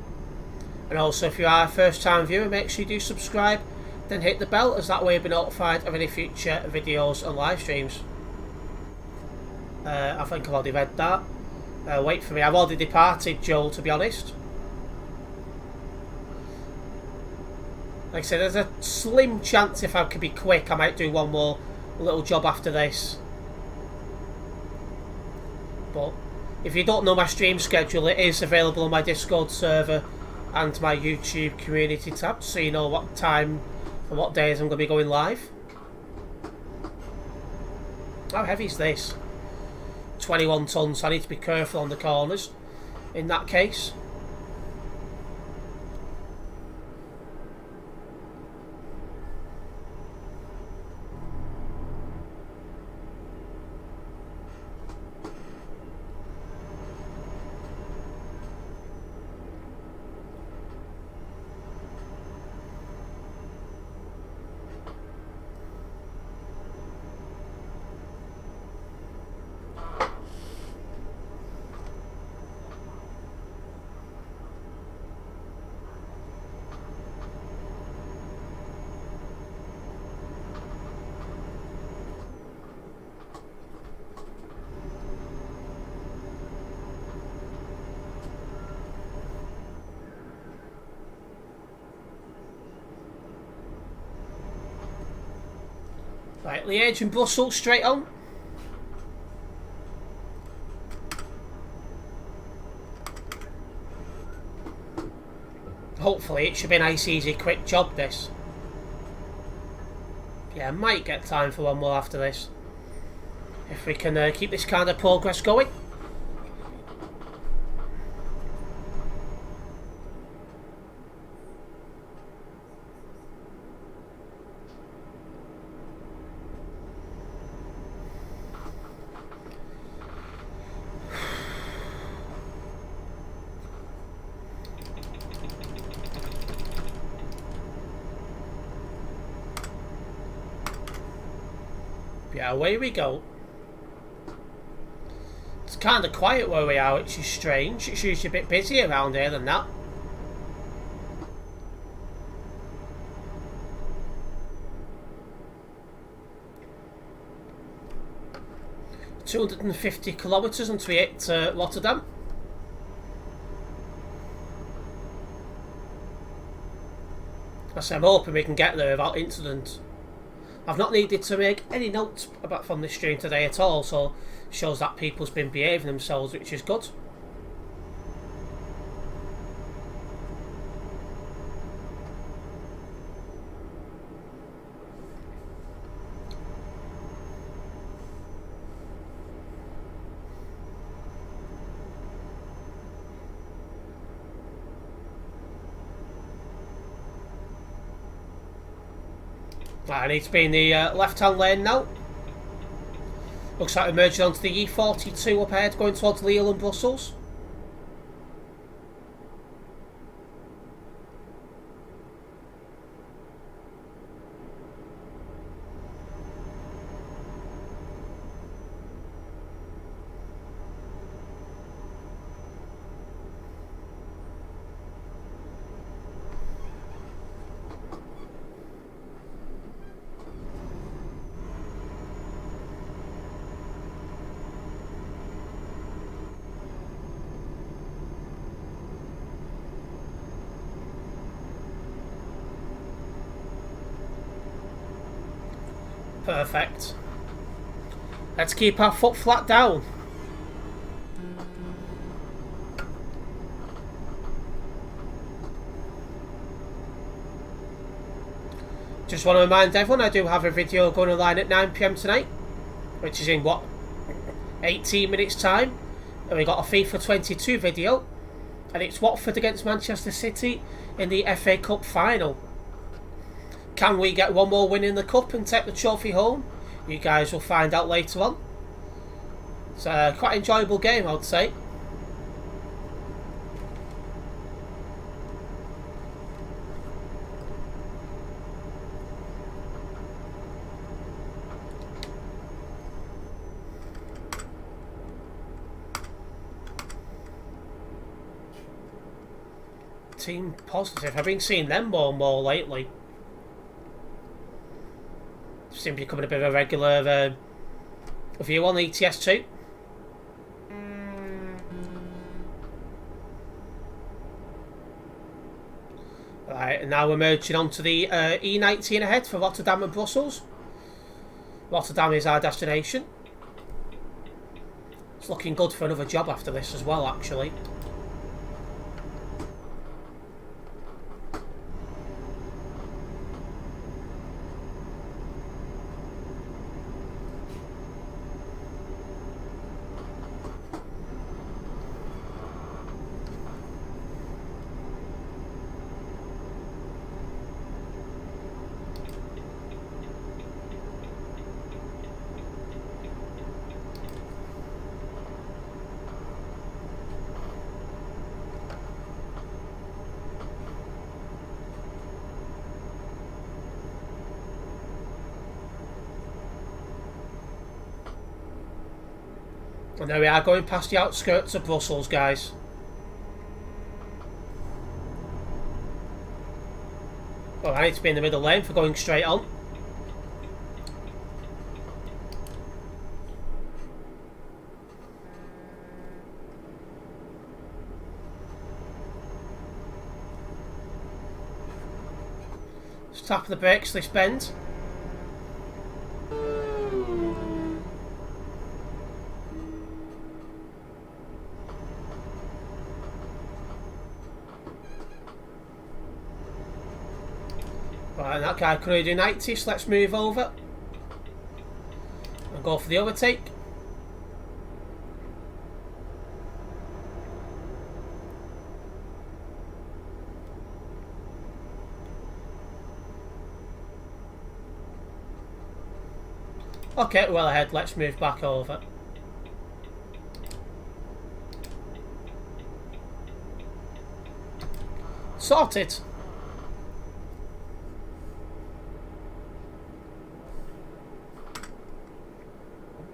And also, if you are a first time viewer, make sure you do subscribe, then hit the bell, as that way you'll be notified of any future videos and live streams. I think I've already read that. Wait for me, I've already departed, Joel, to be honest. Like I said, there's a slim chance if I could be quick I might do one more little job after this. But if you don't know my stream schedule, it is available on my Discord server and my YouTube community tab, so you know what time and what days I'm going to be going live. How heavy is this? 21 tonnes, so I need to be careful on the corners in that case. Right, Liège and Brussels straight on. Hopefully it should be a nice, easy, quick job, this. Yeah, I might get time for one more after this. If we can keep this kind of progress going. Yeah, away we go. It's kind of quiet where we are, which is strange. It's usually a bit busy around here than that. ...250 kilometres until we hit Rotterdam. I say I'm hoping we can get there without incident. I've not needed to make any notes about from this stream today at all, so shows that people's been behaving themselves, which is good. Right, I need to be in the left-hand lane now. Looks like we're merging onto the E42 up ahead, going towards Lille and Brussels. Perfect. Let's keep our foot flat down. Just want to remind everyone I do have a video going online at 9 PM tonight, which is in what, 18 minutes time, and we got a FIFA 22 video, and it's Watford against Manchester City in the FA Cup final. Can we get one more win in the cup and take the trophy home? You guys will find out later on. It's a quite enjoyable game, I would say. Team Positive. I've been seeing them more and more lately. Seem to be becoming a bit of a regular view on ETS2. Right, and now we're merging onto the E19 ahead for Rotterdam and Brussels. Rotterdam is our destination. It's looking good for another job after this as well, actually. And there we are, going past the outskirts of Brussels, guys. Well, I need to be in the middle lane for going straight on. Let's tap the brakes this bend. Right, and that guy could only do 90, so let's move over and go for the overtake. Okay, well ahead, let's move back over. Sorted.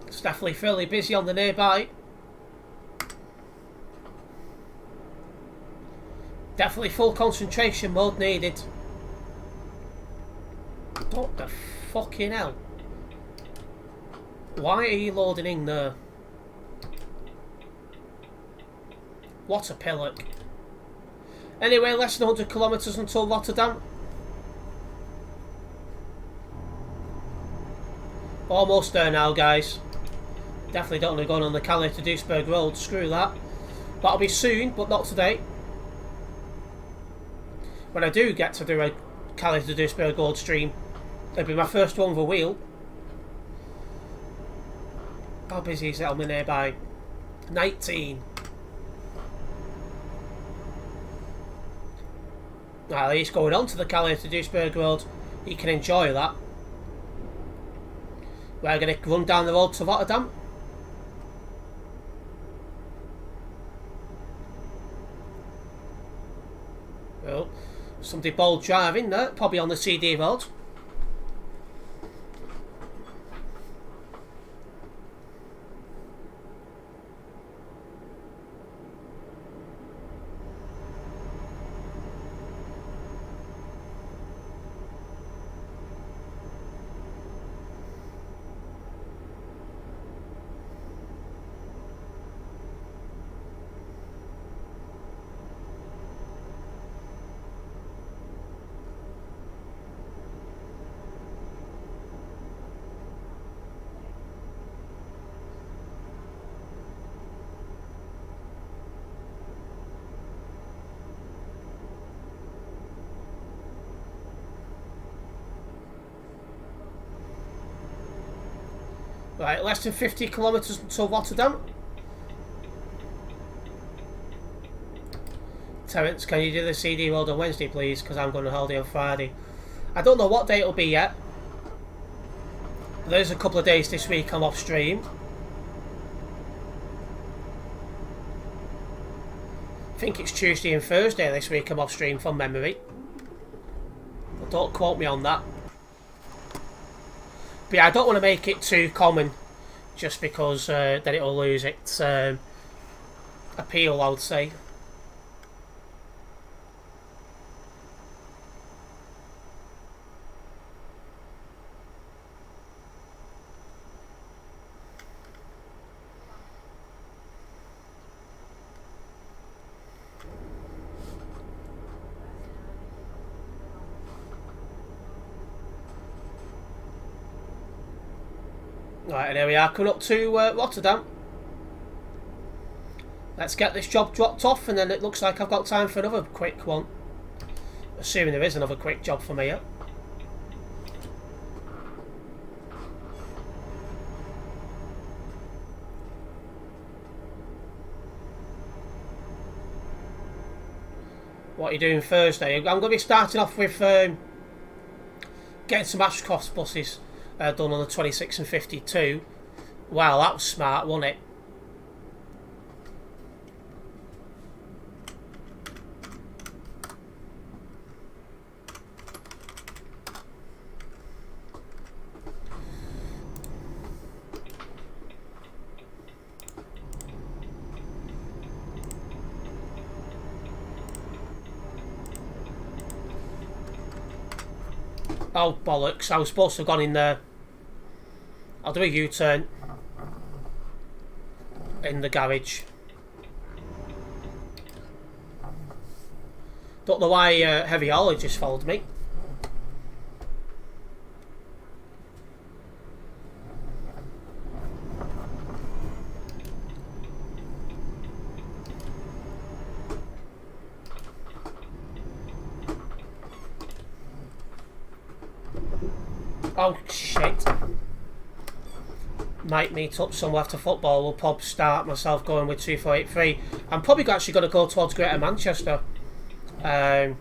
It's definitely fairly busy on the nearby. Definitely full concentration mode needed. What the fucking hell? Why are you loading in there? What a pillock. Anyway, less than 100 kilometres until Rotterdam. Almost there now, guys. Definitely don't want to go on the Calais to Duisburg Road. Screw that. That'll be soon, but not today. When I do get to do a Calais to Duisburg Road stream, it'll be my first one with a wheel. How busy is it on the nearby? 19. Well, at least going on to the Calais to Duisburg Road, you can enjoy that. We're going to run down the road to Rotterdam. Well, somebody bold driving there, probably on the CD road. Right, less than 50 kilometres until Rotterdam. Terence, can you do the CD road on Wednesday, please? Because I'm going on holiday on Friday. I don't know what day it'll be yet. There's a couple of days this week I'm off stream. I think it's Tuesday and Thursday this week I'm off stream from memory. But don't quote me on that. But yeah, I don't want to make it too common just because then it'll lose its appeal, I would say. Right, and here we are, coming up to Rotterdam. Let's get this job dropped off, and then it looks like I've got time for another quick one. Assuming there is another quick job for me here. What are you doing Thursday? I'm going to be starting off with getting some Ashcroft buses done on the 26 and 52. Wow, that was smart, wasn't it? Oh, bollocks. I was supposed to have gone in there. I'll do a U-turn in the garage. Don't know why heavy haulage just followed me. Oh shit. Might meet up somewhere after football. We'll probably start myself going with 2483. I'm probably actually going to go towards Greater Manchester. There's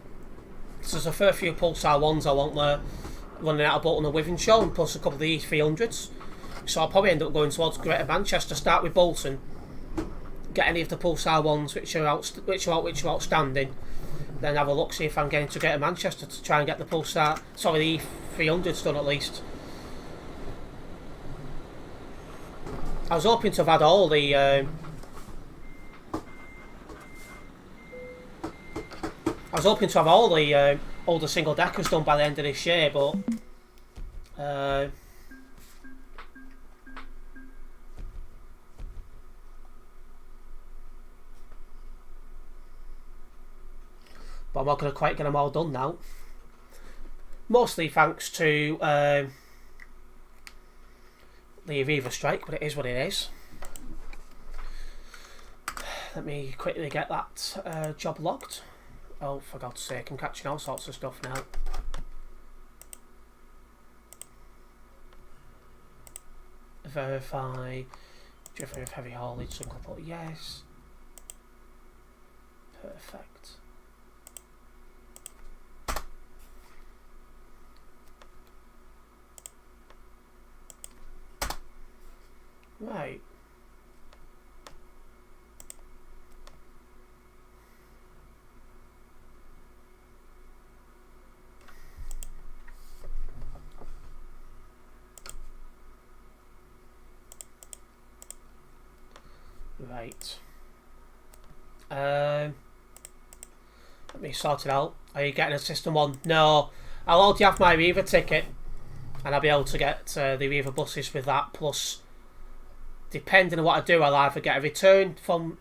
a fair few Pulsar ones I want there, running out of Bolton and Withenshaw, and plus a couple of the E300s. So I'll probably end up going towards Greater Manchester. Start with Bolton, get any of the Pulsar ones which are outstanding. Then have a look, see if I can get into Greater Manchester to try and get the Pulsar, sorry, the E300s done at least. I was hoping to have had all the I was hoping to have all the single deckers done by the end of this year, but I'm not going to quite get them all done now. Mostly thanks to the Aviva strike, but it is what it is. Let me quickly get that job logged. Oh, for God's sake, I'm catching all sorts of stuff now. Verify. Driver of heavy haulage, so I'll put yes. Perfect. Right. Right. Let me sort it out. Are you getting a system one? No. I'll already have my Aviva ticket, and I'll be able to get the Aviva buses with that. Plus, depending on what I do, I'll either get a return from.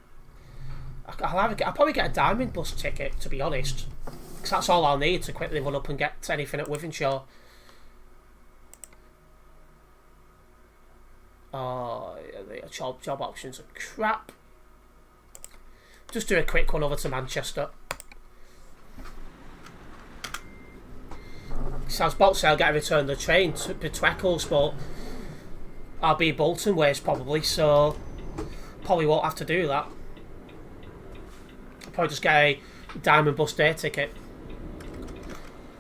I'll probably get a diamond bus ticket, to be honest, because that's all I'll need to quickly run up and get anything at Wythenshawe. Oh, the job options are crap. Just do a quick one over to Manchester. So I was about to say I'll get a return the train to Eccles, but I'll be Bolton ways probably, so probably won't have to do that. I'll probably just get a Diamond Bus Day ticket.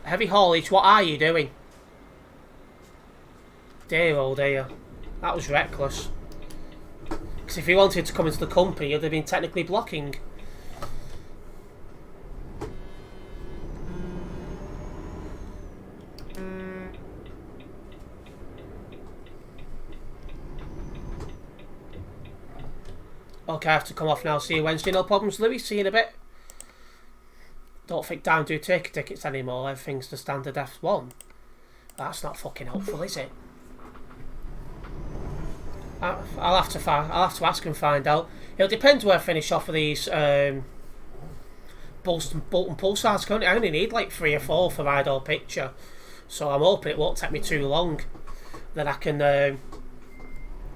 Heavy haulage, what are you doing? Dear oh dear. That was reckless. Because if he wanted to come into the company, he'd have been technically blocking. Okay, I have to come off now. See you Wednesday. No problems, Louis. See you in a bit. Don't think down do take tickets anymore. Everything's the standard F1. That's not fucking helpful, is it? I'll have to ask and find out. It'll depend where I finish off of these Bolton Pulsars. I only need like 3 or 4 for Idol Picture, so I'm hoping it won't take me too long. Then I can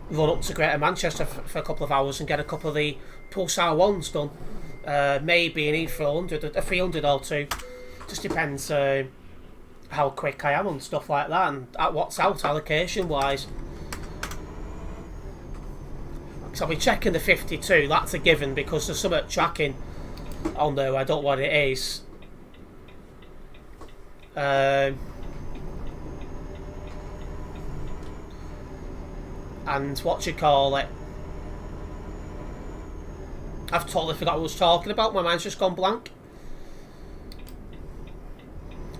run up to Greater Manchester for a couple of hours and get a couple of the Pulsar ones done. Maybe an E400, a 300 or 2. Just depends how quick I am on stuff like that and at what's out allocation wise. So I'll be checking the 52, that's a given because there's some tracking on there, I don't know what it is. And what you call it? I've totally forgot what I was talking about, my mind's just gone blank.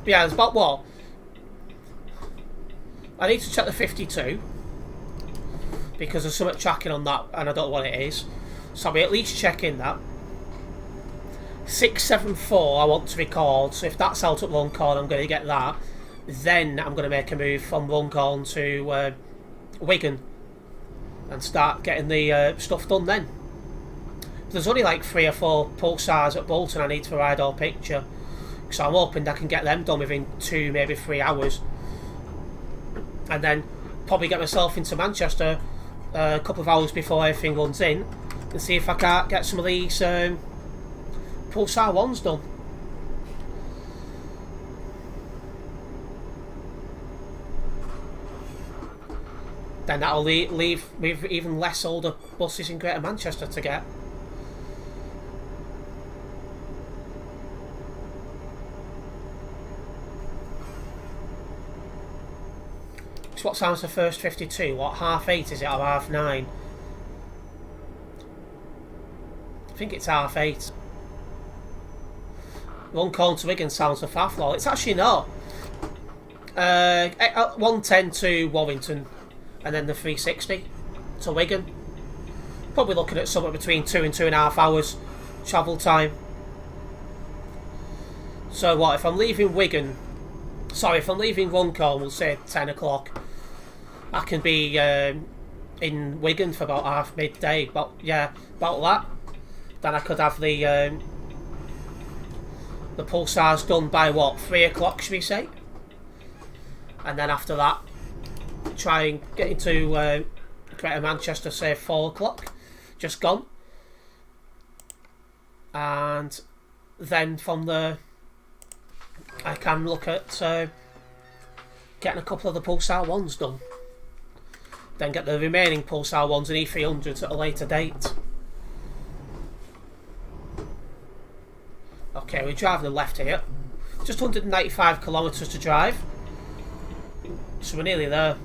But yeah, it's about what? I need to check the 52. Because there's some tracking on that and I don't know what it is. So I'll be at least checking that. 674 I want to record, so if that's out at Runcorn I'm going to get that. Then I'm going to make a move from Runcorn to Wigan and start getting the stuff done then. There's only like 3 or 4 Pulsars at Bolton I need for Idol Picture, so I'm hoping I can get them done within 2, maybe 3 hours. And then probably get myself into Manchester a couple of hours before everything runs in and see if I can't get some of these Pulsar ones done. Then that'll leave with even less older buses in Greater Manchester to get. So what time's the first 52? What, 8:30 is it, or 9:30? I think it's 8:30. Runcorn to Wigan sounds a fafflaw. It's actually not. 1:10 to Warrington, and then the 360 to Wigan. Probably looking at somewhere between 2 and 2.5 hours travel time. So what, if I'm leaving Wigan... Sorry, if I'm leaving Runcorn, we'll say 10 o'clock. I can be in Wigan for about half midday, but yeah, about that. Then I could have the Pulsars done by what, 3 o'clock, should we say? And then after that, try and get into Greater Manchester, say 4 o'clock, just gone. And then from there, I can look at getting a couple of the Pulsar 1s done. Then get the remaining Pulsar 1s and E300s at a later date. Okay, we're driving left here. Just 195 kilometres to drive. So we're nearly there.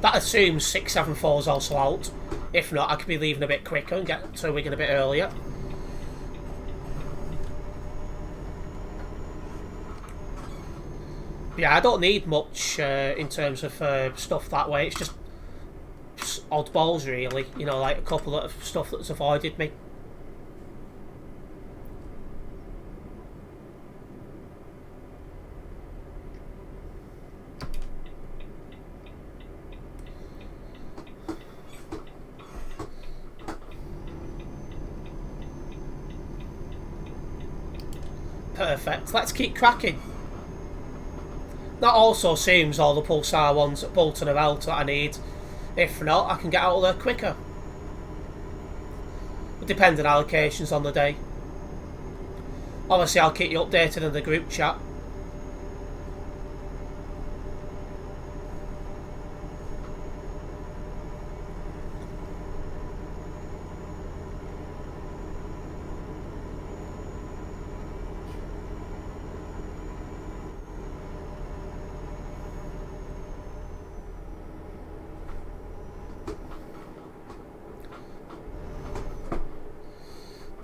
That assumes 674 is also out. If not, I could be leaving a bit quicker and get to Wigan a bit earlier. Yeah, I don't need much in terms of stuff that way. It's just oddballs, really. You know, like a couple of stuff that's avoided me. Perfect. Let's keep cracking. That also seems all the Pulsar 1s at Bolton are out that I need. If not, I can get out of there quicker. It depends on allocations on the day. Obviously, I'll keep you updated in the group chat.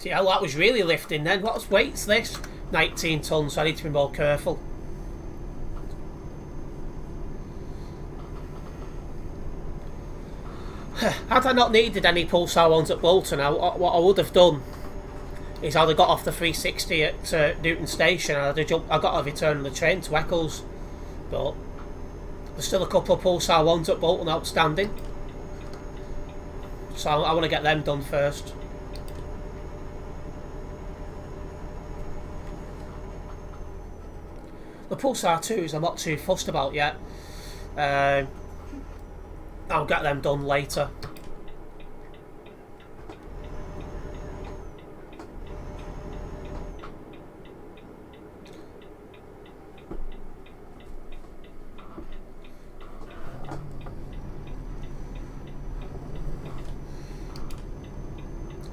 Yeah, that was really lifting then. What weight's this? 19 tonnes, so I need to be more careful. Had I not needed any Pulsar 1s at Bolton, what I would have done is I'd have got off the 360 at Newton Station and I got a return on the train to Eccles. But there's still a couple of Pulsar 1s at Bolton outstanding. So I want to get them done first. The Pulsar 2s I'm not too fussed about yet. I'll get them done later.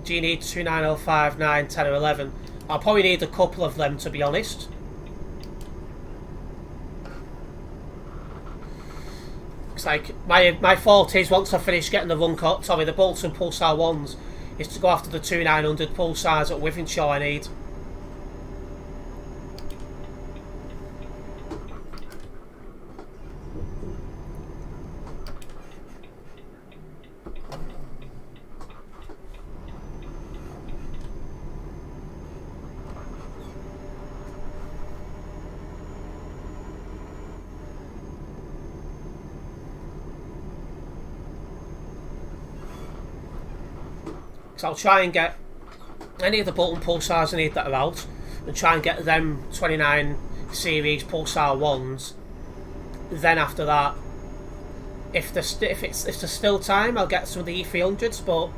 Do you need 2, 9, 0, 5, 9, 10 or 11? I'll probably need a couple of them, to be honest. Like my fault is once I finish getting the the Bolton Pulsar 1s is to go after the 2900 Pulsars at Wythenshawe I need. So I'll try and get any of the Bolton Pulsars I need that are out and try and get them 29 series Pulsar 1s. Then after that, if there's still time, I'll get some of the E300s, but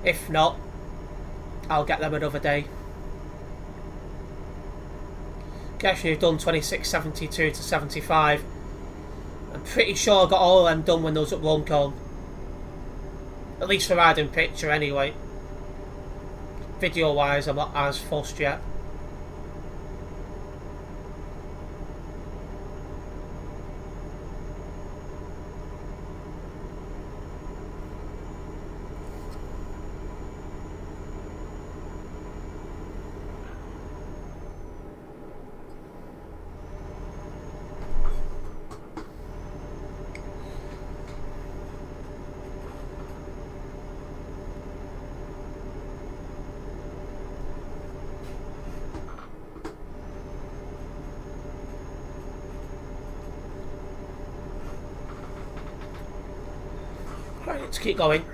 if not, I'll get them another day. Actually, I've done 2672 to 75. I'm pretty sure I got all of them done when they was at Runcorn. At least for riding picture anyway. Video wise I'm not as fussed yet. Right, let's keep going.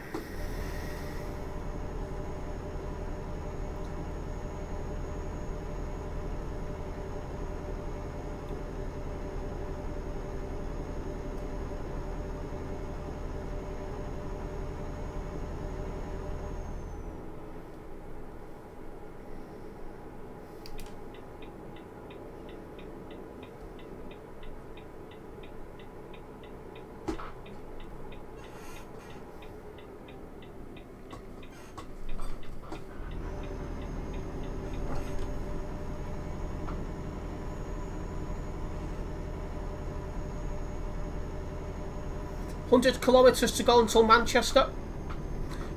100 kilometres to go until Manchester.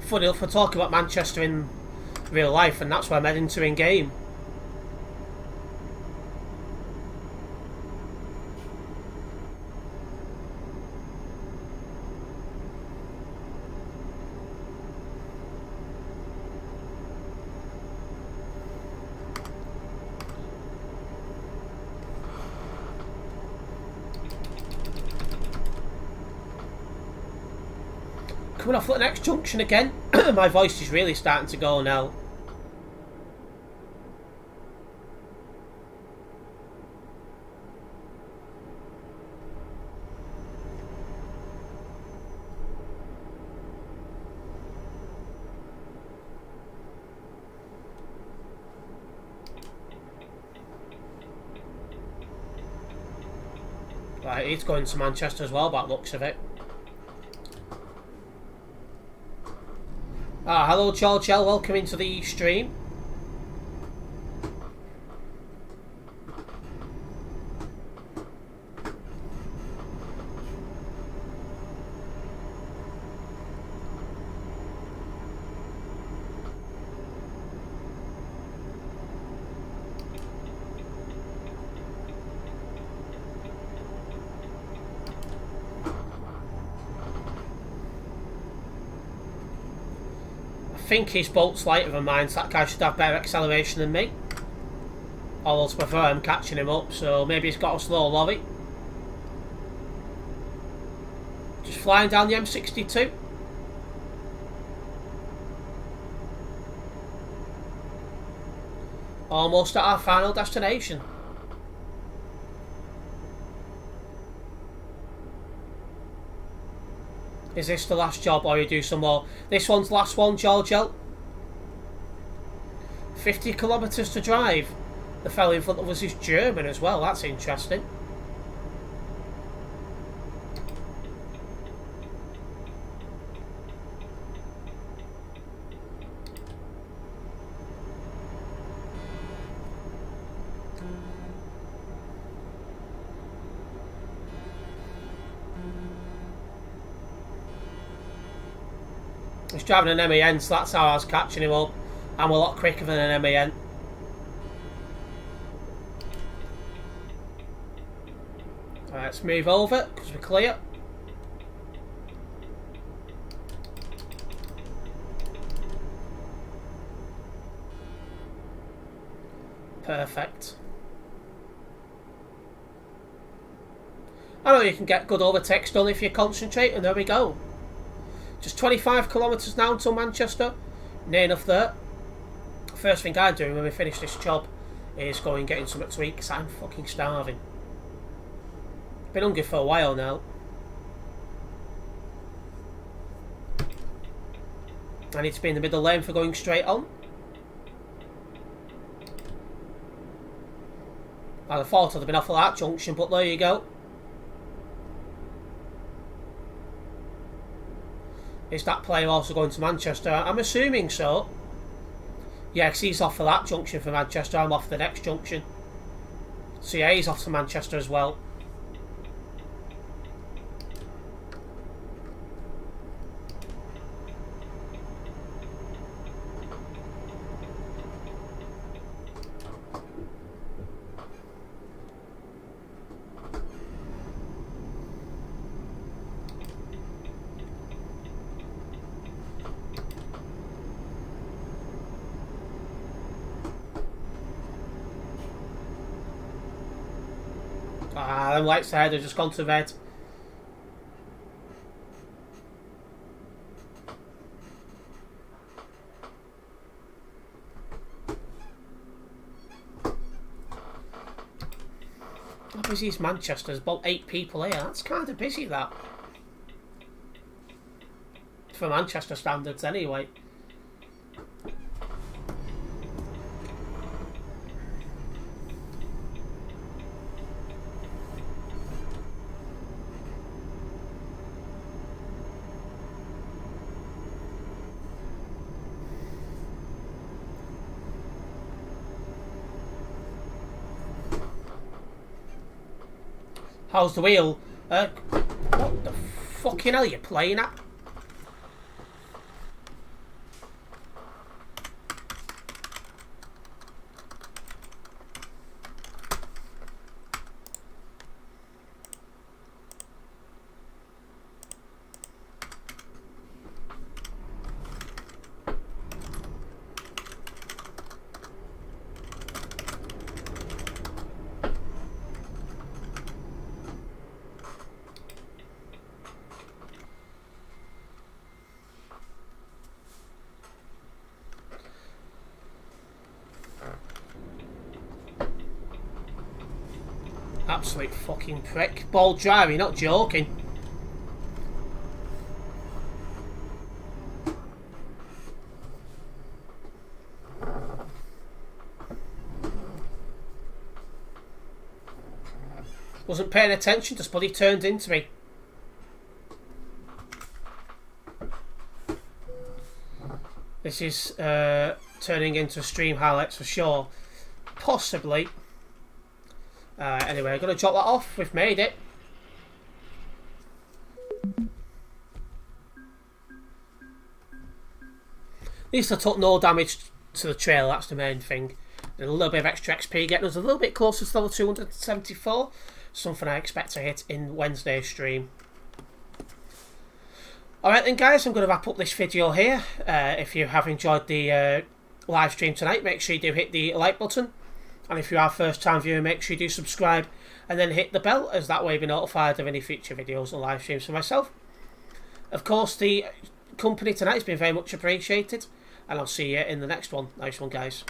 Funny enough, we're talking about Manchester in real life, and that's where I'm heading to in game. Coming off at the next junction again. My voice is really starting to go now. Right, he's going to Manchester as well, by the looks of it. Hello George L, welcome into the stream. I think his bolt's lighter than mine, so that guy should have better acceleration than me. Although to prefer I'm catching him up, so maybe he's got a slow lorry. Just flying down the M62. Almost at our final destination. Is this the last job or you do some more? This one's the last one, Georgio. 50 kilometres to drive. The fellow in front of us is German as well, that's interesting. He's driving an MEN, so that's how I was catching him up. I'm a lot quicker than an MEN. Alright, let's move over, because we're clear. Perfect. I know you can get good overtakes done if you concentrate, and there we go. Just 25 kilometres now until Manchester. Near enough there. First thing I'm doing when we finish this job is going and getting something to eat because I'm fucking starving. Been hungry for a while now. I need to be in the middle lane for going straight on. I'd have thought I'd have been off at that junction, but there you go. Is that player also going to Manchester? I'm assuming so. Yeah, because he's off for that junction for Manchester. I'm off the next junction. So yeah, he's off to Manchester as well. Them lights ahead have just gone to red. How busy is Manchester? There's about 8 people here. That's kind of busy, that. For Manchester standards, anyway. How's the wheel? What the fucking hell are you playing at? Absolute fucking prick. Ball driving, not joking. Wasn't paying attention, just bloody turned into me. This is turning into stream highlights for sure. Possibly. Anyway, I'm going to drop that off. We've made it. At least I took no damage to the trail, that's the main thing. And a little bit of extra XP, getting us a little bit closer to level 274. Something I expect to hit in Wednesday's stream. Alright then guys, I'm going to wrap up this video here. If you have enjoyed the live stream tonight, make sure you do hit the like button. And if you are a first time viewer, make sure you do subscribe and then hit the bell, as that way you'll be notified of any future videos and live streams for myself. Of course, the company tonight has been very much appreciated, and I'll see you in the next one. Nice one, guys.